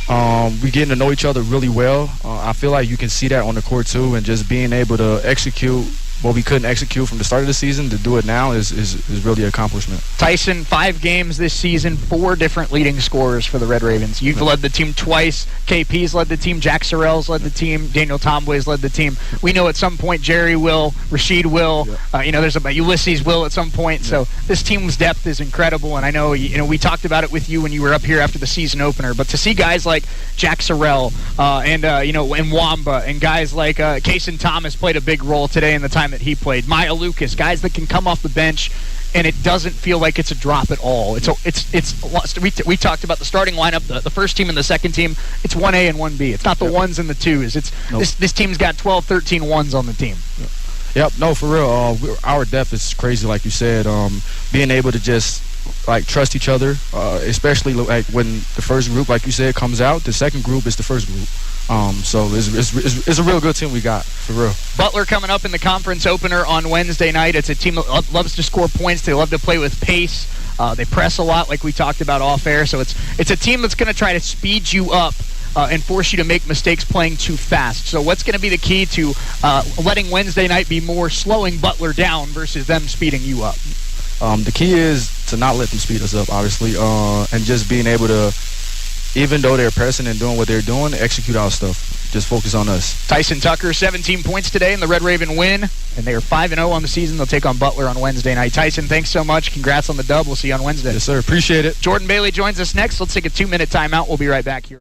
we're getting to know each other really well. I feel like you can see that on the court, too, and just being able to execute what we couldn't execute from the start of the season, to do it now is really an accomplishment. Tyson, 5 games this season, 4 different leading scorers for the Red Ravens. You've led the team twice. KP's led the team. Jack Sorrell's led the team. Daniel Tomboy's led the team. We know at some point Jerry will, Rashid will. There's Ulysses will at some point. So this team's depth is incredible, and I know we talked about it with you when you were up here after the season opener. But to see guys like Jack Sorrell and Wamba, and guys like Kaysen Thomas played a big role today in the time that he played. Maya Lucas, guys that can come off the bench, and it doesn't feel like it's a drop at all. We talked about the starting lineup, the first team and the second team. It's 1A and 1B. It's not the ones and the twos. This team's got 12, 13 ones on the team. Yep, no, for real. Our depth is crazy, like you said. Being able to just trust each other, especially like when the first group, like you said, comes out. The second group is the first group. So it's a real good team we got, for real. Butler coming up in the conference opener on Wednesday night. It's a team that loves to score points. They love to play with pace. They press a lot, like we talked about off air. So it's a team that's going to try to speed you up and force you to make mistakes playing too fast. So what's going to be the key to letting Wednesday night be more slowing Butler down versus them speeding you up? The key is to not let them speed us up, obviously, and just being able to, even though they're pressing and doing what they're doing, execute our stuff. Just focus on us. Tyson Tucker, 17 points today in the Red Raven win, and they are 5-0 on the season. They'll take on Butler on Wednesday night. Tyson, thanks so much. Congrats on the dub. We'll see you on Wednesday. Yes, sir. Appreciate it. Jordan Bailey joins us next. Let's take a 2-minute timeout. We'll be right back here.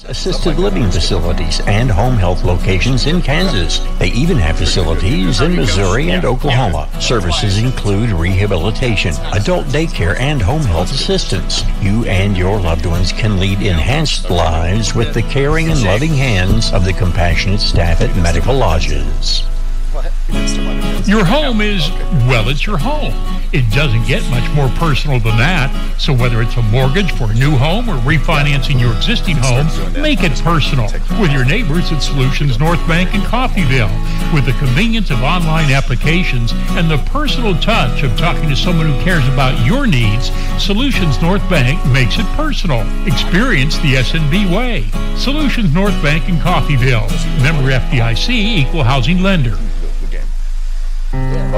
Assisted living facilities and home health locations in Kansas. They even have facilities in Missouri and Oklahoma. Services include rehabilitation, adult daycare, and home health assistance. You and your loved ones can lead enhanced lives with the caring and loving hands of the compassionate staff at Medical Lodges. Your home is, well, it's your home. It doesn't get much more personal than that. So whether it's a mortgage for a new home or refinancing your existing home, make it personal with your neighbors at Solutions North Bank in Coffeyville. With the convenience of online applications and the personal touch of talking to someone who cares about your needs, Solutions North Bank makes it personal. Experience the S&B way. Solutions North Bank in Coffeyville. Member FDIC, equal housing lender.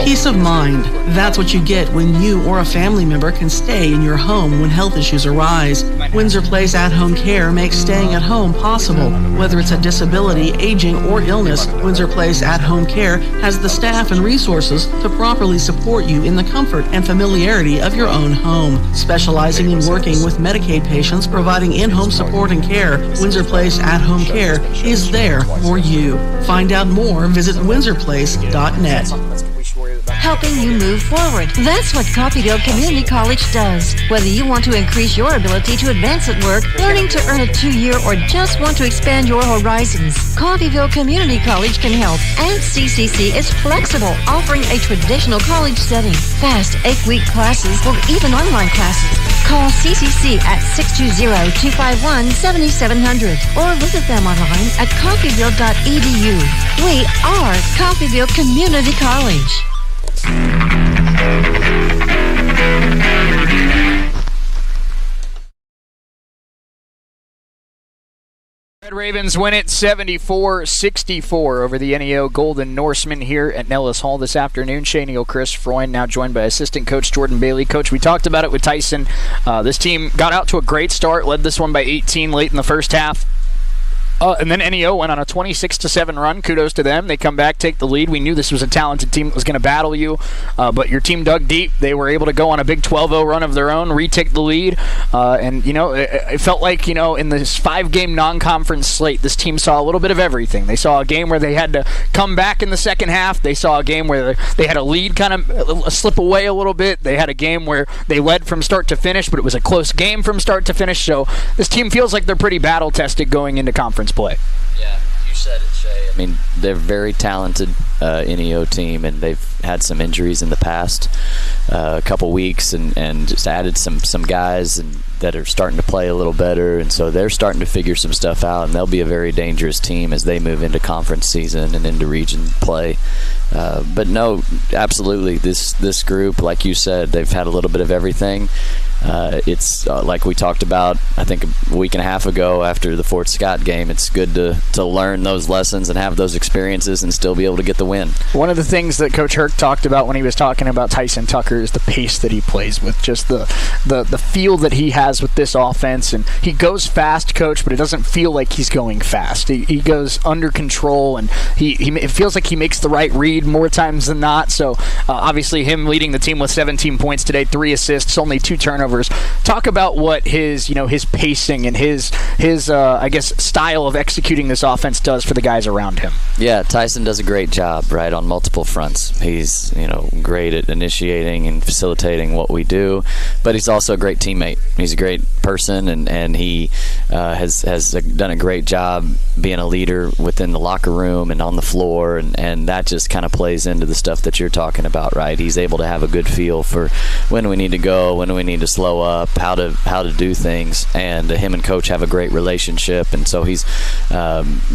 Peace of mind. That's what you get when you or a family member can stay in your home when health issues arise. Windsor Place at-home care makes staying at home possible. Whether it's a disability, aging, or illness, Windsor Place at-home care has the staff and resources to properly support you in the comfort and familiarity of your own home. Specializing in working with Medicaid patients, providing in-home support and care, Windsor Place at-home care is there for you. Find out more, visit windsorplace.net. Helping you move forward. That's what Coffeyville Community College does. Whether you want to increase your ability to advance at work, learning to earn a 2-year, or just want to expand your horizons, Coffeyville Community College can help. And CCC is flexible, offering a traditional college setting, fast 8-week classes, or even online classes. Call CCC at 620-251-7700 or visit them online at coffeyville.edu. We are Coffeyville Community College. Red Ravens win it 74-64 over the NEO Golden Norsemen here at Nellis Hall this afternoon. Shea Neal, Chris Freund, now joined by assistant coach Jordan Bailey. Coach, we talked about it with Tyson. This team got out to a great start, led this one by 18 late in the first half. And then NEO went on a 26-7 run. Kudos to them. They come back, take the lead. We knew this was a talented team that was going to battle you, but your team dug deep. They were able to go on a big 12-0 run of their own, retake the lead, and it felt like in this 5-game non-conference slate, this team saw a little bit of everything. They saw a game where they had to come back in the second half. They saw a game where they had a lead kind of slip away a little bit. They had a game where they led from start to finish, but it was a close game from start to finish. So this team feels like they're pretty battle-tested going into conference play. Yeah, you said it, Shay. I mean, they're a very talented NEO team, and they've had some injuries in the past couple weeks, and just added some guys that are starting to play a little better, and so they're starting to figure some stuff out, and they'll be a very dangerous team as they move into conference season and into region play. But no, absolutely, this group, like you said, they've had a little bit of everything. It's like we talked about, I think a week and a half ago after the Fort Scott game. It's good to learn those lessons and have those experiences and still be able to get the win. One of the things that Coach Herc talked about when he was talking about Tyson Tucker is the pace that he plays with, just the feel that he has with this offense. And he goes fast, Coach, but it doesn't feel like he's going fast. He goes under control, and it feels like he makes the right read more times than not. So obviously him leading the team with 17 points today, 3 assists, only 2 turnovers. Talk about what his pacing and his I guess style of executing this offense does for the guys around him. Yeah, Tyson does a great job, right, on multiple fronts. He's great at initiating and facilitating what we do, but he's also a great teammate. He's a great person, and he has done a great job being a leader within the locker room and on the floor, and that just kind of plays into the stuff that you're talking about, right? He's able to have a good feel for when we need to go, when we need to slow up, how to do things, and him and Coach have a great relationship, and so he's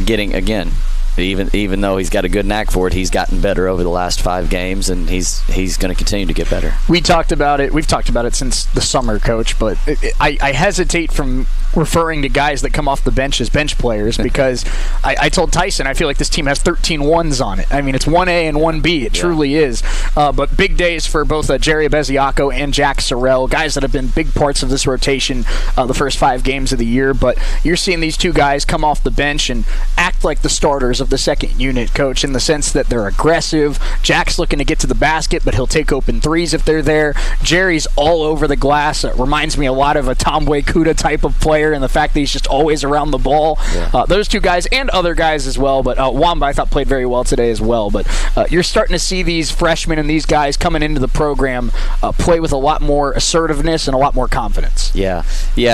getting, again, even though he's got a good knack for it, he's gotten better over the last 5 games, and he's going to continue to get better. We've talked about it since the summer, Coach, but I hesitate from referring to guys that come off the bench as bench players because I told Tyson I feel like this team has 13 ones on it. I mean, it's 1A and 1B. It truly is. But big days for both Jerry Beziaco and Jack Sorrell, guys that have been big parts of this rotation the first 5 games of the year. But you're seeing these 2 guys come off the bench and act like the starters of the second unit, Coach, in the sense that they're aggressive. Jack's looking to get to the basket, but he'll take open threes if they're there. Jerry's all over the glass. It reminds me a lot of a Tom Kuda type of player, and the fact that he's just always around the ball. Yeah. Those 2 guys and other guys as well, but Wamba I thought played very well today as well. But you're starting to see these freshmen and these guys coming into the program play with a lot more assertiveness and a lot more confidence. Yeah,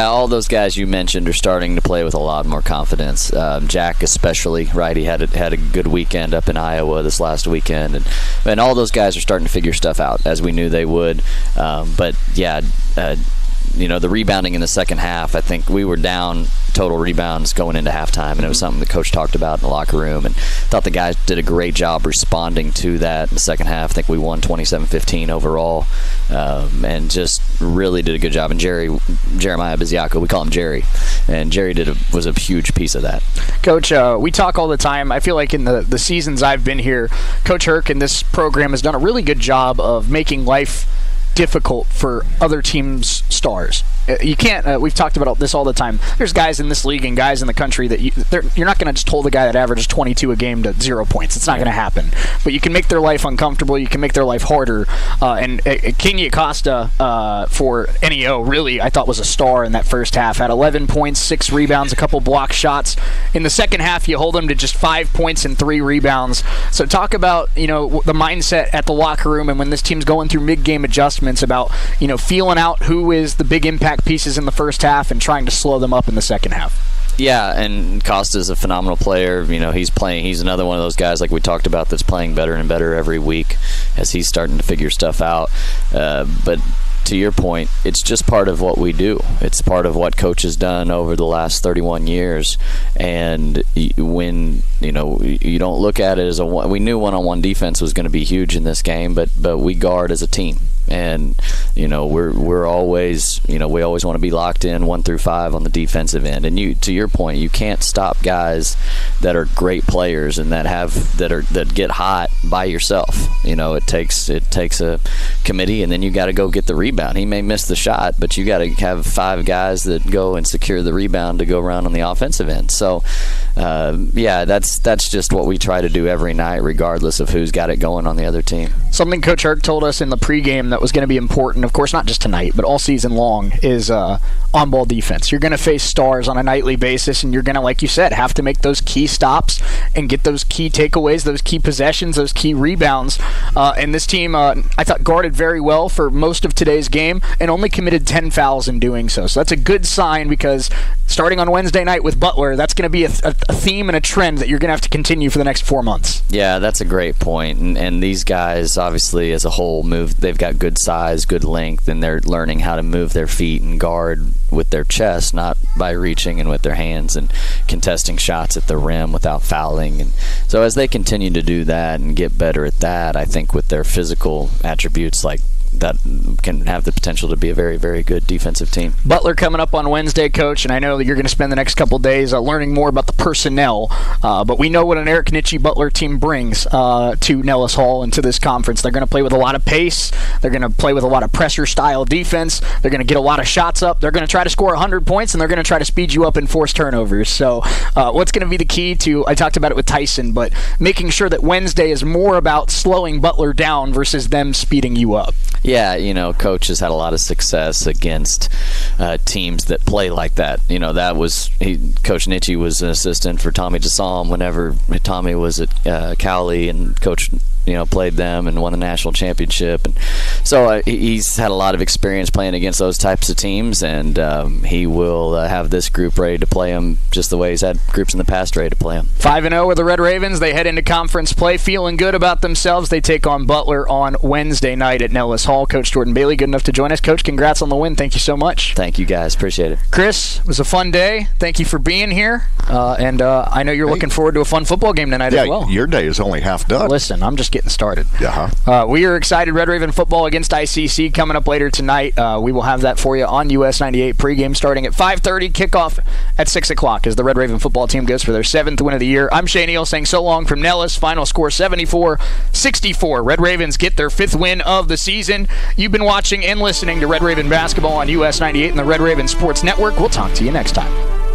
all those guys you mentioned are starting to play with a lot more confidence. Jack especially, right? He had had a good weekend up in Iowa this last weekend, and all those guys are starting to figure stuff out, as we knew they would. But yeah, the rebounding in the second half, I think we were down total rebounds going into halftime, and it was something the coach talked about in the locker room, and thought the guys did a great job responding to that in the second half. I think we won 27-15 overall, and just really did a good job. And Jeremiah Biziaco, we call him Jerry, and Jerry was a huge piece of that. Coach, we talk all the time. I feel like in the seasons I've been here, Coach Herc and this program has done a really good job of making life difficult for other teams' stars. You can't. We've talked about this all the time. There's guys in this league and guys in the country that you're not going to just hold a guy that averages 22 a game to 0 points. It's not going to happen. But you can make their life uncomfortable. You can make their life harder. And Kenya Acosta for NEO really, I thought, was a star in that first half. Had 11 points, 6 rebounds, a couple block shots. In the second half, you hold him to just 5 points and 3 rebounds. So talk about the mindset at the locker room, and when this team's going through mid-game adjustments about feeling out who is the big impact pieces in the first half and trying to slow them up in the second half. Yeah, and Costa's a phenomenal player. He's playing. He's another one of those guys, like we talked about, that's playing better and better every week as he's starting to figure stuff out. But to your point, it's just part of what we do. It's part of what Coach has done over the last 31 years. And when you don't look at it as we knew one-on-one defense was going to be huge in this game, but we guard as a team. And we're always we always want to be locked in 1 through 5 on the defensive end. And to your point, you can't stop guys that are great players and that get hot by yourself. It takes a committee, and then you got to go get the rebound. He may miss the shot, but you got to have 5 guys that go and secure the rebound to go around on the offensive end. So that's just what we try to do every night, regardless of who's got it going on the other team. Something Coach Herc told us in the pregame that was going to be important, of course, not just tonight, but all season long, is on-ball defense. You're going to face stars on a nightly basis, and you're going to, like you said, have to make those key stops and get those key takeaways, those key possessions, those key rebounds. And this team, I thought, guarded very well for most of today's game and only committed 10 fouls in doing so. So that's a good sign, because starting on Wednesday night with Butler, that's going to be a theme and a trend that you're going to have to continue for the next 4 months. Yeah, that's a great point. And these guys, obviously, as a whole, they've got good size, good length, and they're learning how to move their feet and guard with their chest, not by reaching and with their hands and contesting shots at the rim without fouling. And so as they continue to do that and get better at that, I think with their physical attributes like that can have the potential to be a very, very good defensive team. Butler coming up on Wednesday, Coach, and I know that you're going to spend the next couple days learning more about the personnel, but we know what an Eric Nitschke Butler team brings to Nellis Hall and to this conference. They're going to play with a lot of pace. They're going to play with a lot of pressure-style defense. They're going to get a lot of shots up. They're going to try to score 100 points, and they're going to try to speed you up and force turnovers. So what's going to be the key to, I talked about it with Tyson, but making sure that Wednesday is more about slowing Butler down versus them speeding you up? Yeah, Coach has had a lot of success against teams that play like that. Coach Nitschke was an assistant for Tommy DeSalm whenever Tommy was at Cowley, and Coach played them and won the national championship. And so he's had a lot of experience playing against those types of teams, and he will have this group ready to play them just the way he's had groups in the past ready to play them. 5-0 with the Red Ravens. They head into conference play feeling good about themselves. They take on Butler on Wednesday night at Nellis Hall. Coach Jordan Bailey, good enough to join us. Coach, congrats on the win. Thank you so much. Thank you, guys. Appreciate it. Chris, it was a fun day. Thank you for being here. And I know you're looking forward to a fun football game tonight as well. Your day is only half done. Listen, I'm just getting started. We are excited. Red Raven football against ICC coming up later tonight. We will have that for you on US 98 pregame starting at 5:30. Kickoff at 6 o'clock as the Red Raven football team goes for their 7th win of the year. I'm Shane Neal saying so long from Nellis. Final score 74-64. Red Ravens get their 5th win of the season. You've been watching and listening to Red Raven basketball on US 98 and the Red Raven Sports Network. We'll talk to you next time.